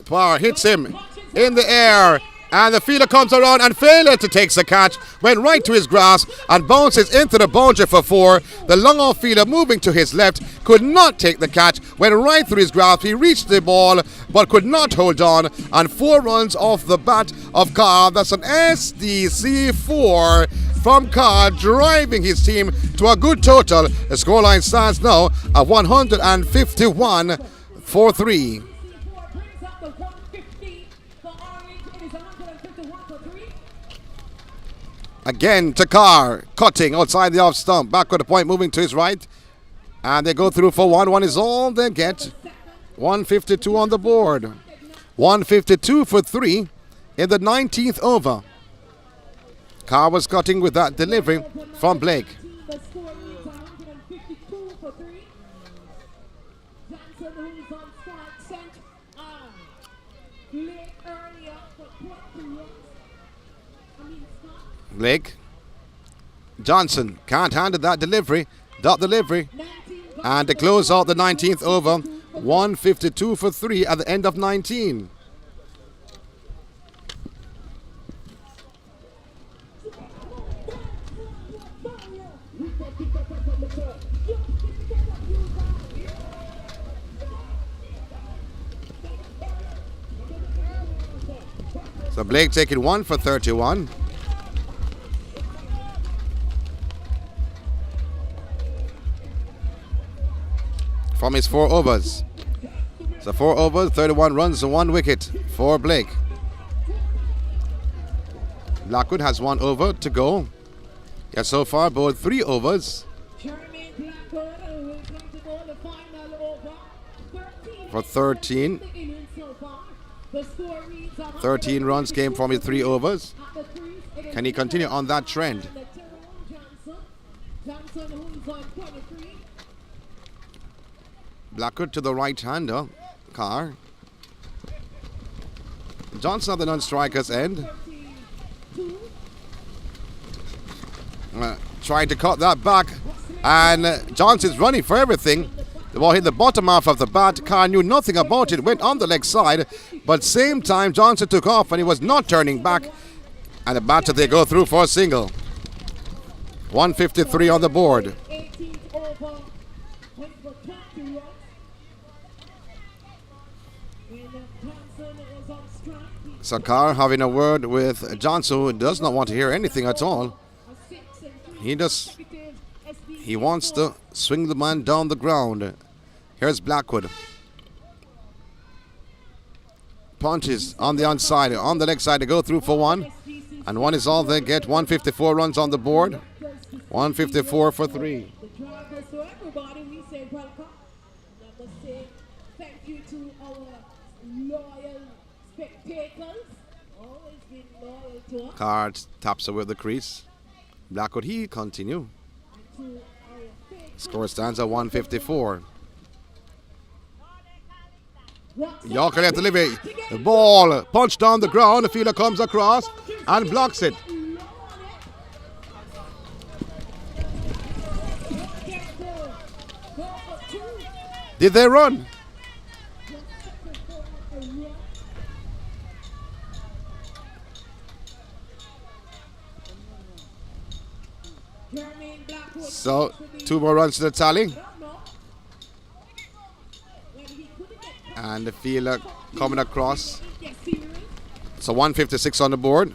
Carr hits him in the air, and the fielder comes around and failure to take the catch, went right to his grasp and bounces into the boundary for 4. The long off fielder moving to his left could not take the catch, went right through his grasp. He reached the ball but could not hold on, and 4 runs off the bat of Carr. That's an SDC 4 from Carr, driving his team to a good total. The scoreline stands now at 151 for 3. Again to Carr, cutting outside the off stump, back with the point, moving to his right, and they go through for 1. 1 is all they get. 152 on the board. 152 for 3 in the 19th over. Carr was cutting with that delivery from Blake. Blake. Johnson can't handle that delivery. Dot delivery. And to close out the 19th over, 152 for 3 at the end of 19. So Blake taking 1 for 31. From his 4 overs. So 4 overs, 31 runs and 1 wicket for Blake. Blackwood has 1 over to go. Yet so far bowled 3 overs. For 13. 13 runs came from his 3 overs. Can he continue on that trend? Blackwood to the right-hander, Carr. Johnson at the non-striker's end. Trying to cut that back, and Johnson's running for everything. The ball hit the bottom half of the bat. Carr knew nothing about it, went on the leg side, but same time Johnson took off and he was not turning back, and the batter they go through for a single. 153 on the board. So Carr having a word with Johnson, who does not want to hear anything at all. He wants to swing the man down the ground. Here's Blackwood. Punches on the onside, on the leg side to go through for 1. And 1 is all they get. 154 runs on the board. 154 for 3. Carr taps away the crease. Blackwood, he continue. Score stands at 154. Yorker left delivery. The ball punched down the ground. The fielder comes across and blocks it. Did they run? So 2 more runs to the tally. And the fielder coming across. So 156 on the board.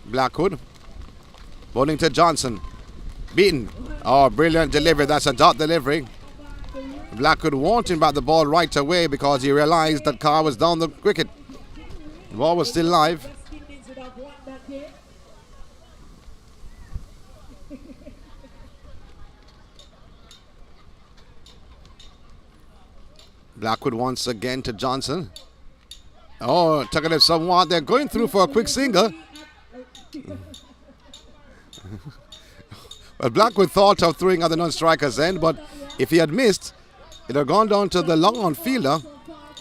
Blackwood bowling to Johnson. Beaten. Oh, brilliant delivery. That's a dot delivery. Blackwood wanting back the ball right away because he realized that Carr was down the wicket. The ball was still live. Blackwood once again to Johnson. Oh, talkative somewhat. They're going through for a quick single. Well, Blackwood thought of throwing at the non-striker's end, but if he had missed, it had gone down to the long-on fielder,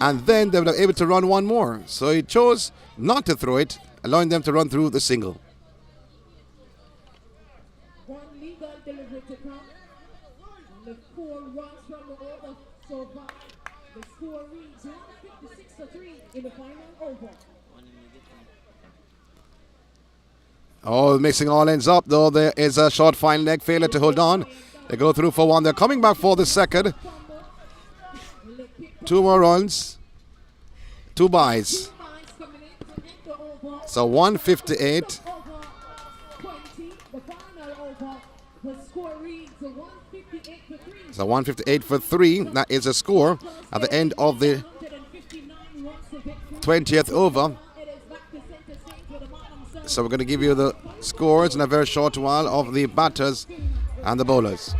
and then they would have been able to run one more. So he chose not to throw it, allowing them to run through the single. One legal delivery to come. The 4 runs from the over so far. The score reads 156-3 in the final over. Oh, mixing all ends up, though. There is a short fine leg failure to hold on. They go through for one. They're coming back for the second. 2 more runs. 2 byes. So 158. So 158 for 3. That is a score at the end of the 20th over. So we're going to give you the scores in a very short while of the batters and the bowlers.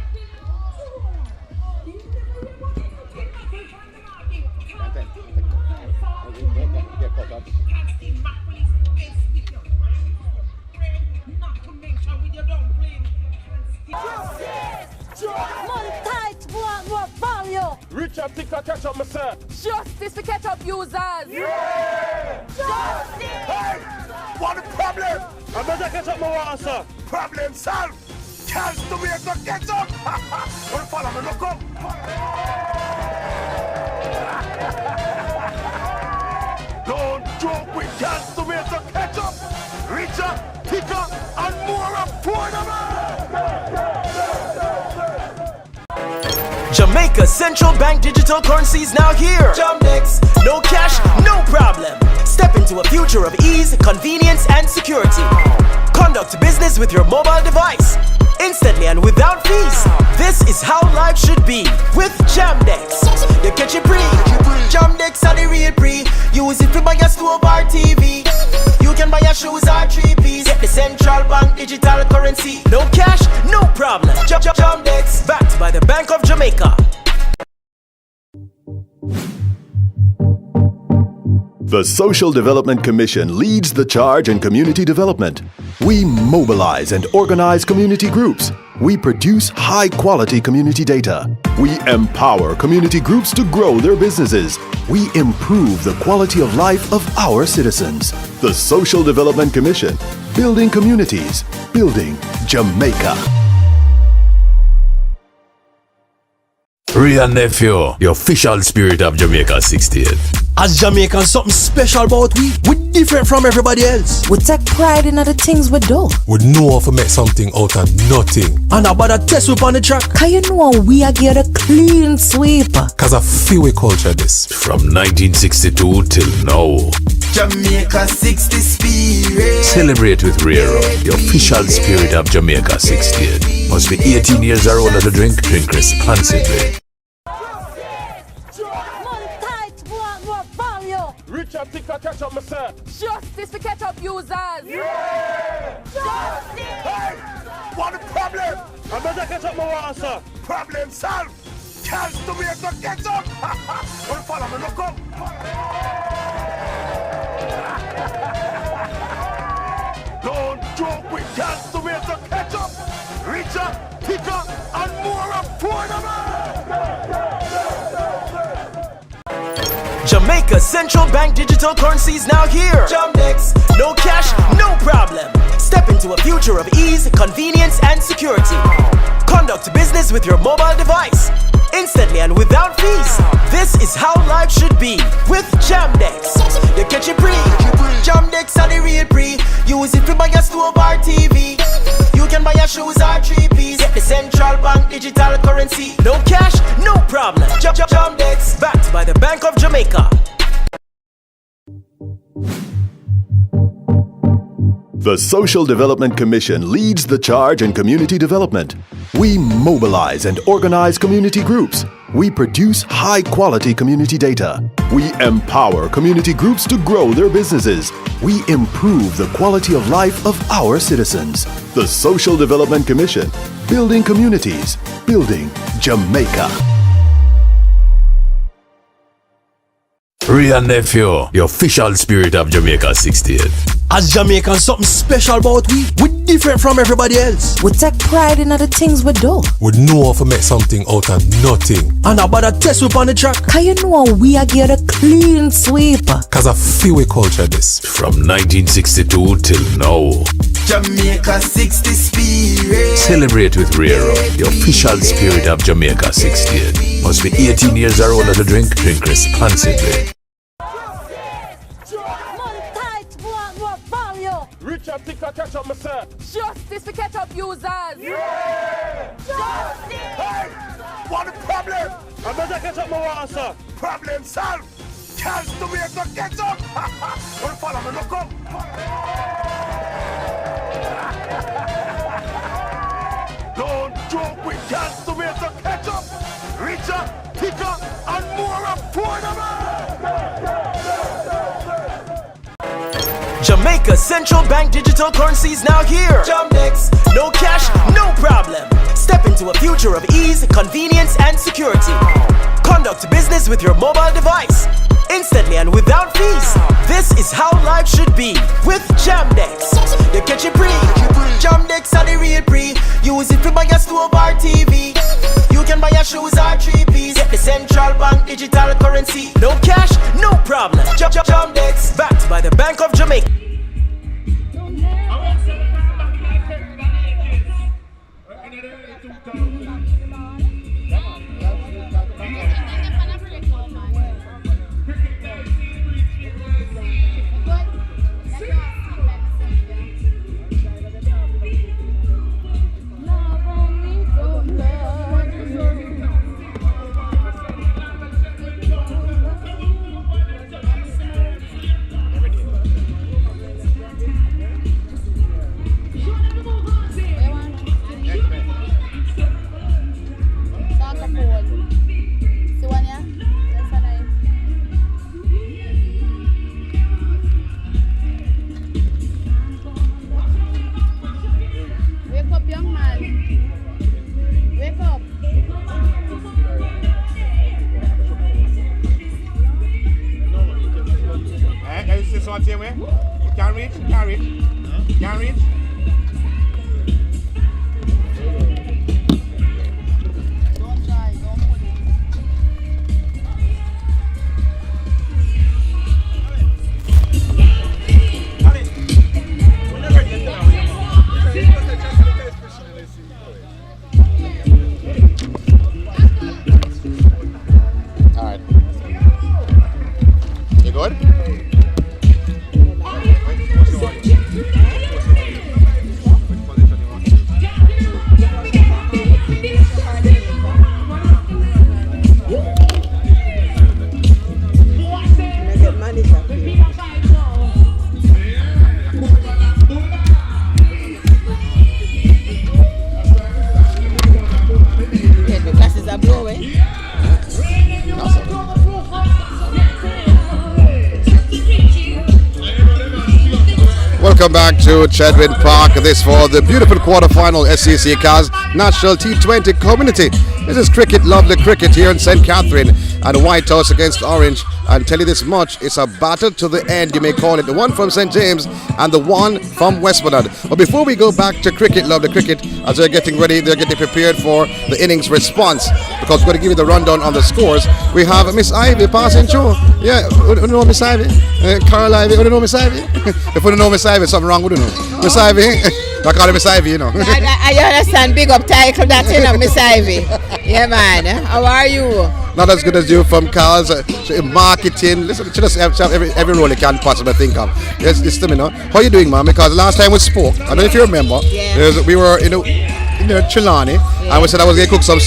Richard, thicker, catch up, myself. Justice to catch up users. Yeah! Justice! Hey! What the problem? I better catch up my water, sir. Problem solved. Can't do me to catch up. Wanna follow me? Look up. Don't joke with can't do me to catch up. Richer, thicker, and more affordable. Jamaica Central Bank digital currency is now here. Jamdex, no cash, no problem. Step into a future of ease, convenience, and security. Conduct business with your mobile device, instantly and without fees. This is how life should be with Jamdex. You catch it free. Jamdex are the real free. Use it to buy a stove or TV. You can buy your shoes or 3-piece. Get the Central Bank digital currency. No cash, no problem. Jamdex, backed by the Bank of Jamaica. The Social Development Commission leads the charge in community development. We mobilize and organize community groups. We produce high-quality community data. We empower community groups to grow their businesses. We improve the quality of life of our citizens. The Social Development Commission, building communities, building Jamaica. Real nephew, the official spirit of Jamaica 68. As Jamaicans, something special about we different from everybody else. We take pride in the things we do. We know how to make something out of nothing. And about a test whip on the track. Cause you know we are get a clean sweep. Cause I feel we culture this. From 1962 till now. Jamaica 60 spirit. Celebrate with Rero, the official spirit of Jamaica 68. Must be 18 years or older to drink responsibly. Richard, thicker, catch up, myself. Justice to catch up users. Yeah! Justice! Hey! What the problem? I better catch up my water, sir. Problem solved. Can't do me to catch up. Wanna follow me? Look up. Don't joke with can't do me to catch up. Richer, thicker, and more affordable. Jamaica Central Bank digital currency is now here. Jamdex, no cash, no problem. Step into a future of ease, convenience, and security. Conduct business with your mobile device, instantly and without fees. This is how life should be with Jamdex. You catch it free. Jamdex are the real free. Use it to buy a stove or TV. You can buy your shoes or 3-piece. Get the Central Bank digital currency. No cash, no problem. Jamdex, backed by the Bank of Jamaica. The Social Development Commission leads the charge in community development. We mobilize and organize community groups. We produce high-quality community data. We empower community groups to grow their businesses. We improve the quality of life of our citizens. The Social Development Commission, building communities, building Jamaica. Ray and Nephew, the official spirit of Jamaica 68. As Jamaicans, something special about we different from everybody else. We take pride in the things we do. We know how to make something out of nothing. And about a test whip on the track. Cause you know we are get a clean sweep. Cause I feel we culture this. From 1962 till now. Jamaica 60 spirit. Celebrate with Rero, the official spirit of Jamaica 68. Must be 18 years or older to drink. Drink responsibly. Richard, pick a catch up, myself. Justice for catch up users. Yeah! Justice! Hey! What the problem? I'm gonna catch up my answer. Problem solved. Can't do me to catch up. Wanna follow me? Look up. Don't joke with can't do me to catch up. Richer, thicker, and more affordable. Jamaica Central Bank digital currency is now here. Jamdex, no cash, no problem. Step into a future of ease, convenience, and security. Conduct business with your mobile device, instantly and without fees. This is how life should be with Jamdex. You catch it free. Jamdex are the real free. Use it to buy a stove or TV. You can buy your shoes or 3-piece. Get the Central Bank digital currency. No cash, no problem. Jamdex, backed by the Bank of Jamaica. Welcome back to Chadwin Park. This for the beautiful quarterfinal SDC Cars National T20 Community. This is cricket, lovely cricket here in St. Catherine and Whitehouse against Orange. And tell you this much, it's a battle to the end, you may call it. The one from St. James and the one from Westmoreland. But before we go back to cricket, lovely cricket, as they're getting ready, they're getting prepared for the innings response. Because we're going to give you the rundown on the scores. We have Miss Ivy passing through. Yeah, you know Miss Ivy? Carol Ivy, you know Miss Ivy? If you don't know Miss Ivy, something wrong, we don't know. Miss Ivy, I call her Miss Ivy, you know. I understand, big up title that, you know, Miss Ivy. Yeah, man. How are you? Not as good as you from Carl's marketing. Listen, she just have every role you can possibly think of. Yes, listen, you know. How you doing, man? Because last time we spoke, I don't know if you remember, we were in Chilani, and we said I was going to cook some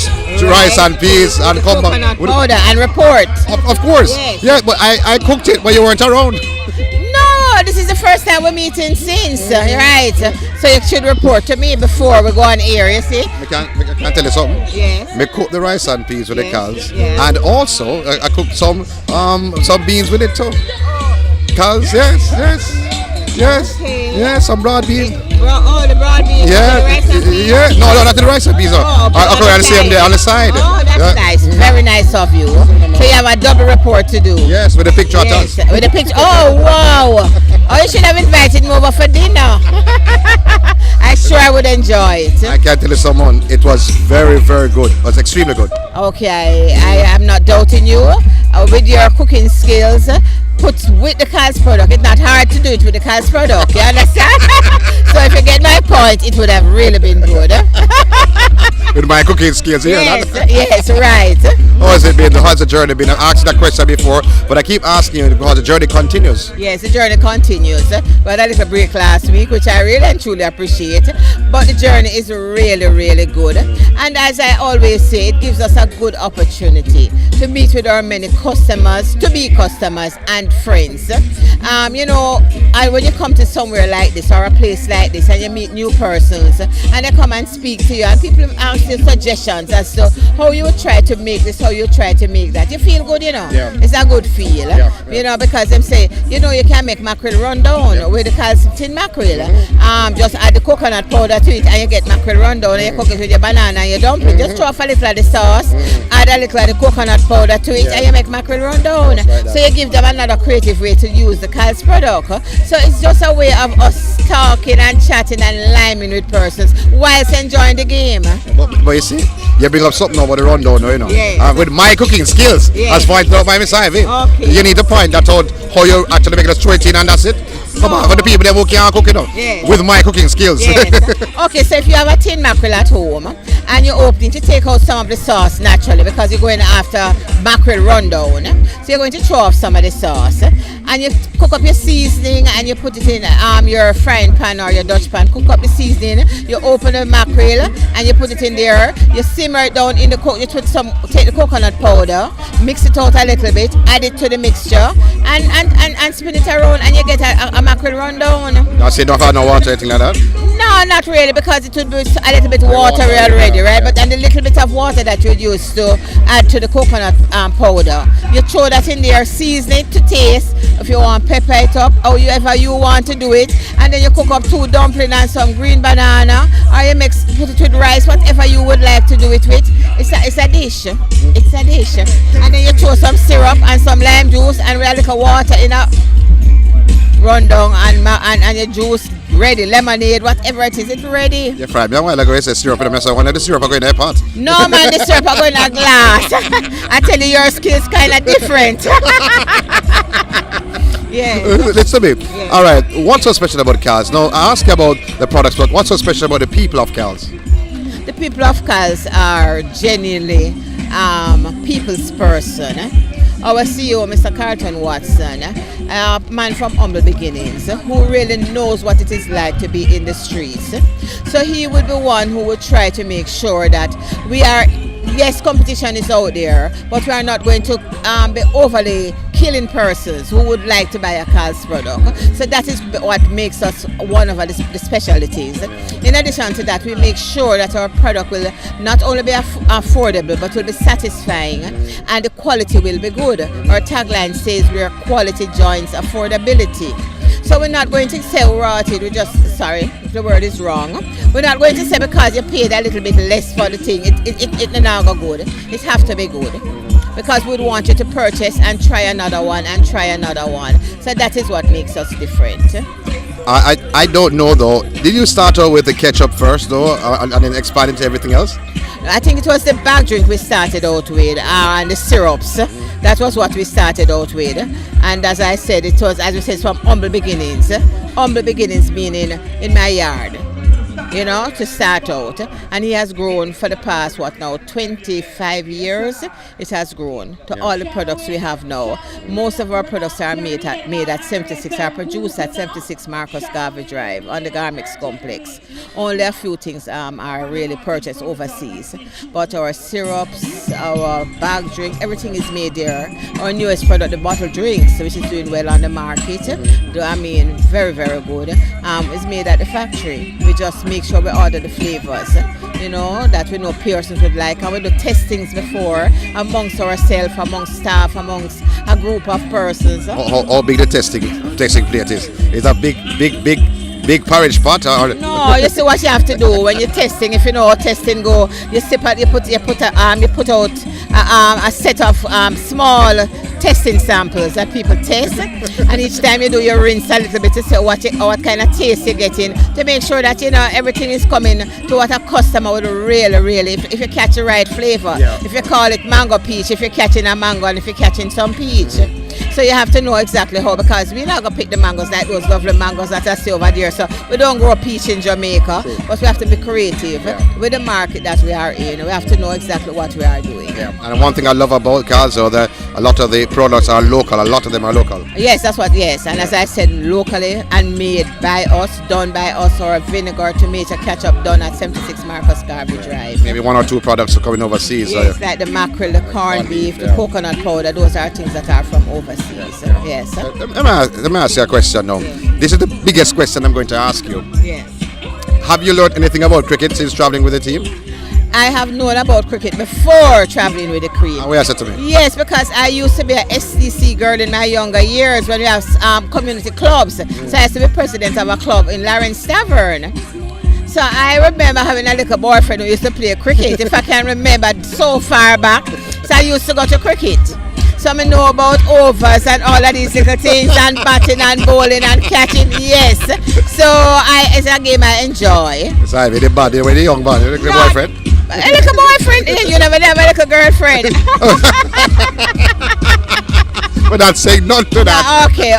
rice and peas and come back. Powder and report. Of course. Yes. Yeah, but I cooked it, but you weren't around. No, this is the first time we're meeting since, right? So you should report to me before we go on air, you see? I can tell you something. Yes. I cooked the rice and peas with the cows, and also I cooked some beans with it too. Cows, yes, some broad beans. The broad beans. Yeah. No, not the rice and peas. Okay, on the same day on the side. Oh, that's nice. Very nice of you. So you have a double report to do. Yes, with the picture attached. With the picture. Oh, wow. Oh, you should have invited me over for dinner. I'm sure I would enjoy it. I can't tell you someone. It was very, very good. It was extremely good. Okay, I am not doubting you. With your cooking skills, put with the Cal's product. It's not hard to do it with the Cal's product. You understand? So if you get my point, it would have really been good. With my cooking skills, yes, right. How has it been? How's the journey been? I asked that question before, but I keep asking you because the journey continues. Yes, the journey continues. We had a little break last week, which I really and truly appreciate. But the journey is really, really good. And as I always say, it gives us a good opportunity to meet with our many customers, to be customers and friends. When you come to somewhere like this or a place like this and you meet new persons and they come and speak to you and people ask you suggestions as to how you would try to make this, how you try to make that, you feel good, It's a good feel, because them say, you can make mackerel run down with the calcium mackerel. Just add the coconut powder to it and you get mackerel run down and you cook it with your banana and your dumpling. Just throw off a little of the sauce, add a little of the coconut powder to it and you make mackerel run down. So you give them another creative way to use the Cal's product. So it's just a way of us talking and chatting and liming with persons whilst enjoying the game. But you see, you bring up something about the rundown, Yes. With my cooking skills, as pointed out by Miss Ivy. Okay. You need to point that out how you actually make it straight in and that's it. Come on, for the people that who can't cook it up. Yes. With my cooking skills. Yes. Okay, so if you have a tin mackerel at home and you open it, you take out some of the sauce naturally because you're going after mackerel rundown. So you're going to throw off some of the sauce and you cook up your seasoning and you put it in your frying pan or your Dutch pan. Cook up the seasoning, you open the mackerel and you put it in there. You simmer it down in the cook. You take the coconut powder, mix it out a little bit, add it to the mixture and spin it around and you get a mackerel rundown. That's it, don't have no water or anything like that? No, not really, because it would be a little bit watery already, right? But then the little bit of water that you use to add to the coconut powder, you throw that in there, season it to taste. If you want, pepper it up, however you want to do it, and then you cook up 2 dumplings and some green banana, or you put it with rice, whatever you would like to do it with. It's a dish. It's a dish. And then you throw some syrup and some lime juice and with a little water in a rundown and your juice ready, lemonade, whatever it is, it's ready. You're fried. Me a while ago you said syrup in the mess. I wanted the syrup going in the pot. No man, the syrup are going in a glass. I tell you, your skills kind of different. Yeah. Listen to me. Yeah. All right. What's so special about Cal's? Now, I ask you about the products, but what's so special about the people of Cal's? The people of Cal's are genuinely people's person. Our CEO, Mr. Carlton Watson, a man from humble beginnings, who really knows what it is like to be in the streets. So he would be one who would try to make sure that we are, yes, competition is out there, but we are not going to be overly killing persons who would like to buy a Cal's product. So that is what makes us one of the specialties. In addition to that, we make sure that our product will not only be affordable, but will be satisfying and the quality will be good. Our tagline says where quality joins affordability. So we're not going to say royalty, sorry if the word is wrong. We're not going to say because you paid a little bit less for the thing, it's not go good. It has to be good. Because we'd want you to purchase and try another one and try another one. So that is what makes us different. I don't know though. Did you start out with the ketchup first though and then expand into everything else? I think it was the bag drink we started out with and the syrups. That was what we started out with. And as I said, it was, as we said, from humble beginnings. Humble beginnings meaning in my yard. To start out. And he has grown for the past, 25 years. It has grown to all the products we have now. Most of our products are made at 76, are produced at 76 Marcus Garvey Drive on the Garmix Complex. Only a few things are really purchased overseas. But our syrups, our bag drink, everything is made there. Our newest product, the bottle drinks, which is doing well on the market. Very, very good. Is made at the factory. We just make sure we order the flavors, that we know persons would like, and we do testings before amongst ourselves, amongst staff, amongst a group of persons. How big the testing plate is? It's a big big porridge pot or? No, you see what you have to do when you're testing. If you know how testing go, you put out a set of small testing samples that people taste, and each time you do, you rinse a little bit to see what kind of taste you're getting, to make sure that everything is coming to what a customer would really. If you catch the right flavor, if you call it mango peach, if you're catching a mango, and if you're catching some peach. So you have to know exactly how, because we're not gonna pick the mangoes like those lovely mangoes that I see over there. So we don't grow peach in Jamaica, but we have to be creative with the market that we are in. We have to know exactly what we are doing. And one thing I love about Calzo, that a lot of the products are local. A lot of them are local. Yes, that's what. Yes, and as I said, locally and made by us, done by us, or a vinegar tomato ketchup done at 76 Marcus Garvey Drive. Maybe one or two products are coming overseas. Yes, like the mackerel, the corned beef, the coconut powder. Those are things that are from overseas. Yes. Let me ask you a question now. This is the biggest question I'm going to ask you. Yes. Have you learned anything about cricket since traveling with the team? I have known about cricket before traveling with the cream. Where is it to me? Yes, because I used to be an SDC girl in my younger years when we have community clubs. So I used to be president of a club in Lawrence Tavern. So I remember having a little boyfriend who used to play cricket, if I can remember so far back. So I used to go to cricket. So I know about overs and all of these little things, and batting and bowling and catching, yes. So it's a game I enjoy. It's like the bad, when the young man, the little boyfriend. A little boyfriend, you never have a little girlfriend. We're not saying none to that. Okay.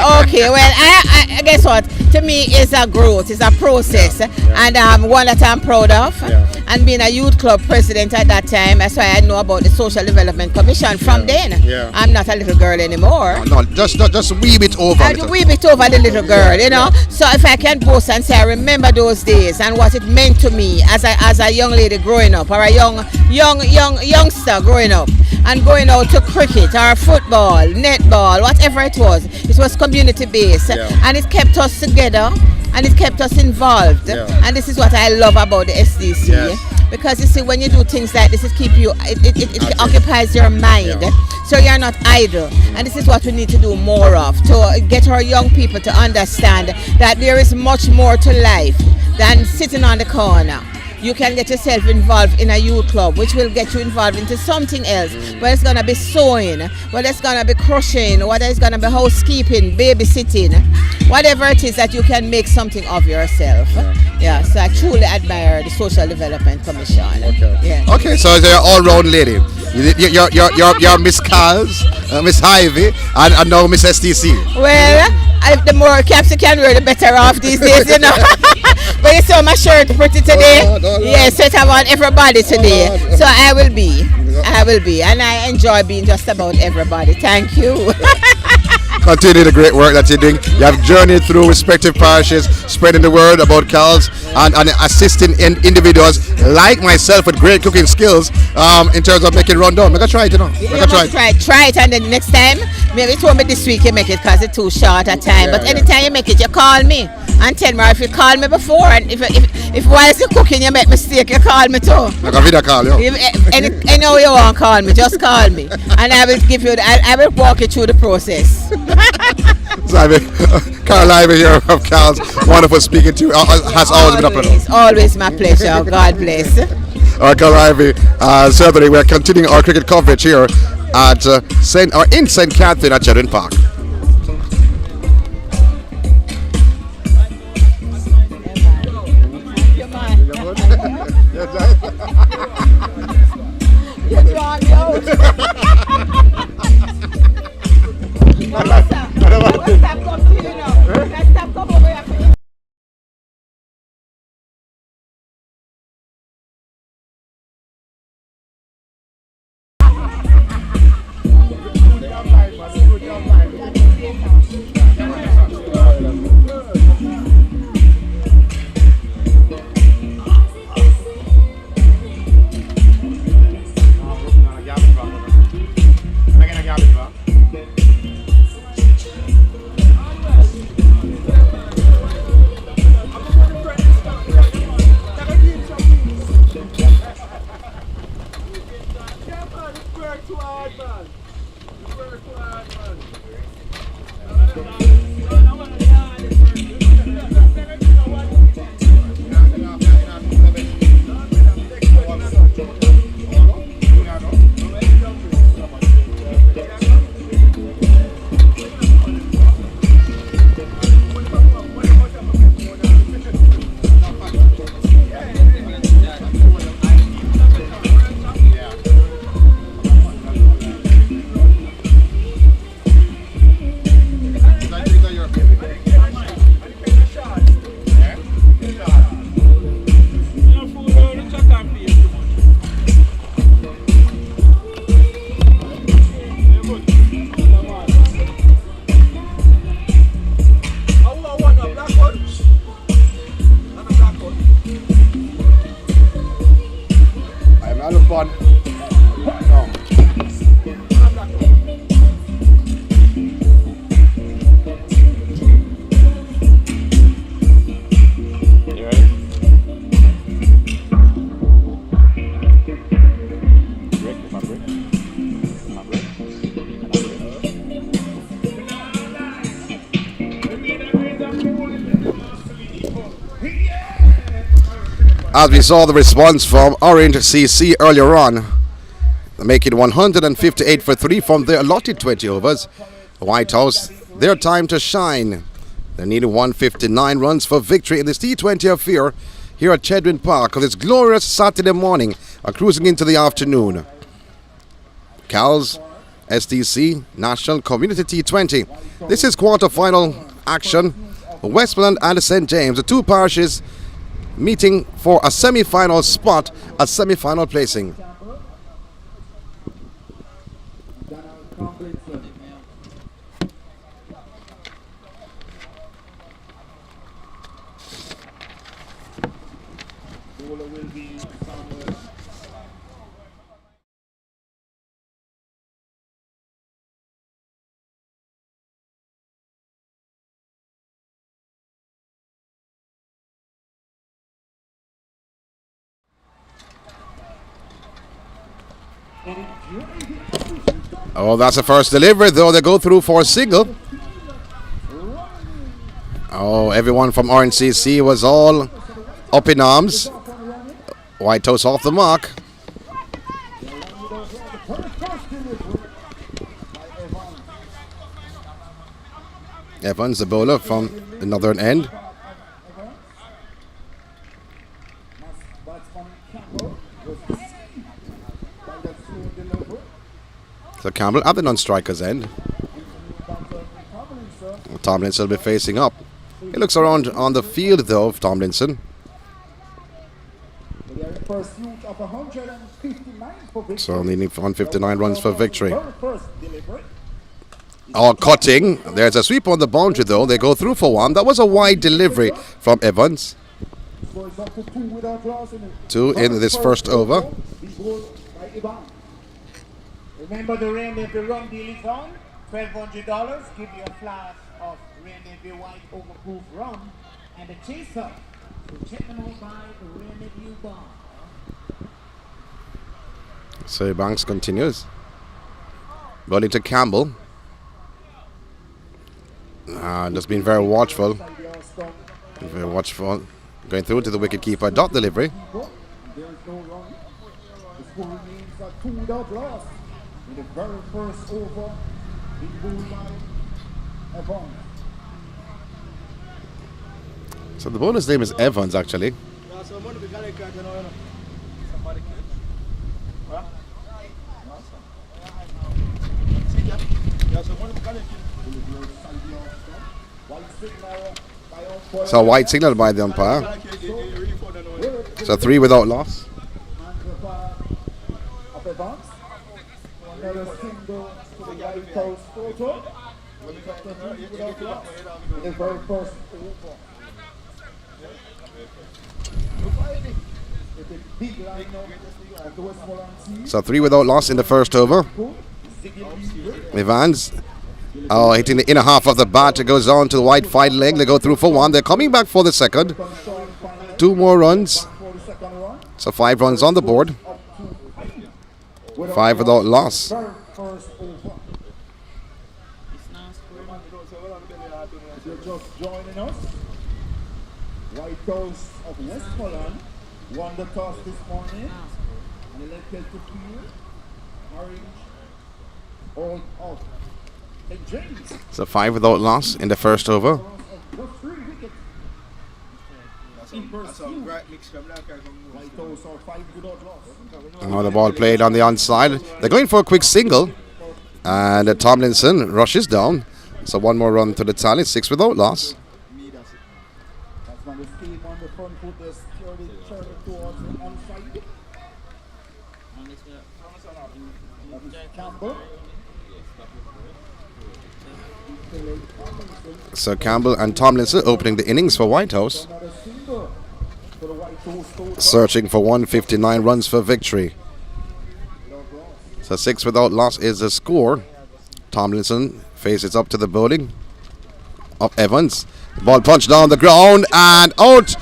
Well, I guess what? To me, it's a growth, it's a process, and one that I'm proud of. And being a youth club president at that time, that's why I know about the Social Development Commission from then. I'm not a little girl anymore. No, just wee bit over. Wee bit over the little girl, So if I can boast and say I remember those days and what it meant to me as a young lady growing up, or a youngster growing up, and going out to cricket or football, netball, whatever it was community based, and it kept us together and it kept us involved. And this is what I love about the SDC, because you see, when you do things like this, it occupies your mind, so you're not idle. And this is what we need to do more of, to get our young people to understand that there is much more to life than sitting on the corner. You can get yourself involved in a youth club, which will get you involved into something else. Whether it's going to be sewing, whether it's going to be crocheting, whether it's going to be housekeeping, babysitting, whatever it is that you can make something of yourself. So I truly admire the Social Development Commission. Okay, so you're an all-round lady. You're Miss Cals, Miss Ivy, and now Miss SDC. Well, the more caps you can wear, the better off these days, But you saw my shirt pretty today. Yes, so I want everybody today. So I will be, and I enjoy being just about everybody. Thank you. Continue the great work that you're doing. You have journeyed through respective parishes, spreading the word about Cal's and assisting individuals like myself with great cooking skills in terms of making rundown. Make a try it, Try it, and then next time, maybe it won't be this week you make it because it's too short a time. But anytime you make it, you call me and tell me. Or if you call me before, and if whilst you're cooking you make mistake, you call me too. Like a video call, Any way you want to call me, just call me, and I will give you. I will walk you through the process. Carol Ivy here of Cal's, wonderful speaking to you. Has always been a pleasure. Always my pleasure. God bless. All right, Carol Ivy, certainly we're continuing our cricket coverage here at in St. Catherine at Children Park. You draw me out. Stop come to you now. Stop come over here. one. No. You ready? Break, my break. My break. As we saw the response from Orange CC earlier on, making 158 for 3 from their allotted 20 overs. Whitehouse, their time to shine. They needed 159 runs for victory in this T20 affair here at Chedwin Park on this glorious Saturday morning, cruising into the afternoon. Cals, SDC, National Community T20. This is quarter-final action. Westmoreland and St. James, the two parishes meeting for a semi-final spot, a semi-final placing. Oh, that's the first delivery, though. They go through for a single. Oh, everyone from RNCC was all up in arms. Whitehouse off the mark. Evans, the bowler from the northern end. So Campbell at the non-striker's end. Tomlinson will be facing up. He looks around on the field though of Tomlinson. So needing 159 runs for victory. Oh, cutting. There's a sweep on the boundary though. They go through for one. That was a wide delivery from Evans. 2 in this first over. Remember the Rain Navy rum deal is on. $1,200. Give you a flask of Rain Navy white overproof rum and a chaser. So check them out by the Rain Navy bar. So Banks continues. Bowling to Campbell. Just been very watchful. Very watchful. Going through to the wicketkeeper. Dot delivery. There is no run. The score remains at 2 without loss. In the very first over, in bowled by Evans. So the bowler's name is Evans actually. So white signal by the umpire. So 3 without loss. Another single to the Whitehouse photo. The very first over. So 3 without loss in the first over. Evans. Oh, hitting the inner half of the bat. It goes on to the wide fine leg. They go through for 1. They're coming back for the second. 2 more runs. So 5 runs on the board. 5 without loss. If you're just joining us, Whitehouse of Westmoreland won the toss this morning and elected to field Orange all out. St. James. So 5 without loss in the first over. Another ball played on the onside. They're going for a quick single. And Tomlinson rushes down. So 1 more run to the tally. 6 without loss. So Campbell and Tomlinson opening the innings for Whitehouse. Searching for 159 runs for victory. So 6 without loss is the score. Tomlinson faces up to the bowling of Evans. Ball punched down the ground and out.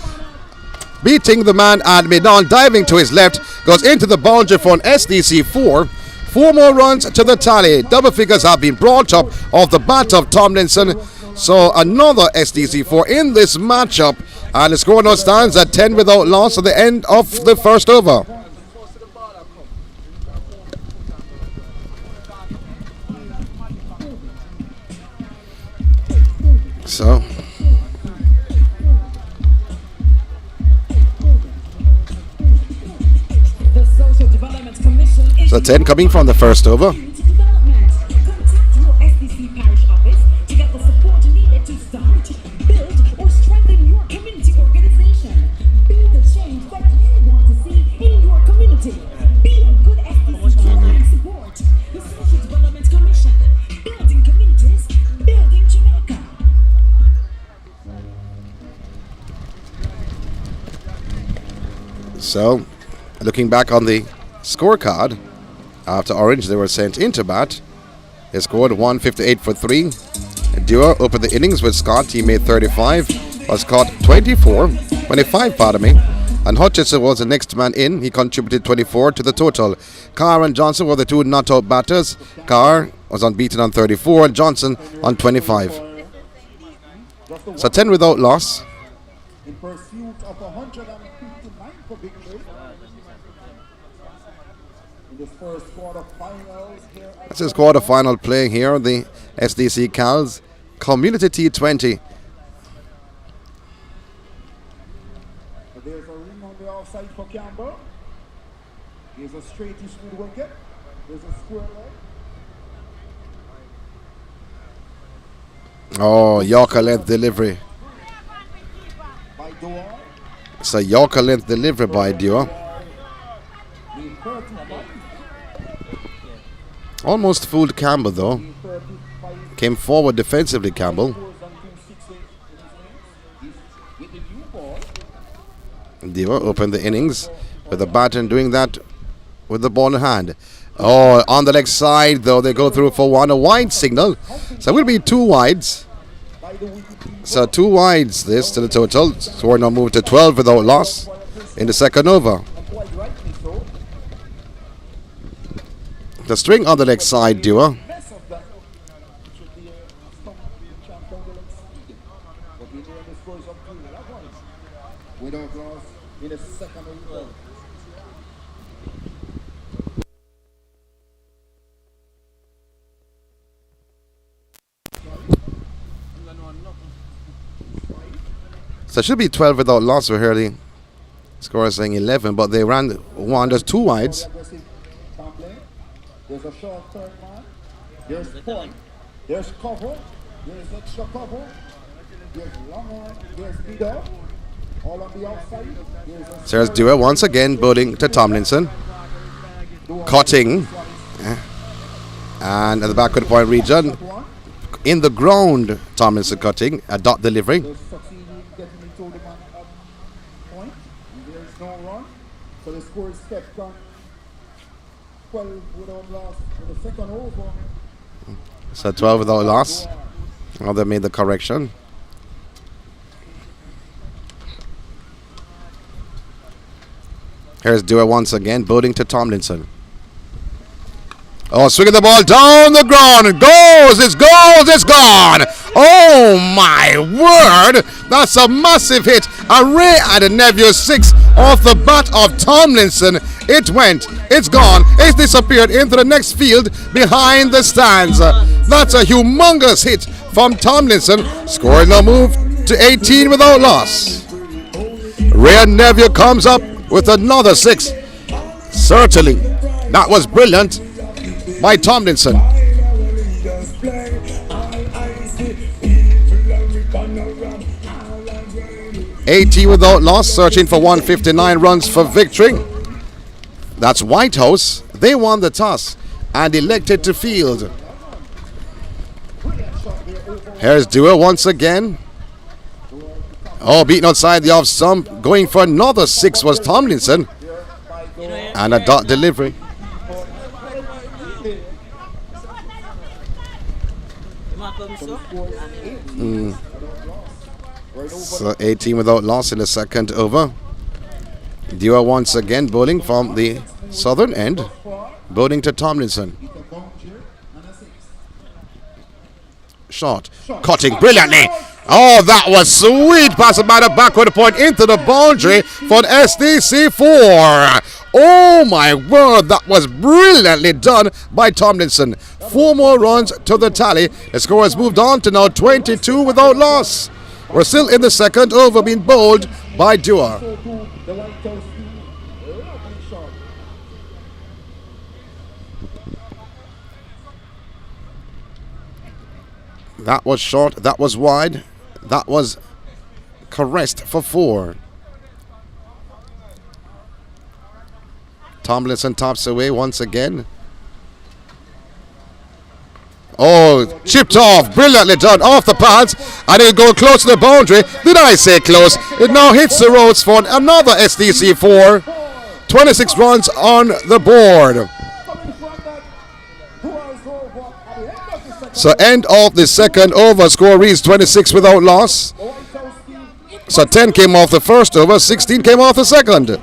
Beating the man and mid-on, diving to his left, goes into the boundary for an SDC 4. 4 more runs to the tally. Double figures have been brought up off the bat of Tomlinson. So another SDC 4 in this matchup. And the score now stands at 10 without loss at the end of the first over. So 10 coming from the first over. So, looking back on the scorecard, after Orange they were sent into bat. They scored 158 for 3. Dewar opened the innings with Scott. He made 35. Scott 25, pardon me. And Hutchinson was the next man in. He contributed 24 to the total. Carr and Johnson were the 2 not-out batters. Carr was unbeaten on 34 and Johnson on 25. So 10 without loss. In pursuit of 159 for victory. In this first quarterfinals here. This is quarterfinal play here, the SDC Cals Community T20. There's a ring on the outside for Campbell. There's a straightish mid wicket. There's a square leg. Oh, Yorker length delivery. It's a Yorker length delivery by Dewar. Almost fooled Campbell though. Came forward defensively, Campbell. Dewar opened the innings with the bat and doing that with the ball in hand. Oh, on the leg side though, they go through for one, a wide signal. So it will be 2 wides. So 2 wides this to the total. So we're now moved to 12 without loss in the second over. The string on the leg side, Dewar. So it should be 12 without loss. We're here the score is saying 11, but they ran one. There's 2 wides. There's a short third man. There's point. There's cover. There's extra cover. There's long on. There's middle. All on the outside. There's Dewar once again bowling to Tomlinson. Cutting. And at the backward point region. In the ground, Tomlinson cutting. A dot delivery. There's no run. So the score is kept on 12 without loss in the second over. So 12 without loss. Now they made the correction. Here's Dewar once again, bowling to Tomlinson. Oh, swinging the ball down the ground. It goes, it's gone. Oh my word. That's a massive hit. A Ray Adenevio 6 off the bat of Tomlinson. It went, it's gone, it's disappeared into the next field behind the stands. That's a humongous hit from Tomlinson. Scoring now move to 18 without loss. Ray Adenevio comes up with another 6. Certainly, that was brilliant by Tomlinson. 80 without loss, searching for 159 runs for victory. That's Whitehouse. They won the toss and elected to field. Here's Dewar once again. Oh, beaten outside the off stump. Going for another 6 was Tomlinson. And a dot delivery. So 18 without loss in the second over. Dewar once again bowling from the southern end, bowling to Tomlinson. Shot, cutting brilliantly. Oh, that was sweet. Pass by the backward point into the boundary for the SDC 4. Oh my word, that was brilliantly done by Tomlinson. 4 more runs to the tally. The score has moved on to now 22 without loss. We're still in the second over, being bowled by Dewar. That was short, that was wide, that was caressed for 4. Tomlinson tops away once again. Oh, chipped off, brilliantly done, off the pads, and it'll go close to the boundary. Did I say close? It now hits the ropes for another SDC 4. 26 runs on the board. So end of the second over, score reads 26 without loss. So 10 came off the first over, 16 came off the second.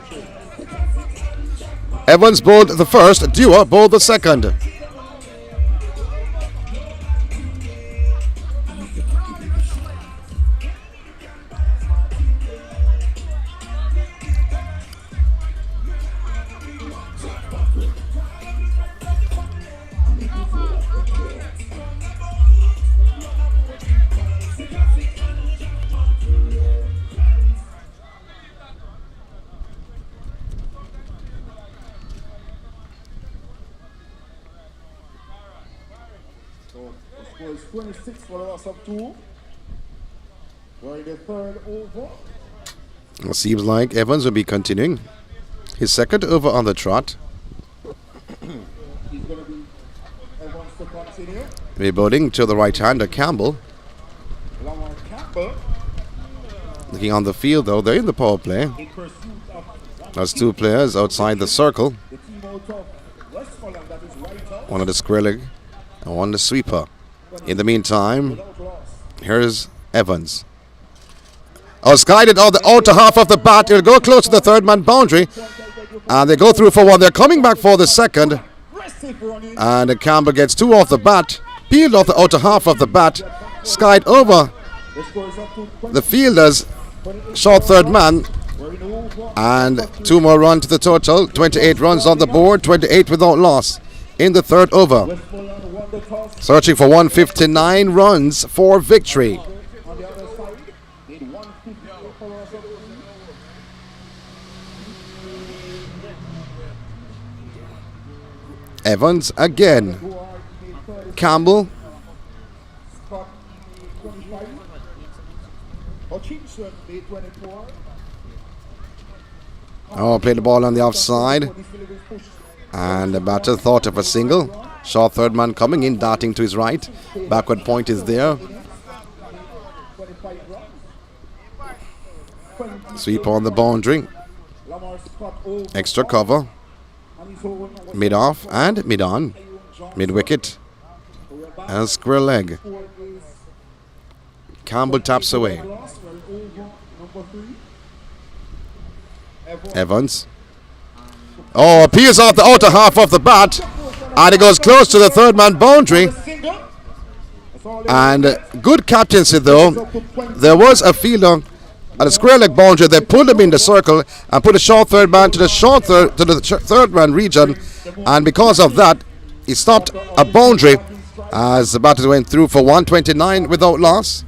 Evans bowled the first, Dewar bowled the second. So 26 for the loss of 2. We're in the third over. It seems like Evans will be continuing his second over on the trot. He's going to be Evans to continue. We're bowling to the right-hander, Campbell. Lamar Campbell. Looking on the field, though, they're in the power play. In pursuit of There's 2 players outside the circle. the team out of Westmoreland, that is Whitehouse. One of the square leg and one the sweeper. In the meantime, here's Evans. Oh, it's guided on the outer half of the bat. It'll go close to the third man boundary. And they go through for 1. They're coming back for the second. And Campbell gets 2 off the bat. Peeled off the outer half of the bat. Skied over the fielders. Short third man. And 2 more runs to the total. 28 runs on the board. 28 without loss in the third over. Searching for 159 runs for victory. Evans again. Campbell. Oh, played the ball on the offside. And the batter thought of a single. Short third man coming in, darting to his right. Backward point is there. Sweep on the boundary. Extra cover. Mid off and mid on. Mid wicket. And square leg. Campbell taps away. Evans. Oh, appears off the outer half of the bat. And it goes close to the third man boundary. And good captaincy though. There was a fielder at a square leg boundary. They pulled him in the circle and put a short third man to the third man region. And because of that, he stopped a boundary as the batter went through for 129 without loss.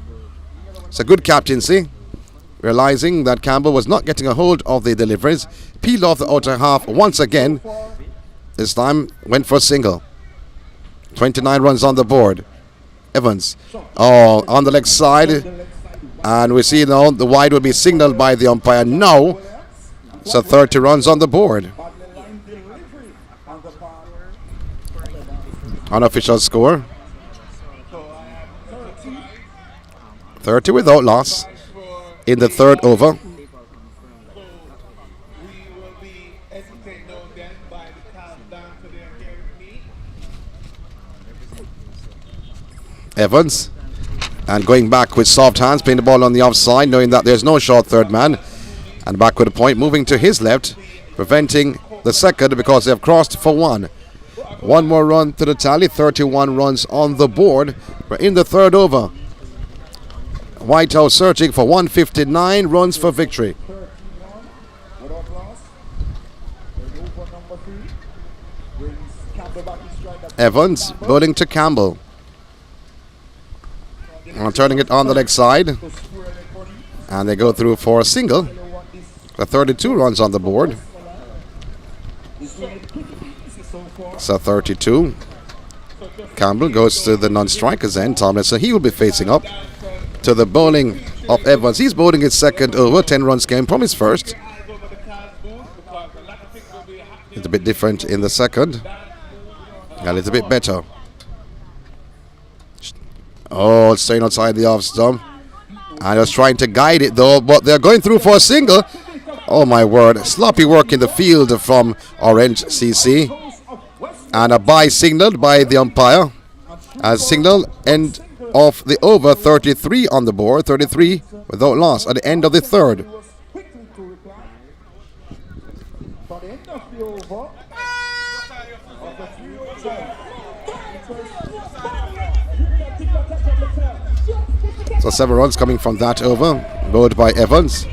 It's a good captaincy. Realizing that Campbell was not getting a hold of the deliveries, peeled off the outer half once again. This time went for a single. 29 runs on the board. Evans. Oh, on the leg side. And we see now the wide will be signaled by the umpire now. So 30 runs on the board. Unofficial score. 30 without loss in the third over. Evans. And going back with soft hands, playing the ball on the offside, knowing that there's no short third man. And back with a point, moving to his left, preventing the second because they have crossed for one. One more run to the tally, 31 runs on the board. We're in the third over. Whitehouse searching for 159 runs for victory. Evans bowling to Campbell. And turning it on the leg side. And they go through for a single. 32 runs on the board. So 32. Campbell goes to the non-strikers end. Tomlinson, he will be facing up to the bowling of Evans. He's bowling his second over. 10 runs came from his first. It's a bit different in the second. A little bit better. Oh, it's staying outside the off stump. And was trying to guide it though, but they're going through for a single. Oh my word, sloppy work in the field from Orange CC. And a bye signaled by the umpire. As signal end of the over, 33 on the board, 33 without loss at the end of the third. So 7 runs coming from that over, bowled by Evans.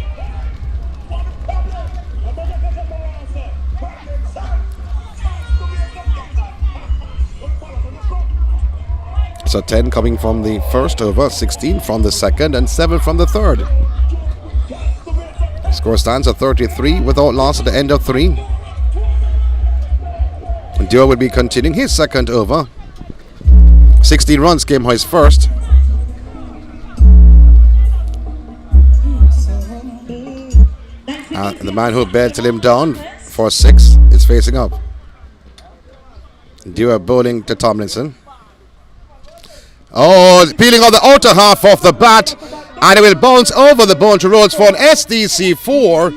So 10 coming from the first over, 16 from the second, and 7 from the third. Score stands at 33 without loss at the end of 3. Dio will be continuing his second over. 16 runs came from his first. The man who belted him down for 6 is facing up. Dio bowling to Tomlinson. Oh, peeling on the outer half of the bat, and it will bounce over the boundary roads for an SDC 4.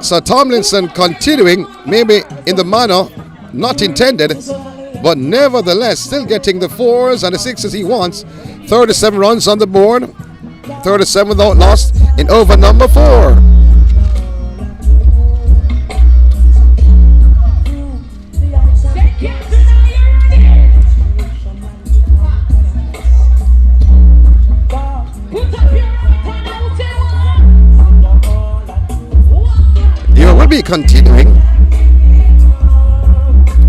So Tomlinson continuing, maybe in the manner not intended, but nevertheless still getting the 4s and the 6s he wants. 37 runs on the board, 37 without loss in over number 4. You will be continuing.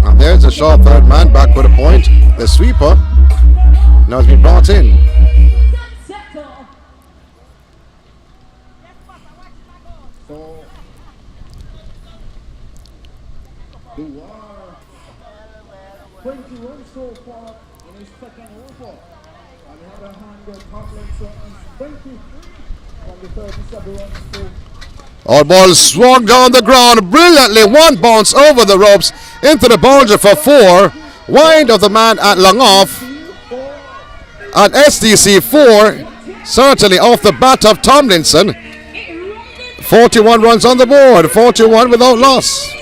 And there's a short third man back with a point. The sweeper now has been brought in. The War 20 runs so far in his second over. On the other hand, Tomlinson is 23 from the 37 runs so. All ball swung down the ground brilliantly. One bounce over the ropes into the boundary for 4. Wind of the man at long off. At SDC 4, certainly off the bat of Tomlinson. 41 runs on the board, 41 without loss.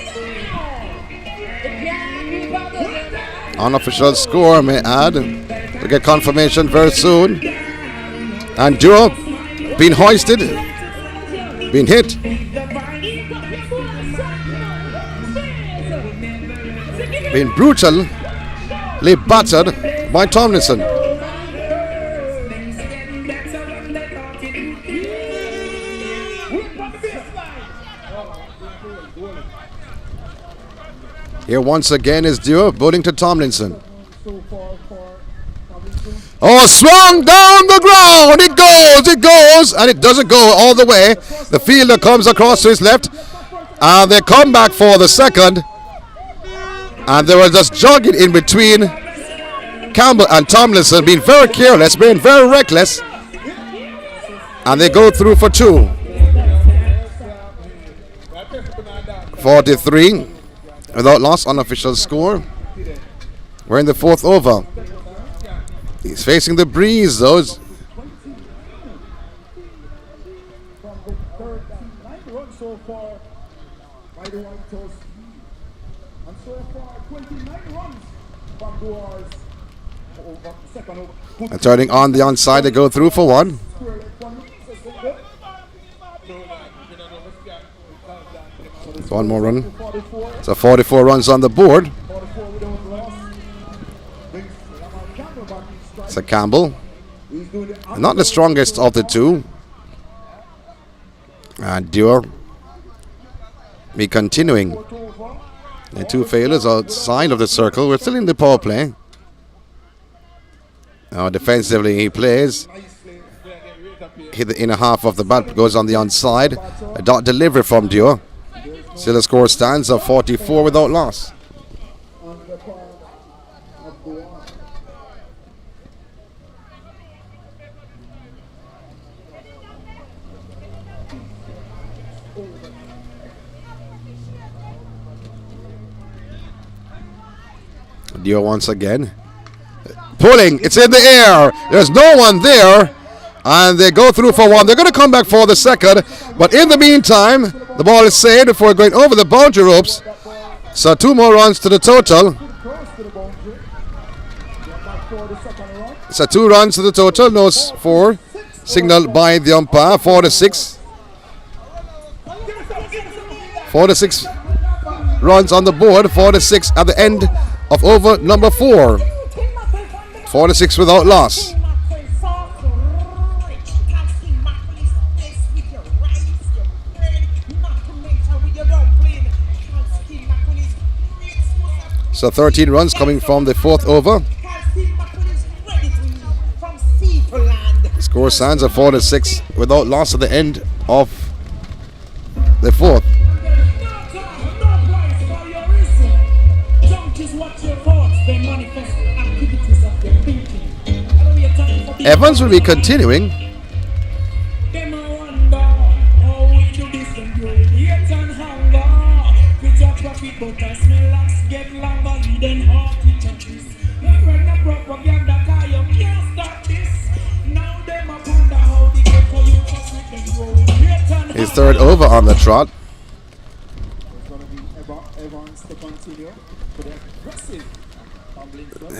Unofficial score, may add. We get confirmation very soon. And Duo being hoisted, being hit. Being brutally battered by Tomlinson. Here once again is Duo bowling to Tomlinson. Oh, swung down the ground. It goes, and it doesn't go all the way. The fielder comes across to his left, and they come back for the second. And they were just jogging in between Campbell and Tomlinson, being very careless, being very reckless. And they go through for 2. 43 without loss, unofficial score. We're in the 4th over. He's facing the breeze, though. From the 39 runs so far by the Whitehouse. And so far, 29 runs And turning on the onside, they go through for one. One more run. So 44 runs on the board. So Campbell, not the strongest of the two. And Dewar be continuing. The two failures outside of the circle. We're still in the power play. Defensively he plays. Hit the inner half of the bat, goes on the onside. A dot delivery from Dewar. Still the score stands of 44 without loss. Dewar once again. Pulling, it's in the air. There's no one there. And they go through for one. They're going to come back for the second. But in the meantime, the ball is saved before going over the boundary ropes. So 2 more runs to the total. So 2 runs to the total. No 4. Signaled by the umpire. 4-6. 4-6 runs on the board. 4-6 at the end of over number 4. 4-6 without loss. So 13 runs coming from the 4th over. Score stands at 4-6 without loss at the end of the 4th. Evans will be continuing. His 3rd over on the trot.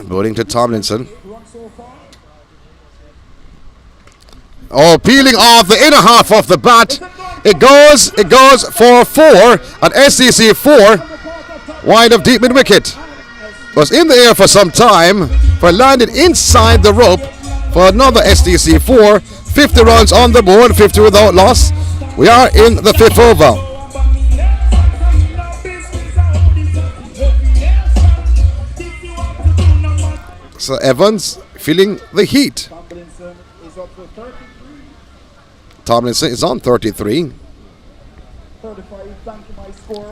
Bowling to Tomlinson. Oh, peeling off the inner half of the bat. It goes for 4 at SDC 4. Wide of deep mid wicket. Was in the air for some time, but landed inside the rope for another SDC 4. 50 runs on the board, 50 without loss. We are in the 5th over. So Evans feeling the heat. Tomlinson is on 33.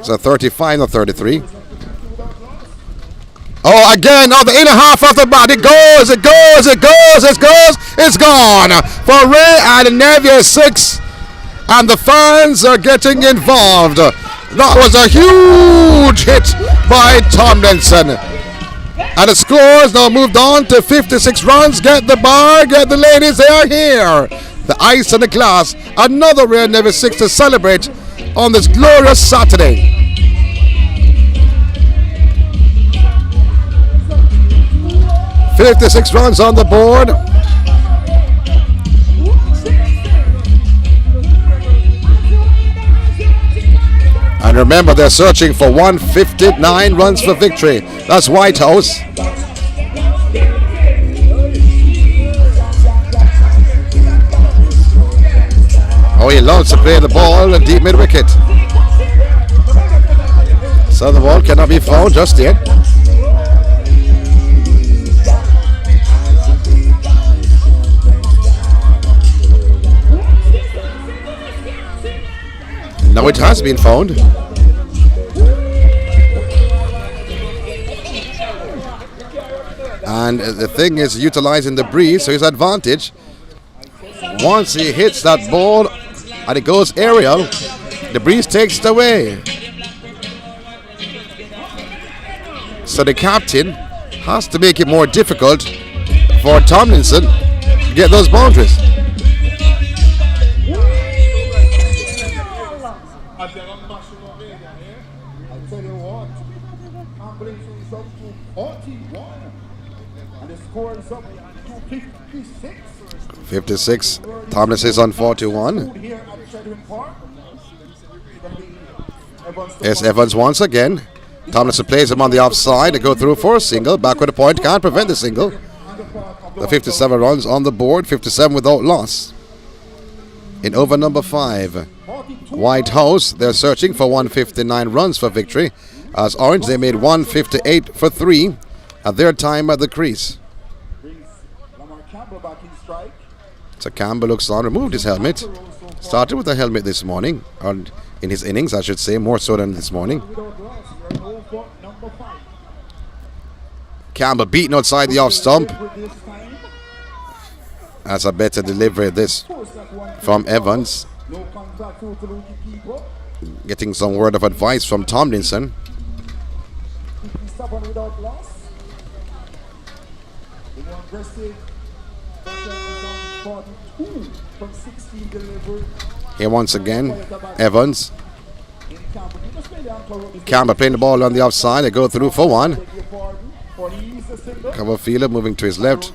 So 35 or 33. Oh, again, on the inner half of the bat. It goes. It's gone. For Ray and Nevia 6. And the fans are getting involved. That was a huge hit by Tomlinson. And the score is now moved on to 56 runs. Get the bar, get the ladies, they are here. The ice and the glass. Another Ray and Nevia 6 to celebrate on this glorious Saturday. "56 runs on the board. And remember, they're searching for 159 runs for victory. That's Whitehouse. Oh, he loves to play the ball at deep mid-wicket. So the ball cannot be fouled just yet. Now it has been found. And the thing is utilizing the breeze, so his advantage. Once he hits that ball and it goes aerial, the breeze takes it away. So the captain has to make it more difficult for Tomlinson to get those boundaries. up to 41. And the score is up to 56. 56. Thomas is on 41. Here at Shedwin Park. Yes, Evans once again. Tomlinson plays him on the offside. They go through for a single. Back with a point. Can't prevent the single. The 57 runs on the board. 57 without loss. In over number 5, Whitehouse, they're searching for 159 runs for victory. As Orange, they made 158 for 3 at their time at the crease. So Campbell looks on, removed his helmet. Started with a helmet this morning, or in his innings, I should say, more so than this morning. Campbell beaten outside the off stump. That's a better delivery, this from Evans. Getting some word of advice from Tomlinson. Here once again, Evans. Campbell playing the ball on the offside. They go through for 1. Cover fielder moving to his left.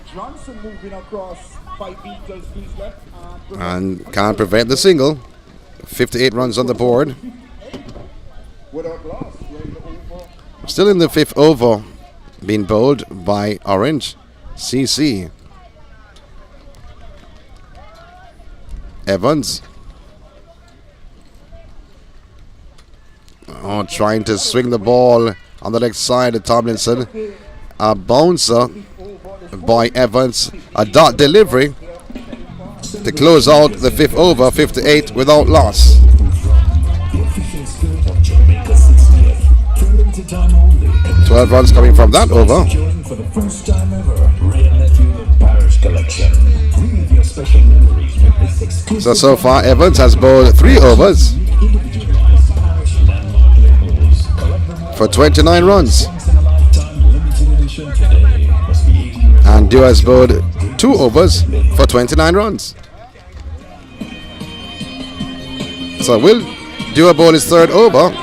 And can't prevent the single. 58 runs on the board. Still in the 5th over, being bowled by Orange. CC. Evans. Oh, trying to swing the ball on the leg side of Tomlinson. A bouncer by Evans. A dot delivery to close out the 5th over, 58 without loss. 12 runs coming from that over. For the first time ever, Ray left you the Parish Collection. Relive your special memories with this exclusive. So far, Evans has bowled 3 overs for 29 runs. And Dewar has bowled 2 overs for 29 runs. So will Dewar bowl his 3rd over?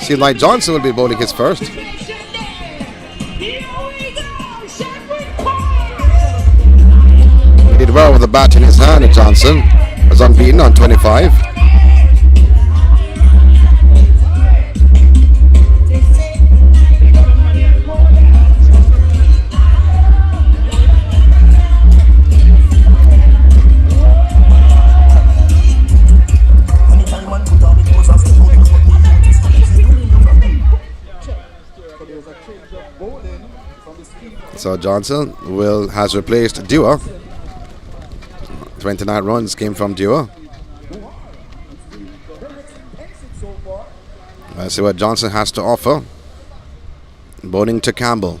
Seems like Johnson will be bowling his first. He did well with the bat in his hand. Johnson was unbeaten on 25. So Johnson has replaced Dewar. 29 runs came from Dewar. Let's see what Johnson has to offer. Bowling to Campbell.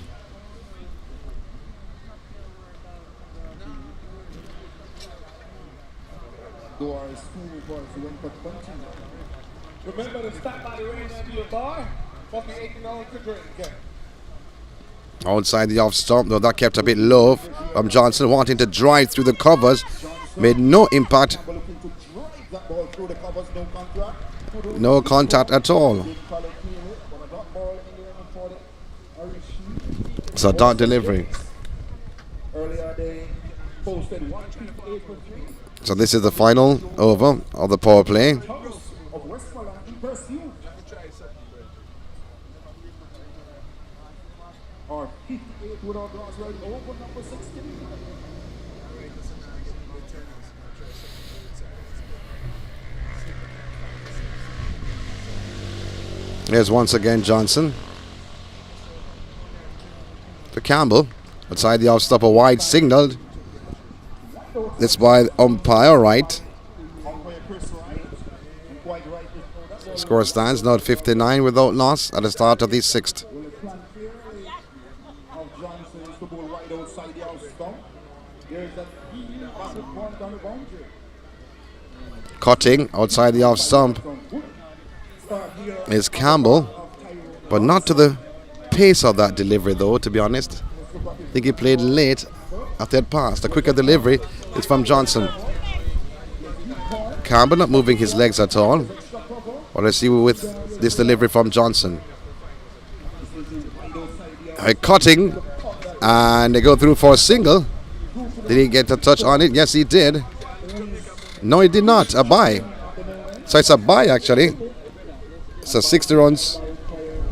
Remember to stop by the range of your bar. Coffee $18 to drink. Outside the off stump, though that kept a bit low from Johnson, wanting to drive through the covers. Made no impact. No contact at all. So dot delivery. So this is the final over of the power play. Here's once again Johnson to Campbell. Outside the off stop, a wide signaled. This by umpire right. Score stands now at 59 without loss at the start of the 6th. Cutting outside the off stump is Campbell, but not to the pace of that delivery though, to be honest. I think he played late after it passed. A quicker delivery is from Johnson. Campbell not moving his legs at all. What I see with this delivery from Johnson. Cutting, and they go through for a single. Did he get a touch on it? Yes, he did. No, he did not. A bye. So it's a bye, actually. So 60 runs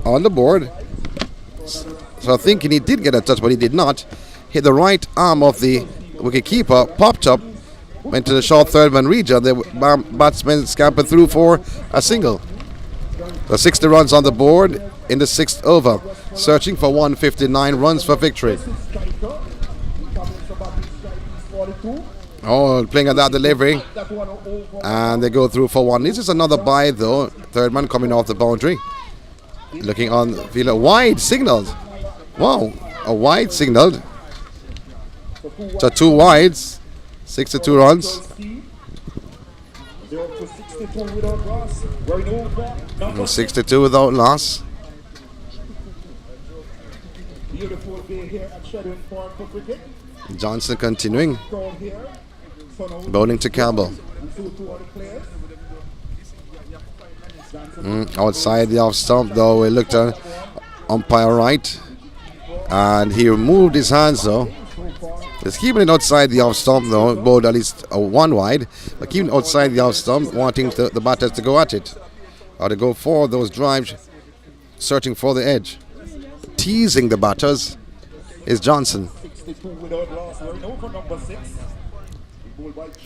on the board. So thinking he did get a touch, but he did not. Hit the right arm of the wicketkeeper, popped up, went to the short third man region. The batsman scampered through for a single. So 60 runs on the board in the 6th over, searching for 159 runs for victory. Oh, playing at that delivery, and they go through for one. This is another bye though. Third man coming off the boundary, looking on the field. A wide signaled. Wow, a wide signaled. So 2 wides, 62 runs. 62 without loss. Johnson continuing. Bowling to Campbell. Outside the off stump though, we looked at umpire right, and he removed his hands though. He's keeping it outside the off stump though, bowled at least 1 wide, but keeping it outside the off stump, wanting the batters to go at it, or to go for those drives, searching for the edge. Teasing the batters is Johnson.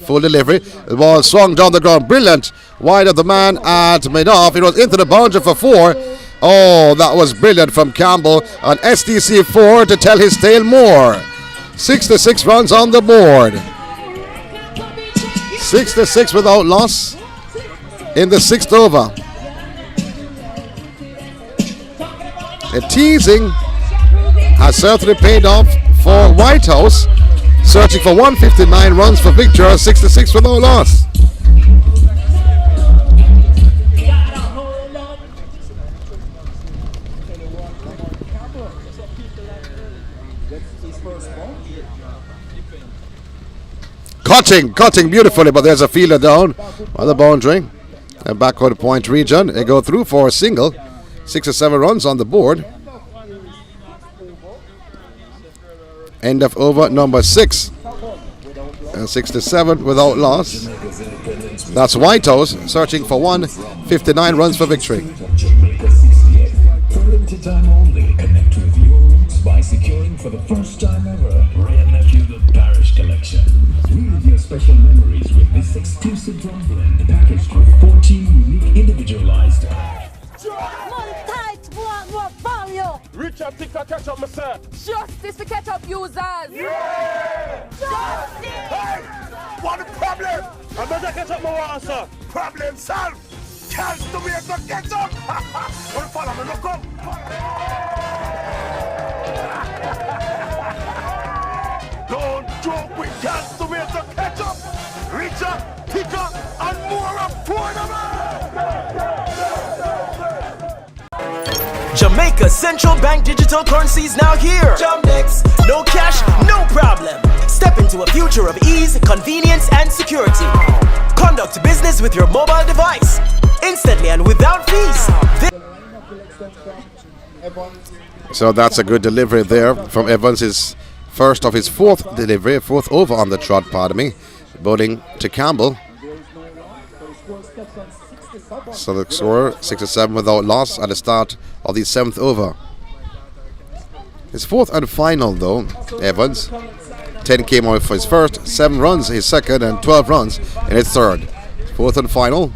Full delivery. The ball swung down the ground. Brilliant. Wide of the man at mid-off. It was into the boundary for 4. Oh, that was brilliant from Campbell. On SDC 4 to tell his tale more. 66 runs on the board. 66 without loss in the 6th over. The teasing has certainly paid off for Whitehouse, searching for 159 runs for victory, 66 for no loss. Cutting beautifully, but there's a fielder down on the boundary. And backward point region, they go through for a single. 6 or 7 runs on the board. End of over number 6. 67 without loss. That's Whitehouse searching for 159 runs for victory. For limited time only, connect with your roots by securing for the first time ever Ray and Nephew the Parish Collection. Relive your special memories with this exclusive drum blend packaged with 14 unique individualized. Richard Ticker catch up myself. Justice to catch up users. Yeah! Justice! Hey! What the problem? I better catch up my answer. Problem solved. Chance to be able to catch up. What the follow me? Look up. Don't joke with chance to be able to catch up. Richard Ticker and more of tournament. Jamaica's central bank digital currency is now here. Jamdex, no cash, no problem. Step into a future of ease, convenience, and security. Conduct business with your mobile device, instantly and without fees. So that's a good delivery there from Evans. His first of his 4th delivery, 4th over on the trot, pardon me. Bowling to Campbell. So the score 6-7 without loss at the start of the 7th over. His 4th and final though, Evans. 10 came out for his first, 7 runs his second, and 12 runs in his third. 4th and final.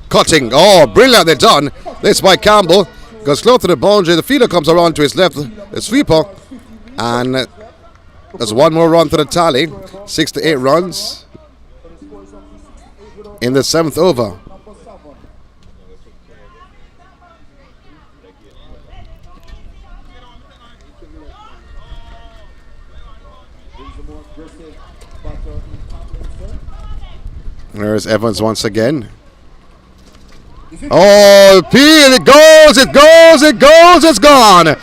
Cutting. Oh, brilliantly done. This by Campbell. Goes close to the boundary. The fielder comes around to his left, the sweeper. And there's 1 more run to the tally. 6 to 8 runs in the 7th over. There's Evans once again. Oh, Peel, it goes, it's gone.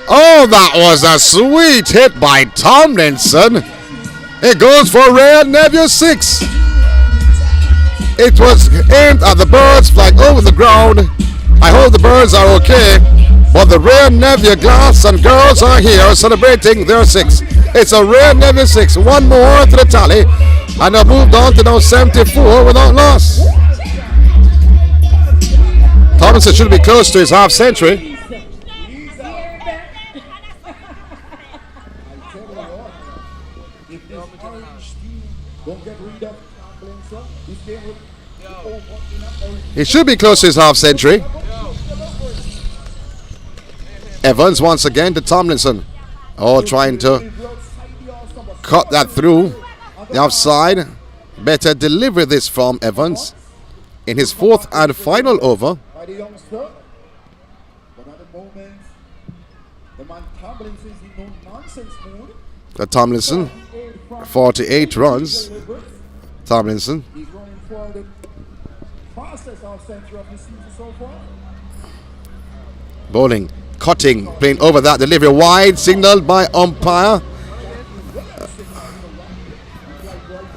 Oh, that was a sweet hit by Tomlinson. It goes for Ray and Nephew 6. It was aimed at the birds flying over the ground. I hope the birds are okay. But the Rare Nevia Glass and girls are here celebrating their 6. It's a Rare Nevia 6. One more to the tally. And they've moved on to now 74 without loss. Thompson should be close to his half century. He should be close to his half century. Evans once again to Tomlinson. Oh, trying to cut that through the offside. Better deliver this from Evans in his 4th and final over. The Tomlinson, 48 runs. Tomlinson. Bowling, cutting, playing over that delivery wide, signaled by umpire.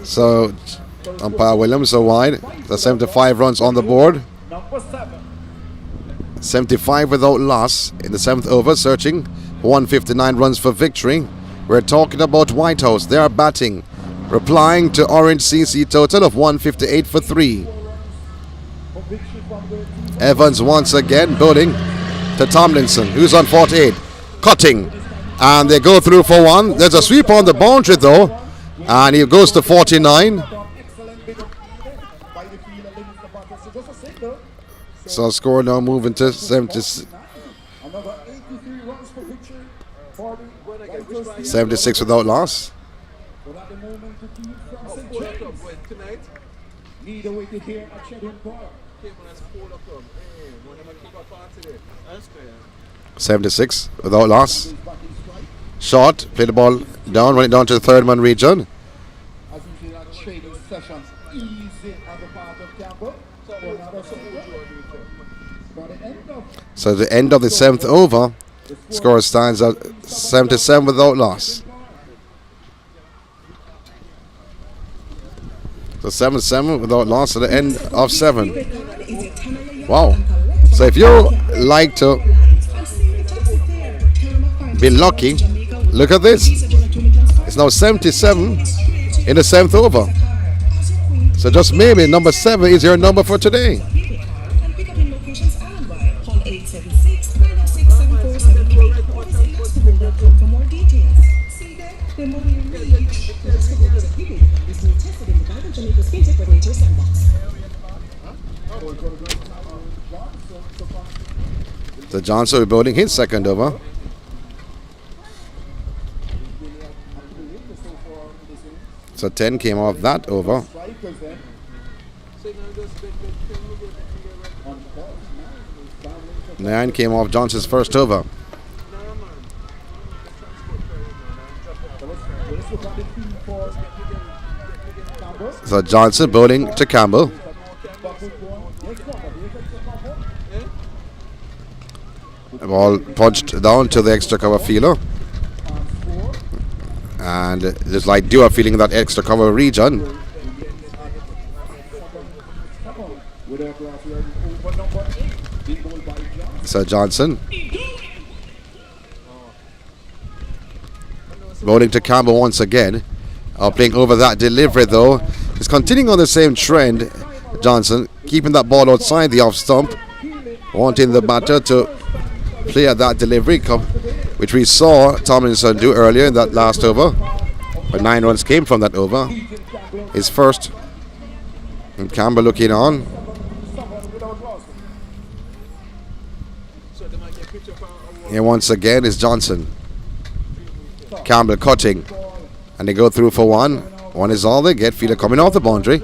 So umpire Williams are wide. The 75 runs on the board. 75 without loss in the 7th over, searching 159 runs for victory. We're talking about Whitehouse. They are batting, replying to Orange CC total of 158 for 3. Evans once again bowling to Tomlinson, who's on 48, cutting, and they go through for 1. There's a sweep on the boundary though, and he goes to 49. So score now moving to 76 without loss. Need a way to hear a Chedden Park. 76 without loss. Short, play the ball down, run it down to the 3rd man region. As you see that trading sessions easy on the part of Campbell. So the end of the 7th over, score stands at 77 without loss. So 7-7 without loss at the end of 7. Wow. So if you like to be lucky, look at this. It's now 77 in the 7th over. So just maybe number 7 is your number for today. So Johnson will be bowling his 2nd over. So 10 came off that over. 9 came off Johnson's 1st over. So Johnson bowling to Campbell. Ball punched down to the extra cover fielder. And there's like dual feeling in that extra cover region. So Johnson bowling to Campbell once again. Playing over that delivery though. He's continuing on the same trend. Johnson keeping that ball outside the off stump, wanting the batter to play at that delivery, which we saw Tomlinson do earlier in that last over. But 9 runs came from that over. His first. And Campbell looking on. And once again is Johnson. Campbell cutting. And they go through for 1. 1 is all they get. Fielder coming off the boundary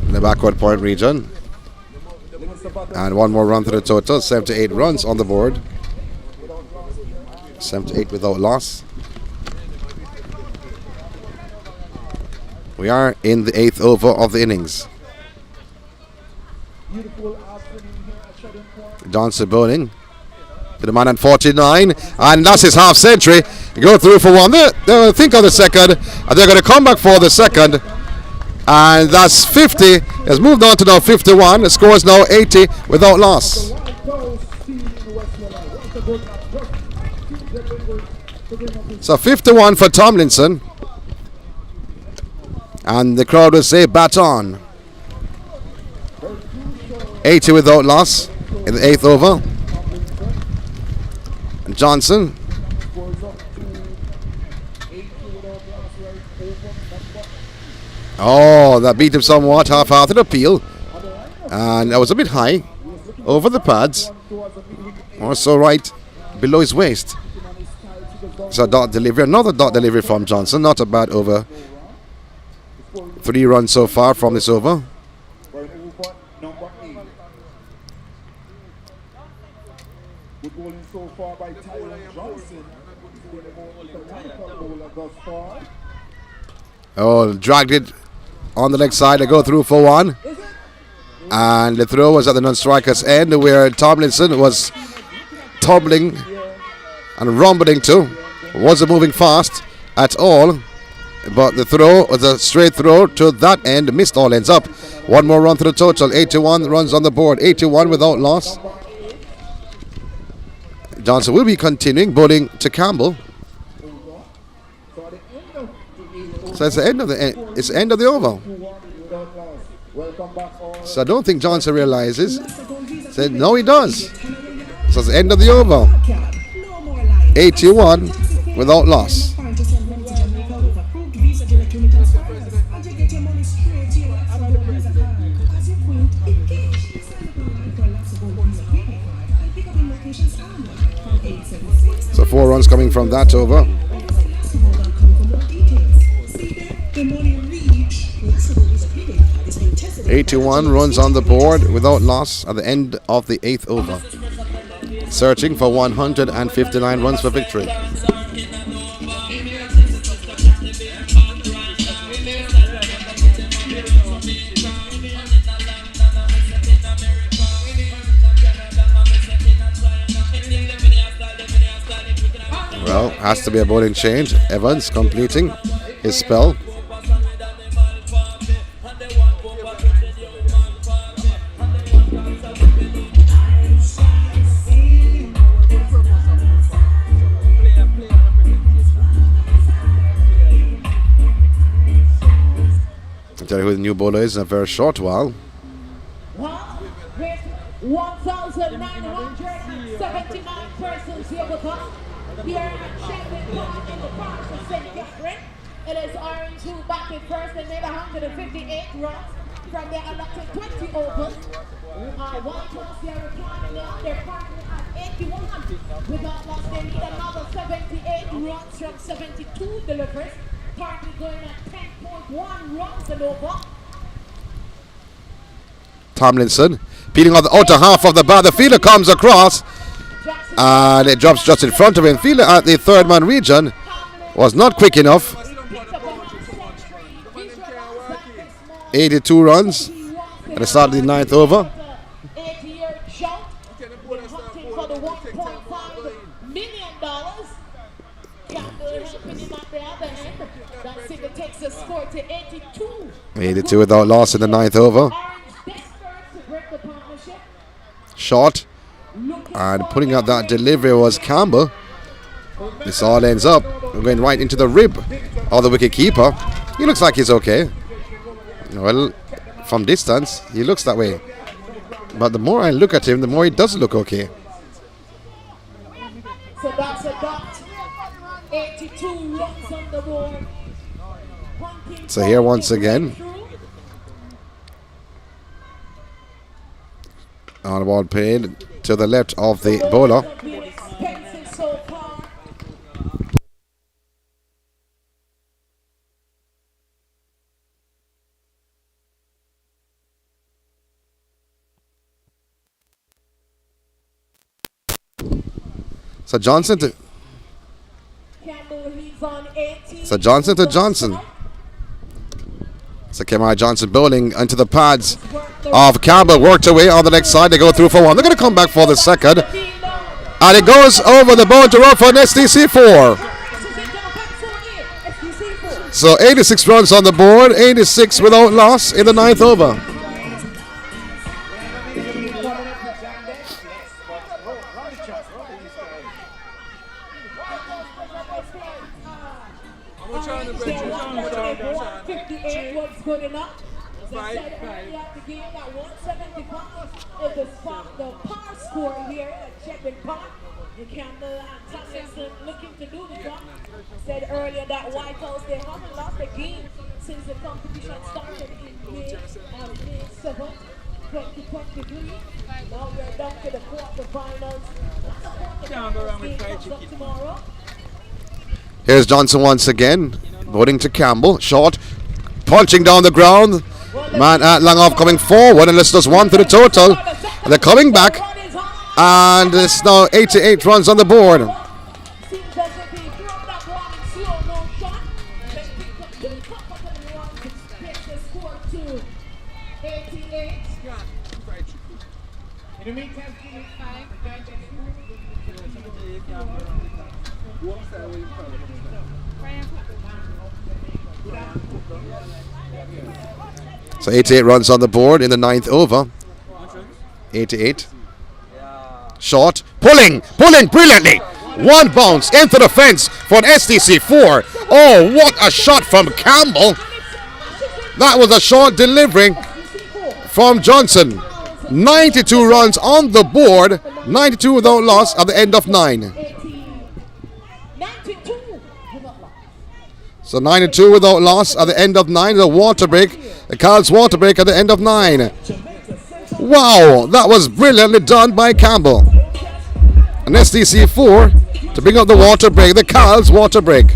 in the backward point region. And 1 more run to the total. 78 runs on the board. 78 without loss. We are in the 8th over of the innings. Johnson bowling to the man at 49, and that's his half century. Go through for 1. They'll think of the 2nd, and they're going to come back for the 2nd. And that's 50. Has moved on to now 51. The score is now 80 without loss. So 51 for Tomlinson. And the crowd will say bat on. 80 without loss in the 8th over. Johnson. Oh, that beat him somewhat, half the appeal. And that was a bit high over the pads. Also right below his waist. So dot delivery, another dot delivery from Johnson. Not a bad over. 3 runs so far from this over. Oh, dragged it on the leg side. They go through for 1. And the throw was at the non-striker's end where Tomlinson was tumbling and rumbling to. Wasn't moving fast at all. But the throw was a straight throw to that end. Missed all ends up. 1 more run to the total. 81 runs on the board. 81 without loss. Johnson will be continuing bowling to Campbell. So it's the end of the over. So I don't think Johnson realizes. Said no, he does. So it's the end of the over. 81 without loss. So 4 runs coming from that over. 81 runs on the board without loss at the end of the 8th over. Searching for 159 runs for victory. Well, has to be a bowling change. Evans completing his spell. I'll tell you who the new bowler is in a very short while. 1,979 persons here with us. Here at Champion Park in the Park of St. Catherine. It is Orange who batted first and made 158 runs from their allotted 20 overs. Whitehouse, they are reclining now. They're partnering at 81. Without loss, they need another 78 runs from 72 deliveries. Partly going at 10.1 runs and over. Tomlinson peeling on the outer half of the bat. The fielder comes across and it drops just in front of him. Fielder at the third man region was not quick enough. 82 runs at the start of the 9th over. 8-year shot. Hunting for the $1.5 million. Campbell helping him at the other end. That City takes the score to 82. 82 without loss in the 9th over. Shot. And putting out that delivery was Campbell. This all ends up going right into the rib of the wicket keeper. He looks like he's okay. Well, from distance, he looks that way. But the more I look at him, the more he doesn't look okay. So that's a dot. 82 runs on the board. So here once again. On the ball paid to the left of the bowler. So Johnson to Johnson. So Kemar Johnson bowling into the pads of Campbell. Worked away on the next side. They go through for 1. They're going to come back for the second. And it goes over the ball to run for an SDC 4. So 86 runs on the board. 86 without loss in the 9th over. currently at the game at 175 is the par score here at Chapman Park. The Campbell and Tomlinson looking to do the job. Said earlier that Whitehouse, they haven't lost a game since the competition started in May 7th, 2023. Now we're down to the quarterfinals. Game comes up tomorrow. Here's Johnson once again, voting to Campbell. Short, punching down the ground. Man at Langoff coming forward, and it's just one to the total. And they're coming back, and it's now 88 runs on the board. In the meantime, Phoenix 5, So 88 runs on the board in the 9th over. 88. Short. Pulling brilliantly. One bounce into the fence for an SDC 4. Oh, what a shot from Campbell. That was a short delivery from Johnson. 92 runs on the board. 92 without loss at the end of 9. So 92 without loss at the end of 9. The water break. The Cards water break at the end of 9. Wow, that was brilliantly done by Campbell. An SDC 4 to bring up the water break. The Cards water break.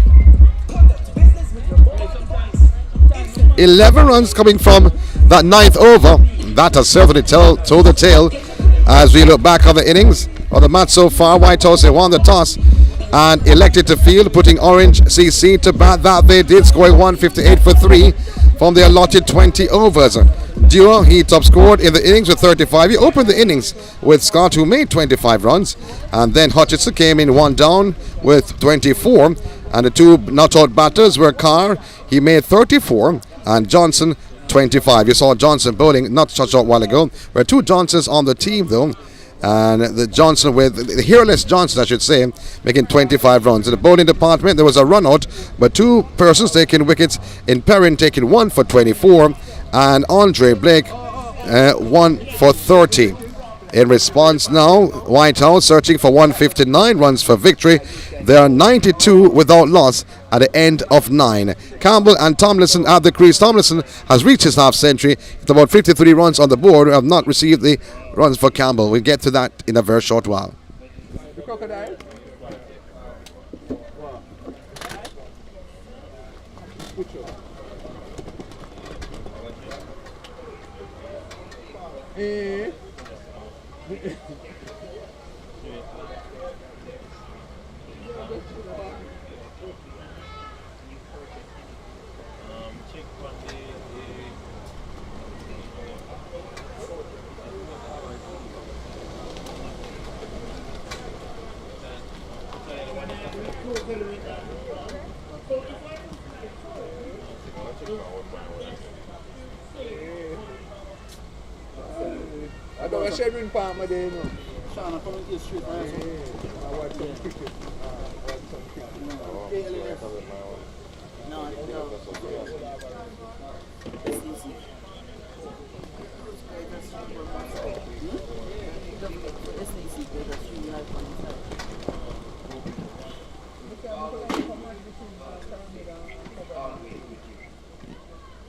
11 runs coming from that 9th over. That has certainly told the tale as we look back on the innings of the match so far. Whitehouse, they won the toss and elected to field, putting Orange CC to bat. That they did, scoring 158 for 3 from the allotted 20 overs. Duo, he top scored in the innings with 35. He opened the innings with Scott, who made 25 runs, and then Hutchinson came in one down with 24, and the two not out batters were Carr, he made 34, and Johnson 25. You saw Johnson bowling not such a while ago. There were two Johnsons on the team though, and the Johnson with the hairless Johnson, I should say, making 25 runs. In the bowling department, there was a run out, but two persons taking wickets. In Perrin taking one for 24, and Andre Blake 1 for 30. In response now, Whitehouse searching for 159 runs for victory. There are 92 without loss at the end of 9. Campbell and Tomlinson at the crease. Tomlinson has reached his half century. It's about 53 runs on the board. We have not received the runs for Campbell. We'll get to that in a very short while. The crocodile. I got a Shedrin Palmer there, you know. Sean, I'm coming to street. I watch some cricket.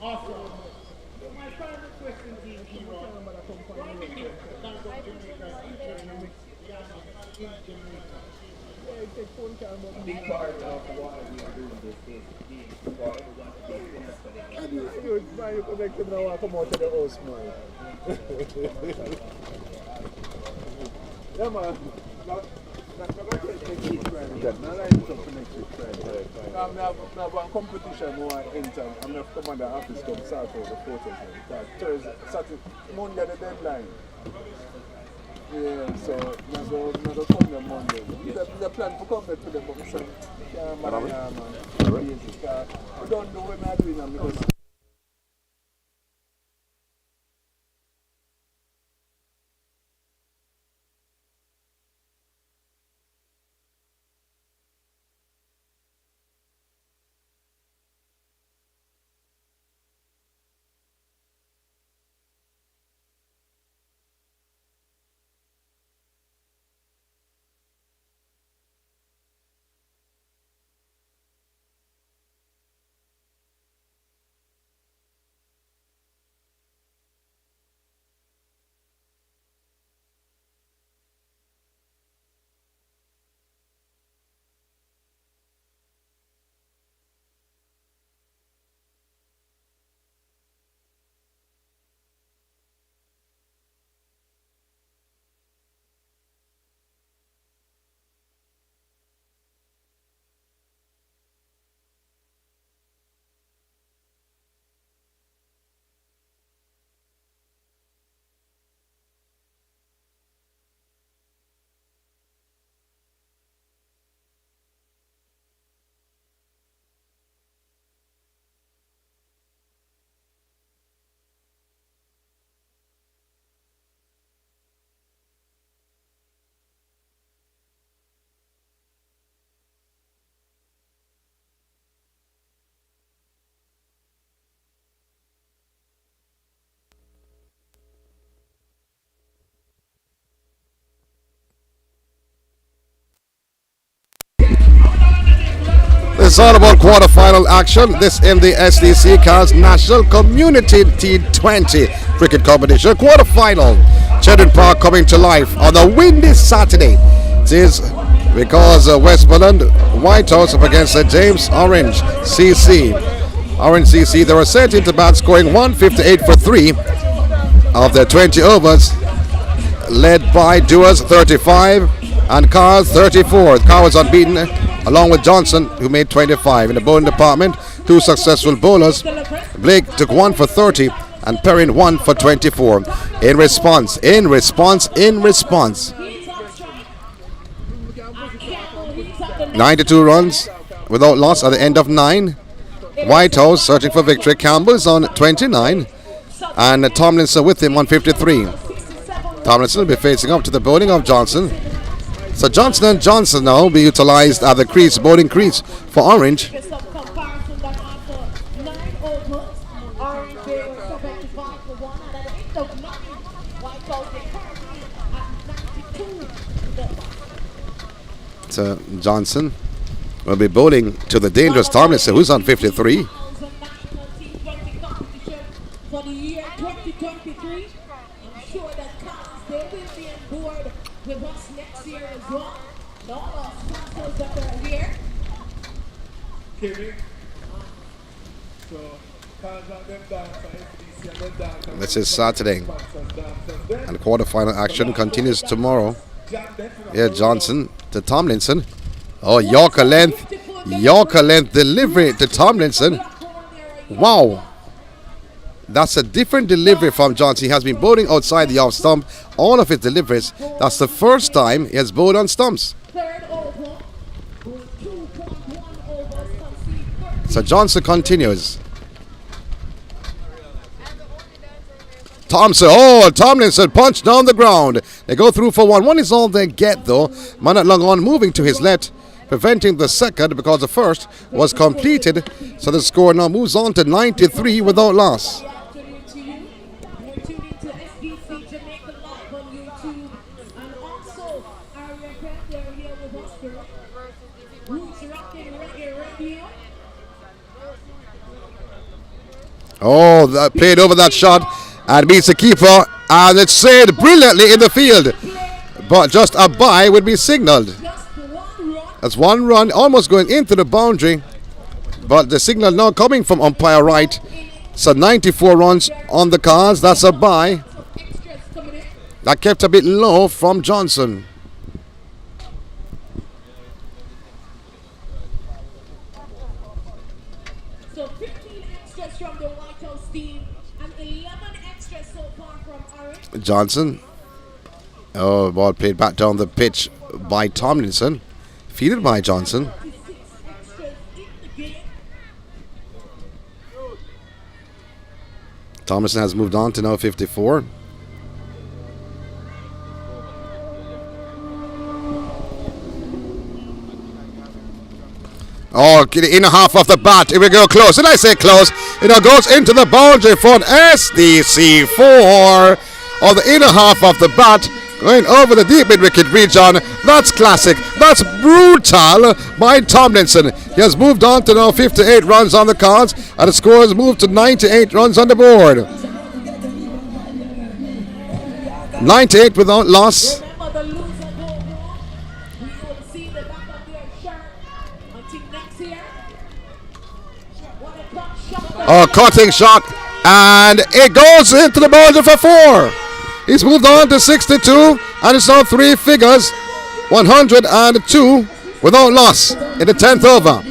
Awesome. So my final question to you, Iran. A big part of why we are doing this is being for everyone to be finished for the game. Good, man, you connect him now and come out to the house, man. Yeah, man. Not take it friend. Not like something next week, friend. I'm not one competition who I enter. I'm not come on the office come start for the photos. Thursday, Saturday, Monday the deadline. Yeah, so never come there Monday. The plan to come there to the book, so man. We don't know when I'm doing them because It's all about quarterfinal action. This in the SDC Cars National Community T20 cricket competition quarterfinal. Children Park coming to life on a windy Saturday. It is because Westmoreland Whitehouse up against St. James Orange CC. Orange CC, they were sent into bat scoring 158 for 3 of their 20 overs, led by Dewars 35 and Cars 34. Carr was unbeaten, along with Johnson, who made 25. In the bowling department, 2 successful bowlers. Blake took 1 for 30 and Perrin 1 for 24. In response. 92 runs without loss at the end of 9. Whitehouse searching for victory. Campbell's on 29 and Tomlinson with him on 53. Tomlinson will be facing up to the bowling of Johnson. So Johnson and Johnson now will be utilized at the crease, bowling crease for Orange. So Johnson will be bowling to the dangerous Tomlinson, who's on 53. For the year 2023, I'm sure that they will be on board with us next year as well. All our sponsors that are here. Kevin. So, cars and them dance for SDC and them dance. This is Saturday. And the quarterfinal action continues tomorrow. Here Johnson to Tomlinson. Oh, Yorker length delivery to Tomlinson. Wow. That's a different delivery from Johnson. He has been bowling outside the off stump. All of his deliveries. That's the first time he has bowled on stumps. So Johnson continues. Tomlinson punched down the ground. They go through for 1. 1 is all they get though. Manat Langon moving to his left, preventing the second because the first was completed. So the score now moves on to 93 without loss. Oh, that played over that shot and beats the keeper, and it's saved brilliantly in the field. But just a bye would be signaled. That's 1 run almost going into the boundary, but the signal now coming from umpire right. So 94 runs on the cards. That's a bye. That kept a bit low from Johnson. So 15 extras from the Whitehouse team and 11 extras so far from Orange. Johnson. Oh, ball played back down the pitch by Tomlinson. Fielded by Johnson. Tomlinson has moved on to now 54. Oh, the inner half of the bat. Here we go, close. Did I say close? It now goes into the boundary for an SDC 4. On the inner half of the bat, going over the deep mid-wicket region. That's classic. That's brutal by Tomlinson. He has moved on to now 58 runs on the cards, and the score has moved to 98 runs on the board. 98 without loss. Oh, cutting shot, and it goes into the boundary for 4. He's moved on to 62, and it's now 3 figures, 102 without loss in the 10th over.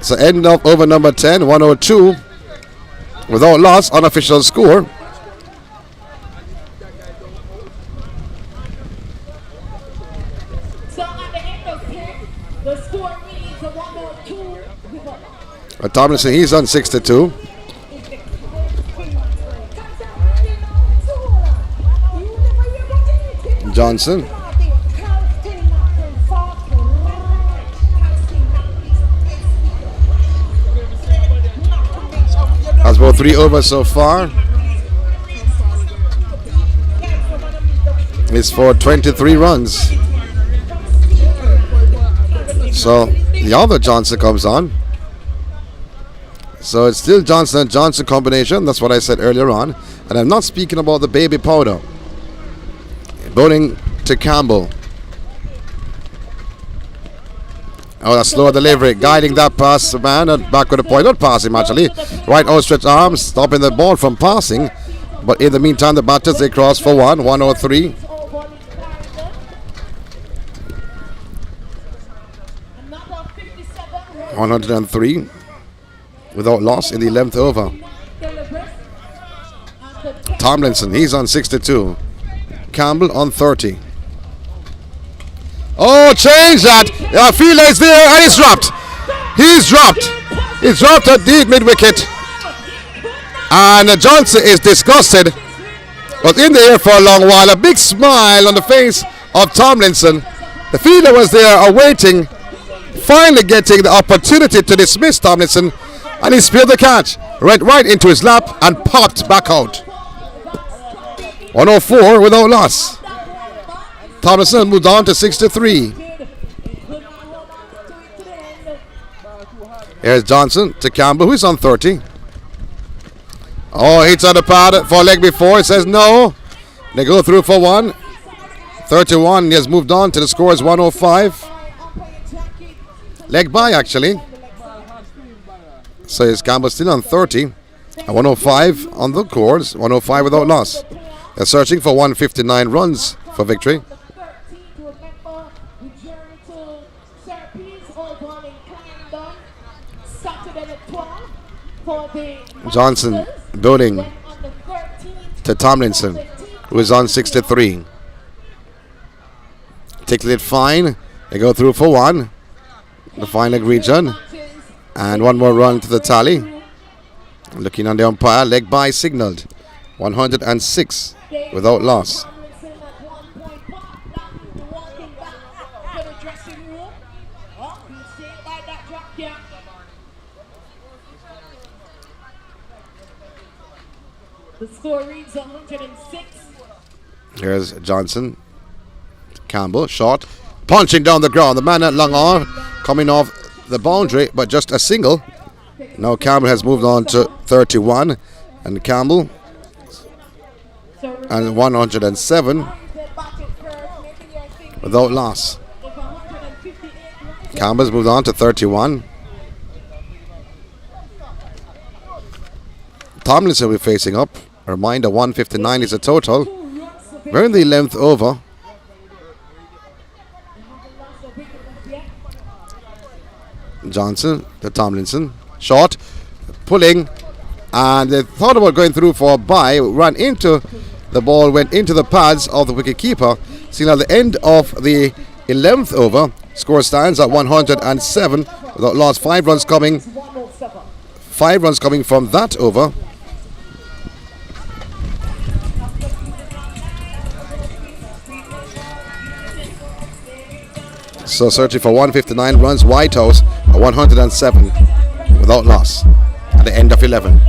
So end of over number 10, 102 without loss, unofficial score. Tomlinson, he's on 62. Johnson. 3 overs so far is for 23 runs. So the other Johnson comes on. So it's still Johnson and Johnson combination. That's what I said earlier on. And I'm not speaking about the baby powder. Bowling to Campbell. Oh, that's slow delivery. Guiding that pass, man. Back with the point. Not passing, actually. Right outstretched arms. Stopping the ball from passing. But in the meantime, the batters, they cross for 103. 103 without loss in the 11th over. Tomlinson, he's on 62. Campbell on 30. Oh, change that. Fielder is there and he's dropped. He's dropped. He's dropped at deep mid-wicket. And Johnson is disgusted. Was in the air for a long while. A big smile on the face of Tomlinson. The fielder was there awaiting, finally getting the opportunity to dismiss Tomlinson, and he speared the catch. Went right into his lap and popped back out. 104 without loss. Tomlinson moved on to 63. Here's Johnson to Campbell, who's on 30. Oh, hits on the pad for a leg before. It says no. They go through for 1. 31. He has moved on to the score is 105. Leg by, actually. So is Campbell still on 30. And 105 on the course. 105 without loss. They're searching for 159 runs for victory. Johnson building to Tomlinson, who is on 63. Tickle it fine. They go through for 1. The fine leg region. And 1 more run to the tally. Looking on the umpire, leg by signaled. 106 without loss. The score reads 106. Here's Johnson. Campbell, shot. Punching down the ground. The man at long arm coming off the boundary, but just a single. Now Campbell has moved on to 31. And Campbell and 107 without loss. Campbell's moved on to 31. Tomlinson will be facing up. A reminder, 159 is the total. We're in the 11th over. Johnson to Tomlinson. Short. Pulling. And they thought about going through for a bye. Ran into the ball, went into the pads of the wicketkeeper. Seen at the end of the 11th over. Score stands at 107. Without loss, 5 runs coming. 5 runs coming from that over. So searching for 159 runs. Whitehouse at 107 without loss at the end of 11.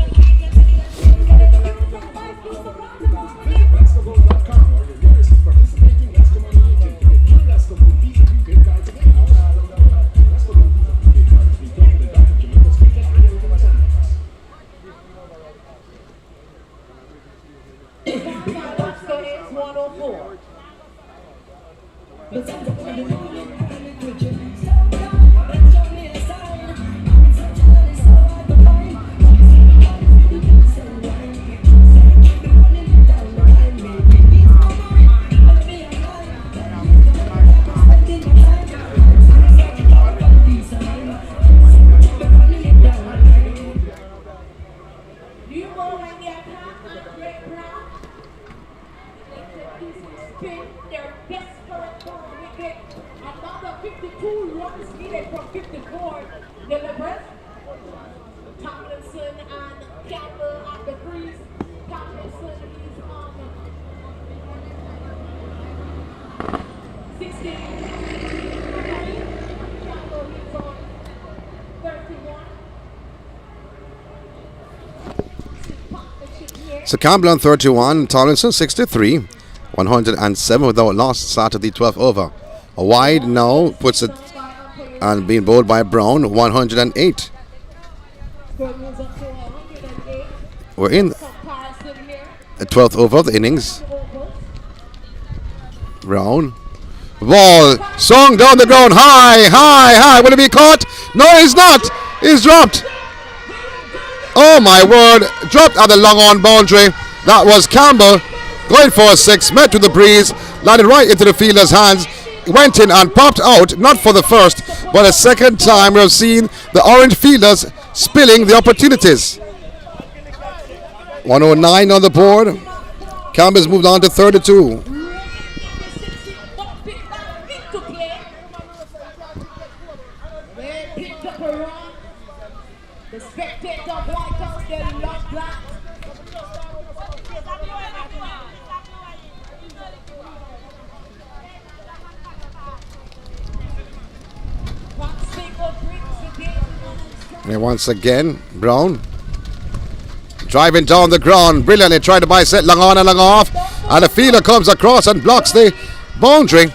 So Campbell on 31, Tomlinson 63, 107 without loss, started the 12th over. A wide now puts it and being bowled by Brown, 108. We're in the 12th over of the innings. Brown. Ball swung down the ground, high. Will it be caught? No, he's not. He's dropped. Oh my word, dropped at the long on boundary. That was Campbell going for a 6, met with the breeze, landed right into the fielder's hands, went in and popped out, not for the first, but a second time we have seen the orange fielders spilling the opportunities. 109 on the board. Campbell's moved on to 32. And once again, Brown driving down the ground brilliantly, trying to bisect long on and long off, and the fielder comes across and blocks the boundary,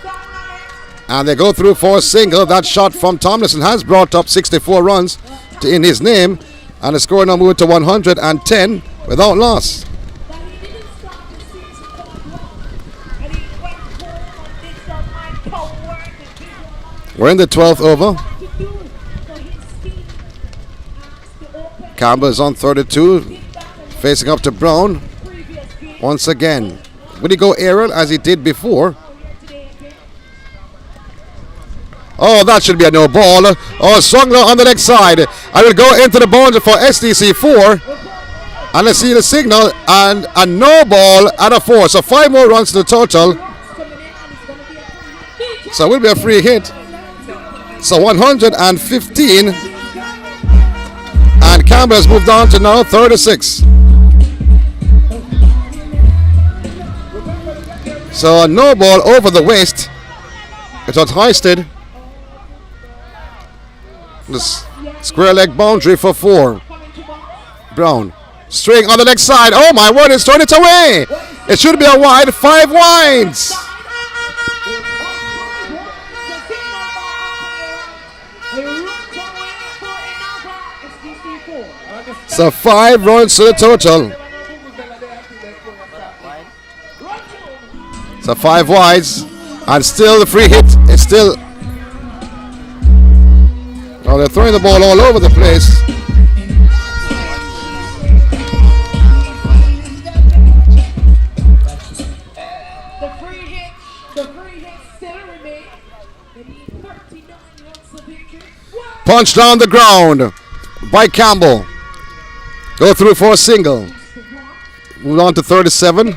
and they go through for a single. That shot from Tomlinson has brought up 64 runs in his name, and the score now moved to 110 without loss. We're in the 12th over. Campbell is on 32, facing up to Brown. Once again, will he go aerial as he did before? Oh, that should be a no ball. Oh, swung on the next side. I will go into the boundary for SDC 4. And let's see the signal, and a no ball and a 4. So 5 more runs to the total. So it will be a free hit. So 115. And Campbell has moved on to now 36. So a no ball over the waist. It was hoisted. The square leg boundary for 4. Brown. String on the next side. Oh my word, it's turned it away. It should be a wide, 5 wides. So 5 runs to the total. So 5 wides, and still the free hit is still. Oh, they're throwing the ball all over the place. The free hit still remains. They need 39 runs of victory. Punched down the ground by Campbell. Go through for a single. Move on to 37.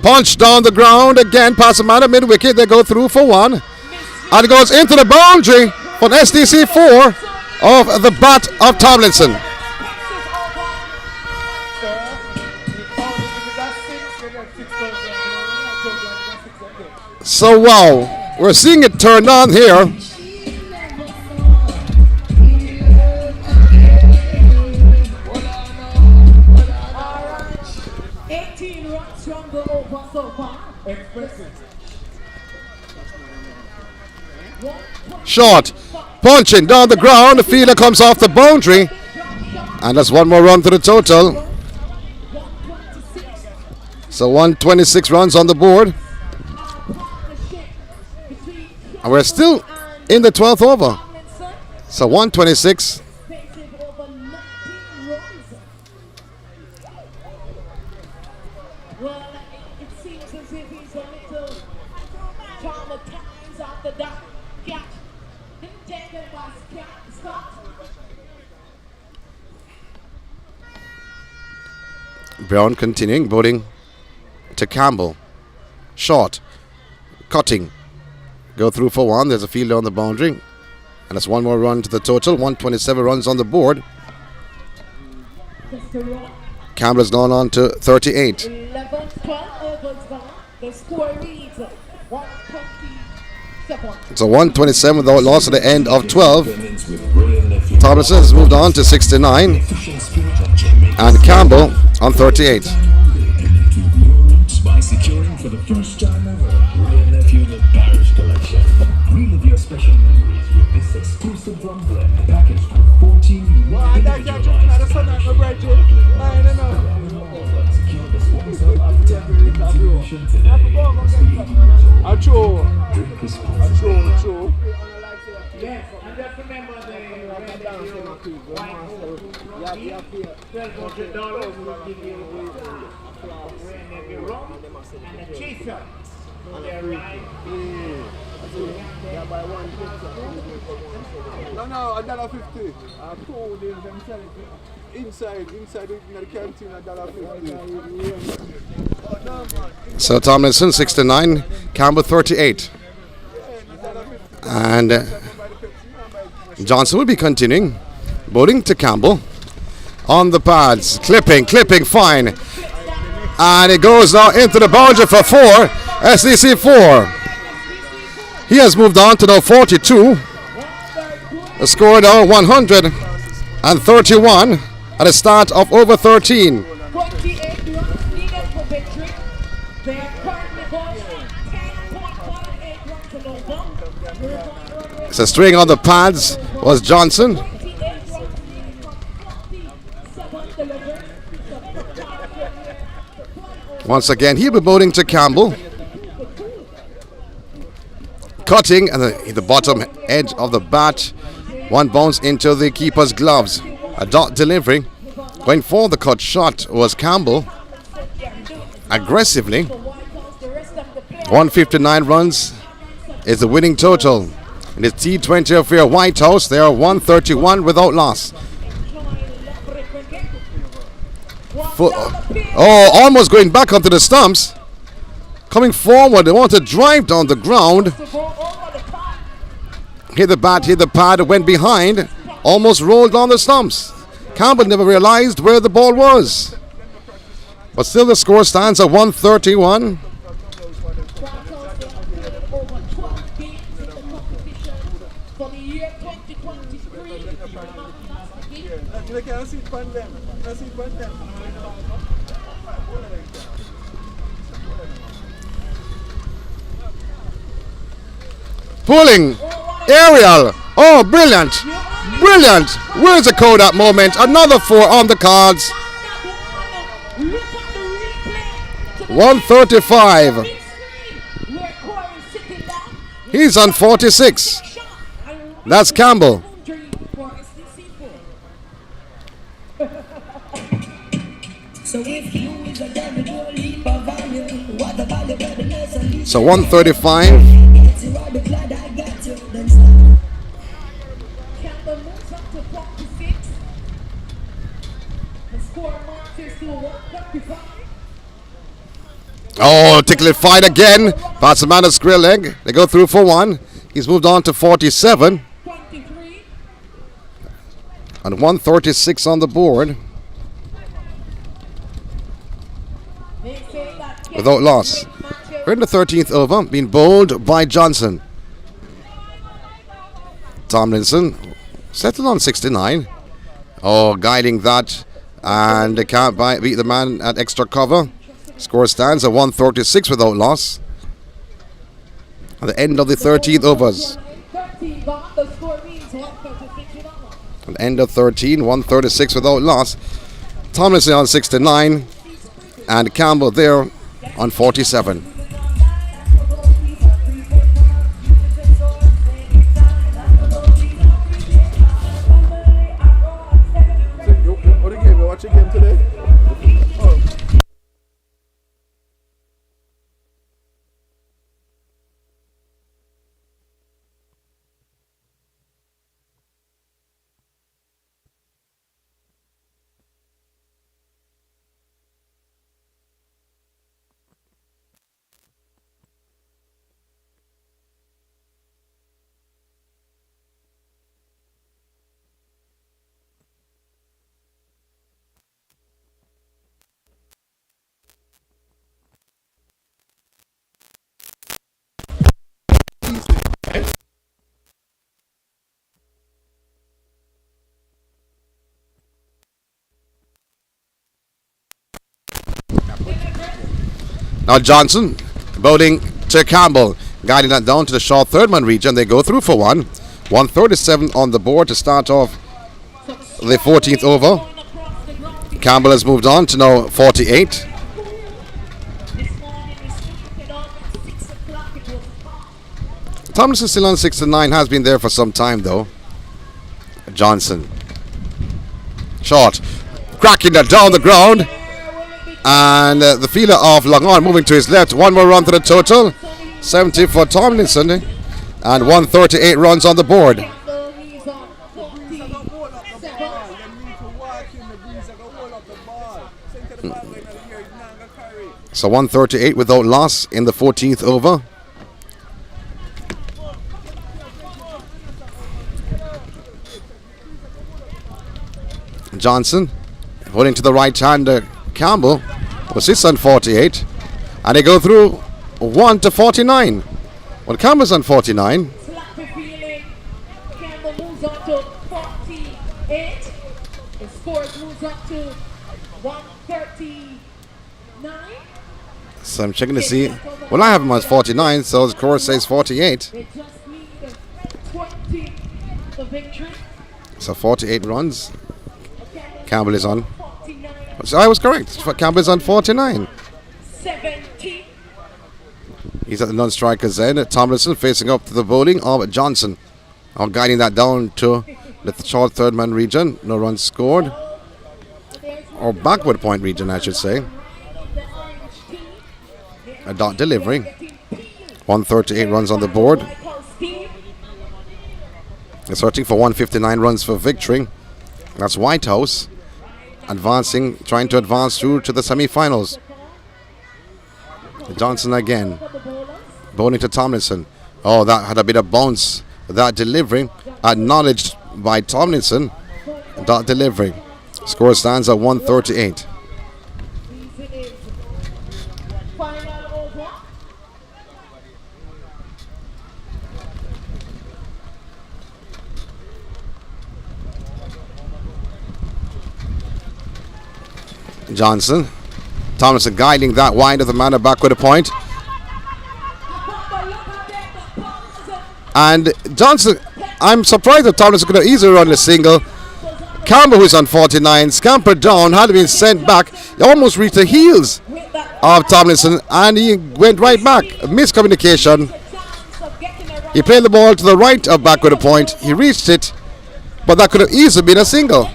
Punched down the ground again, past the man at mid-wicket. They go through for 1. And it goes into the boundary for SDC 4 of the bat of Tomlinson. So wow, we're seeing it turned on here. Short, punching down the ground. The fielder comes off the boundary, and that's 1 more run to the total. So 126 runs on the board, and we're still in the 12th over. So 126. Brown continuing, bowling to Campbell. Short, cutting. Go through for 1. There's a fielder on the boundary. And that's 1 more run to the total. 127 runs on the board. Campbell has gone on to 38. 11-12 overs gone. The score reads 127. So 127 without loss at the end of 12. Tomlinson has moved on to 69. And Campbell on 38. By securing for the first time ever Ray and Nephew the Parish Collection. Relive your special memories with this exclusive drum blend packaged with 14 unique individualized Yes, and just remember the $1,200 will give you rum and a chaser. So they're right. No, $1.50. Cold in them selling inside in the canteen $1.50. So Tomlinson 69, Campbell 38. And Johnson will be continuing. Bowling to Campbell. On the pads. Clipping, fine. And it goes now into the boundary for 4. SDC 4. He has moved on to now 42. The score now 131 at a start of over 13. 28 runs needed for victory. They are currently going 10.58 runs to over. So string on the pads was Johnson. Once again, he'll be bowling to Campbell. Cutting and the bottom edge of the bat. One bounce into the keeper's gloves. A dot delivery. Going for the cut shot was Campbell. Aggressively. 159 runs is the winning total. In the T20 affair, Whitehouse, they are 131 without loss. Almost going back onto the stumps. Coming forward, they want to drive down the ground. Hit the bat, hit the pad, went behind. Almost rolled on the stumps. Campbell never realized where the ball was. But still the score stands at 131. Pulling, aerial, oh brilliant, where's the code at moment? Another 4 on the cards. 135. He's on 46. That's Campbell. So 135. Oh, tickle it fight again. Pats the man a square leg. They go through for 1. He's moved on to 47. And 136 on the board. Without loss. We're in the 13th over, being bowled by Johnson. Tomlinson settled on 69. Oh, guiding that. And they can't beat the man at extra cover. Score stands at 136 without loss. At the end of the 13th overs. At the end of 13, 136 without loss. Tomlinson on 69. And Campbell there on 47. Watch a game today? Now Johnson bowling to Campbell, guiding that down to the short third man region. They go through for one. 137 on the board to start off the 14th over. Campbell has moved on to now 48. Tomlinson still on 6-9, has been there for some time though. Johnson. Short. Cracking that down the ground. And the fielder of Long On moving to his left. One more run to the total. 70 for Tomlinson. And 138 runs on the board. So 138 without loss in the 14th over. Johnson holding to the right hander. Campbell was 6 on 48, and they go through 1 to 49. Well, Campbell's on 49. Campbell moves up to 48. The score moves up to 139. So I'm checking to see. Well, I have him as 49, so the score says 48. They just need 20 for victory. So 48 runs. Campbell is on. So I was correct. Campbell is on 49. 70. He's at the non-striker's end. Tomlinson facing up to the bowling of Johnson. Guiding that down to the short third man region. No runs scored. Or backward point region, I should say. A dot delivery. 138 runs on the board. They're searching for 159 runs for victory. That's Whitehouse. Advancing, trying to advance through to the semi-finals. Johnson again. Bowling to Tomlinson. Oh, that had a bit of bounce. That delivery, acknowledged by Tomlinson. That delivery. Score stands at 138. Johnson. Tomlinson guiding that wide of the man back with a point. And Johnson, I'm surprised that Tomlinson could have easily run a single. Campbell, who's on 49, scampered down, had been sent back. He almost reached the heels of Tomlinson and he went right back. Miscommunication. He played the ball to the right of back with a point. He reached it, but that could have easily been a single.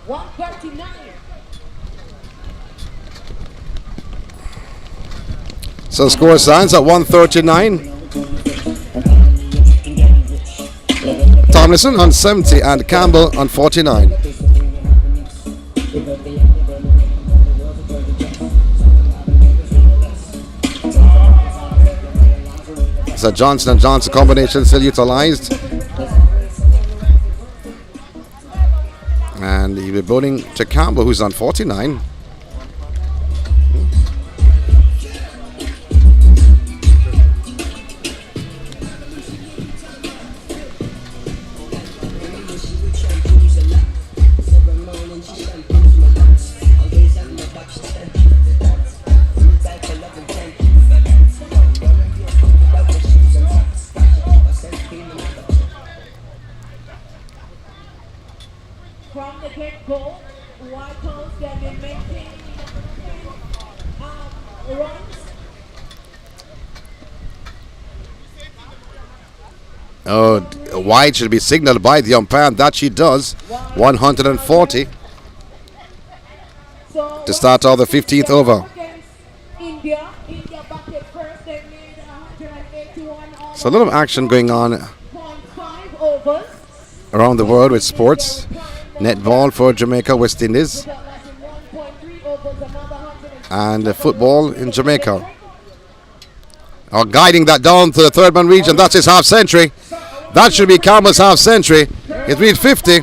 139. So score stands at 139. Tomlinson on 70 and Campbell on 49. So Johnson and Johnson combination still utilized. And he'll be bowling to Campbell, who's on 49. From the get-go, Whitehouse, they have been maintaining runs. Oh, wide should be signaled by the umpire, and that she does. 140 to start off the 15th over. India batted first, they made 181. So a lot of action going on 0.5 overs. around the world with sports. Netball for Jamaica, West Indies. And football in Jamaica. Guiding that down to the third man region. That's his half century. That should be Campbell's half century. It reached 50.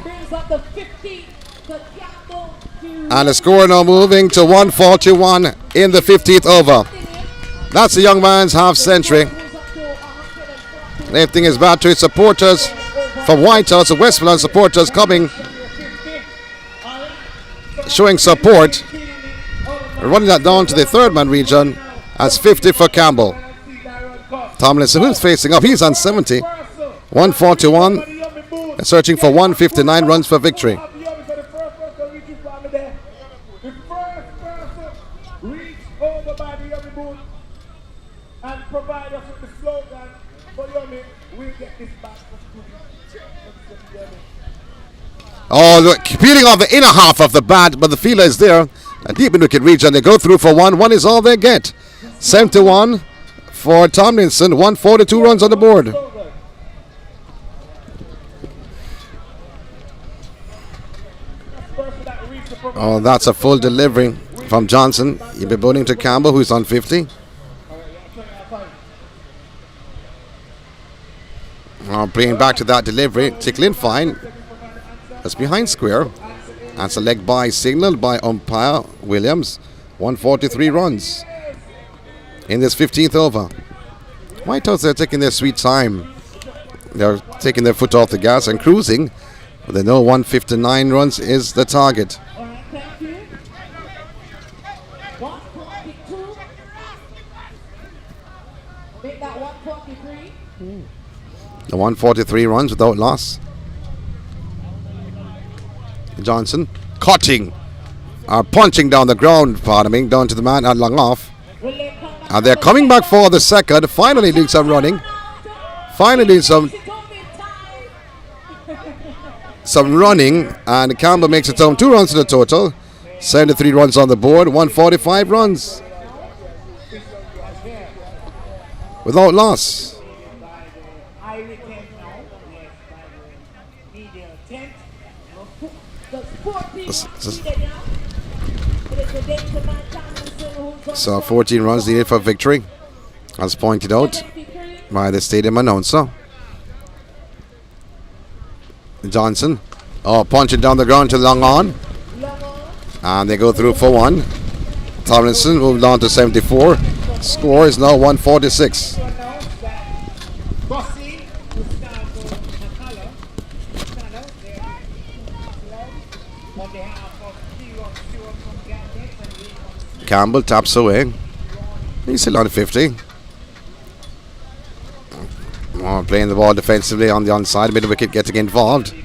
And the score now moving to 141 in the 15th over. That's the young man's half century. Lifting his bat to his supporters from Whitehouse, the Westmoreland supporters coming showing support. Running that down to the third man region as 50 for Campbell. Tomlinson, who's facing up, he's on 70. 141. Searching for 159 runs for victory. And provide us with the slogan, but we'll get this back. Oh, look, peeling off the inner half of the bat, but the fielder is there. A deep in wicket region. They go through for one. One is all they get. 71 for Tomlinson. 142 runs on the board. Oh, that's a full delivery from Johnson. He'll be bowling to Campbell, who's on 50. Playing back to that delivery, tickling fine. That's behind square. That's a leg by signaled by umpire Williams. 143 runs in this 15th over. Whitehouse, they're taking their sweet time. They're taking their foot off the gas and cruising. But they know 159 runs is the target. The 143 runs without loss. Johnson cutting, punching down the ground, down to the man at long off. And they're coming back for the second. Finally doing some running. Finally doing some running. And Campbell makes it home. 2 runs to the total. 73 runs on the board. 145 runs. Without loss. So 14 runs needed for victory, as pointed out by the stadium announcer. Johnson, punching down the ground to long on, and they go through for one. Tomlinson moved on to 74. Score is now 146. Campbell taps away. He's still on 50. Playing the ball defensively on the onside. Mid wicket getting involved.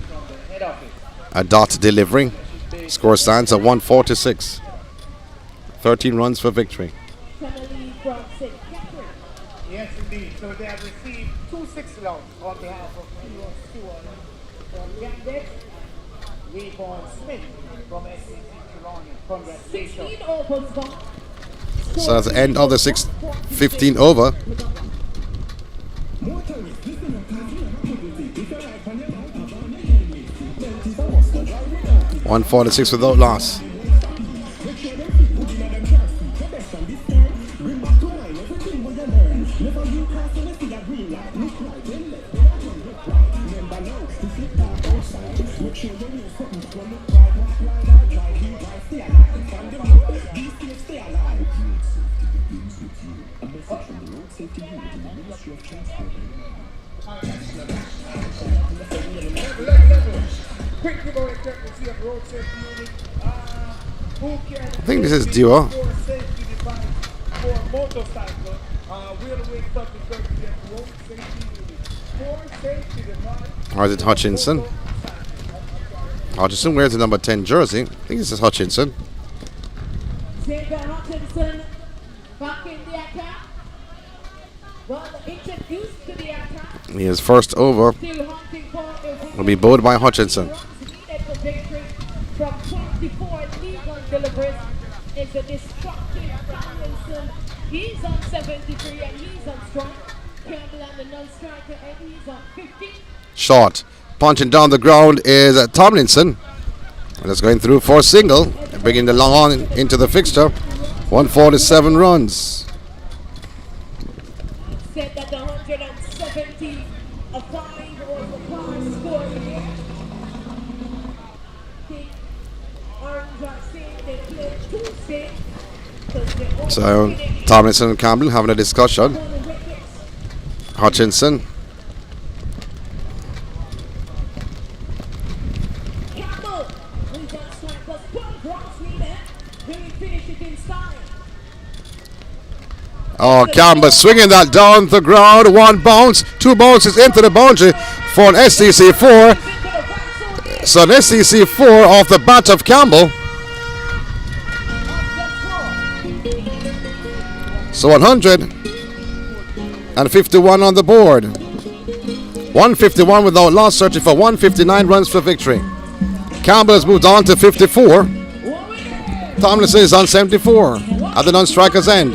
A dot delivery. Score stands at 146. 13 runs for victory. Yes, indeed. So they have received 2 6-outs on behalf of Stewart from Gambit. Wayborn Smith from SDC. Congratulations. So at the end of the 15 over. 146 without loss. I think this is duo. Or is it Hutchinson? Hutchinson wears the number 10 jersey. I think this is Hutchinson. Hutchinson back in the attack. Well, introduced to the attack. His first over will be bowled by Hutchinson. From 24 legal deliveries, it's a destructive Tomlinson. He's on 73 and he's on strike. Campbell and the non-striker and he's on 50. Short. Punching down the ground is Tomlinson. And it's going through for a single. Bringing the long on into the fixture. 147 runs. Said that 170 a 5 was the par score here. So Tomlinson and Campbell having a discussion. Hutchinson. Oh, Campbell swinging that down the ground. One bounce, two bounces into the boundary for an SDC 4. So an SDC 4 off the bat of Campbell. So 151 on the board. 151 without loss, searching for 159 runs for victory. Campbell has moved on to 54. Tomlinson is on 74 at the non-striker's end.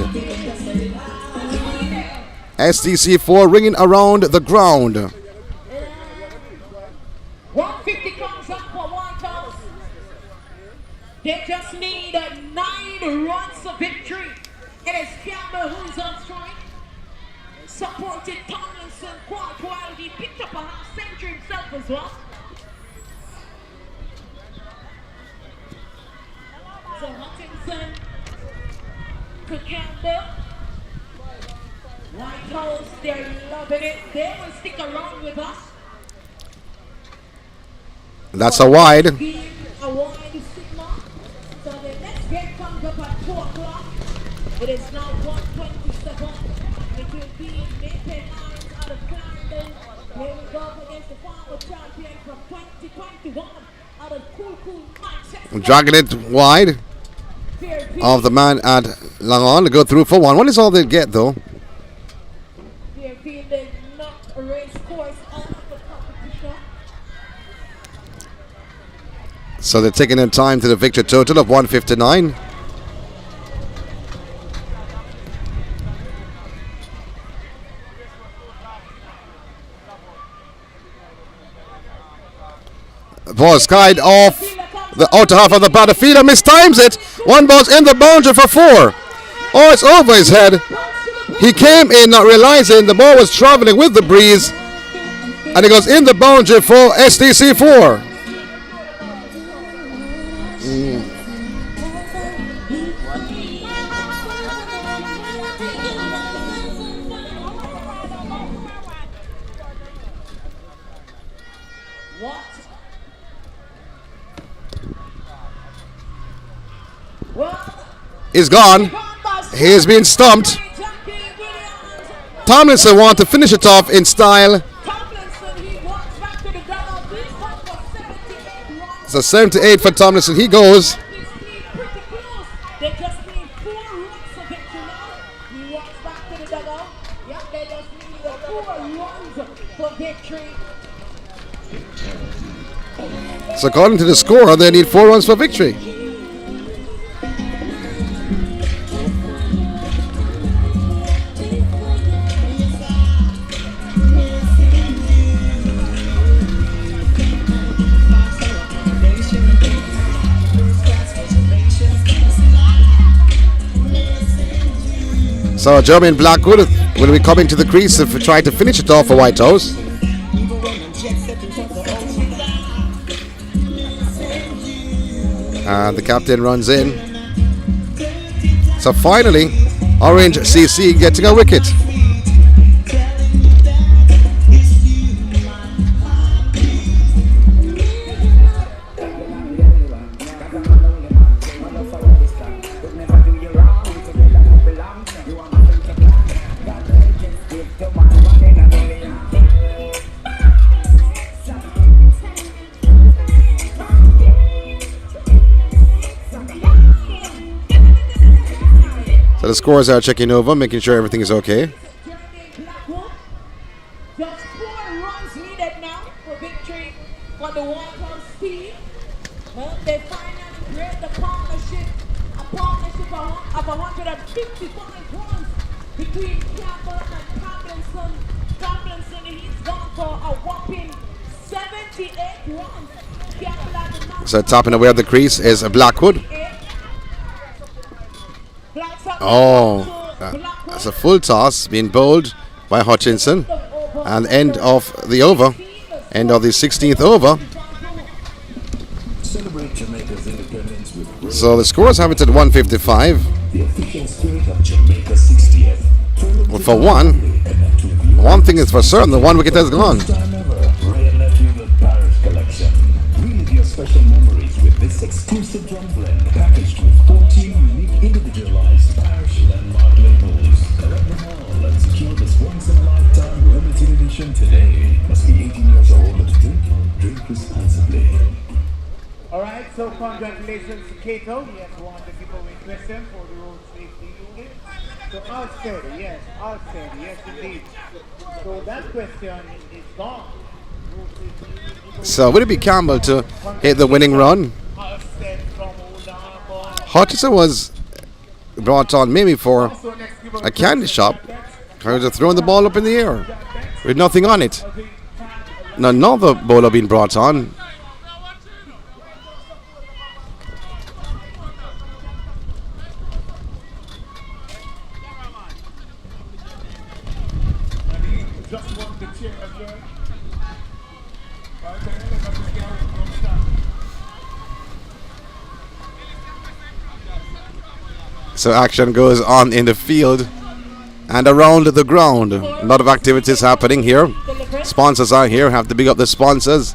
SDC 4 ringing around the ground. 150 comes up for Whitehouse. They just need 9 runs of victory. It is Campbell who is on strike. Supported Tomlinson quite well. He picked up a half century himself as well. So Hutchinson to Campbell. Whitehouse, they're loving it. They will stick around with us. That's a wide. A wide signal. So the next game comes up at 2 o'clock. It is now 1:27. It will be Nathan Hines out of Clarendon. They will go up against the former champion from 2021 out of Cool Manchester. Dragging it wide of the man at Langon to go through for one. What is all they get though? Fairfield did not race course out of the competition. So they're taking in time to the victory total of 159. Ball skied off the outer half of the battlefield and mistimes it. One ball's in the boundary for 4. Oh, it's over his head. He came in not realizing the ball was traveling with the breeze, and it goes in the boundary for SDC 4. He's gone. He has been stumped. Tomlinson wants to finish it off in style. So 78 for Tomlinson. He goes. They just need 4 runs of victory now. He walks back to the dugout. Yep, they just need 4 runs for victory. So according to the scorer, they need 4 runs for victory. So Jermaine Blackwood will be coming to the crease to try to finish it off for Whitehouse. And the captain runs in. So finally, Orange CC getting a wicket. So the scores are checking over, making sure everything is okay. Just 4 runs needed now for victory for the Whitehouse team. Well, they finally break the partnership, a partnership of 155 runs between Campbell and Tomlinson. Tomlinson, he's gone for a whopping 78 runs. So topping away at the crease is Blackwood. Oh, that's a full toss being bowled by Hutchinson. And end of the over, end of the 16th over. Celebrate Jamaica's independence with So the scores have it at 155. the official spirit of Jamaica 60th. Well, for one thing is for certain, the 1 wicket has gone. Collection. Relive your special memories with this exclusive drum blend packaged with 14 unique So congratulations to Cato. He has won the giveaway question for the road safety unit. So outstanding, yes, outstanding, yes indeed. So that question is gone. So would it be Campbell to hit the winning run? Hutchison was brought on maybe for a candy shop. Trying to throw the ball up in the air with nothing on it. Now another bowler being brought on. So action goes on in the field and around the ground. A lot of activities happening here. Sponsors are here. Have to big up the sponsors.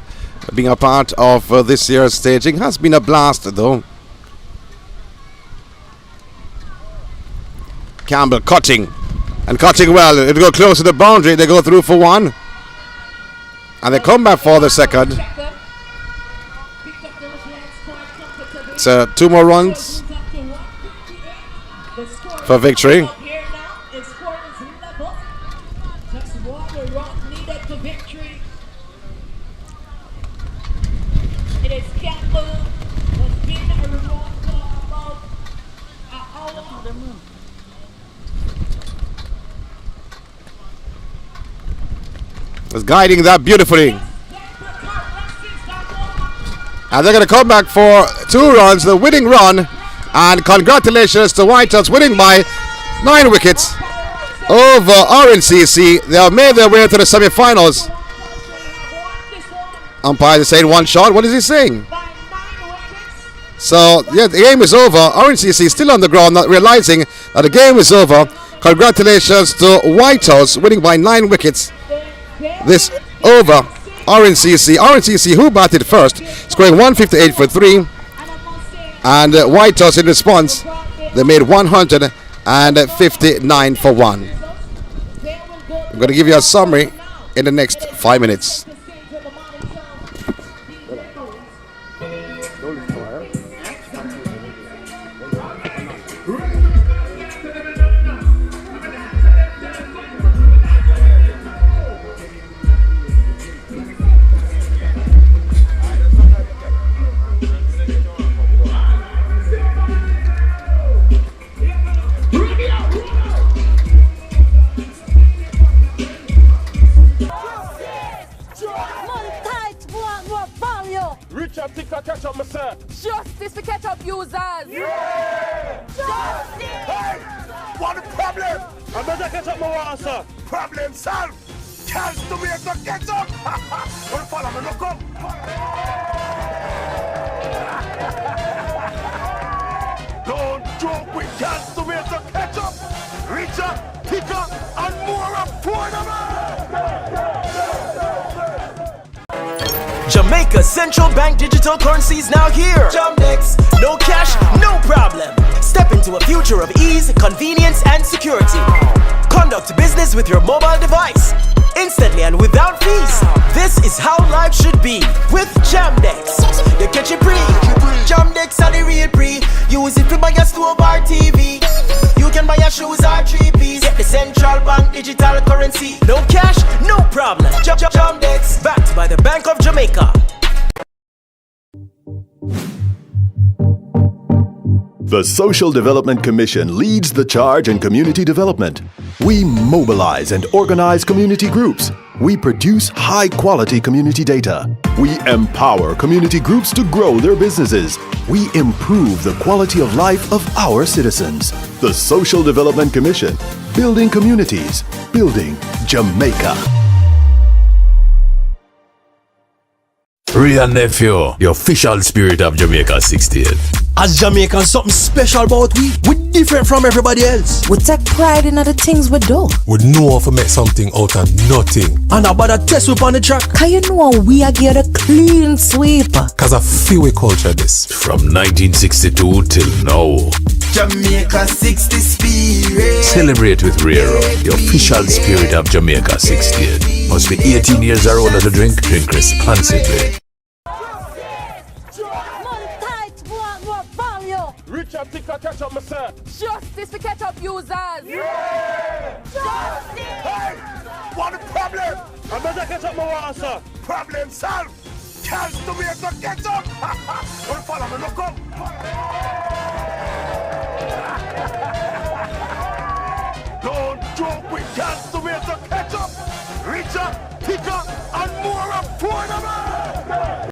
Being a part of this year's staging has been a blast though. Campbell cutting and cutting well. It'll go close to the boundary. They go through for one and they come back for the second. So 2 more runs for victory. Was guiding that beautifully. And they're going to come back for 2 runs, the winning run. And congratulations to Whitehouse winning by 9 wickets over RNCC. They have made their way to the semi-finals. Umpire is saying 1 shot. What is he saying? So, yeah, the game is over. RNCC is still on the ground, not realizing that the game is over. Congratulations to Whitehouse winning by 9 wickets. This over RNCC. RNCC who batted first, scoring 158 for 3. And Whitehouse in response, they made 159 for 1. I'm going to give you a summary in the next 5 minutes. Catch up, myself. Justice for catch up users. Yeah! Justice! Hey! What the problem? I better catch up my answer. Problem solved. Chance to be able to catch up. Wanna follow me? Look up. Don't joke with chance to be able to catch up. Richer, thicker, and more affordable. Jamaica's central bank digital currency is now here. Jamdex, no cash, no problem. Step into a future of ease, convenience, and security. Conduct business with your mobile device, instantly and without fees. This is how life should be with Jamdex. You catch it free. Jamdex are the real free. Use it to buy a stove or TV. You can buy your shoes or 3-piece. Get the central bank digital currency. No cash, no problem. Jamdex, backed by the Bank of Jamaica. The Social Development Commission leads the charge in community development. We mobilize and organize community groups. We produce high-quality community data. We empower community groups to grow their businesses. We improve the quality of life of our citizens. The Social Development Commission, building communities, building Jamaica. Real nephew, the official spirit of Jamaica 68. As Jamaicans, something special about we different from everybody else. We take pride in the things we do. We know how to make something out of nothing. And about a test whip on the track. Cause you know we are get a clean sweep. Cause I feel we culture this. From 1962 till now. Jamaica 60 spirit. Celebrate with Rero, the official spirit of Jamaica 68. Must be 18 years or older to drink. Drink responsibly. for ketchup, my sir. Justice for ketchup users. Yeah! Justice! Hey! What the problem? I better ketchup my water, sir. Problem solved. Cans to me to ketchup. Don't follow me, look up.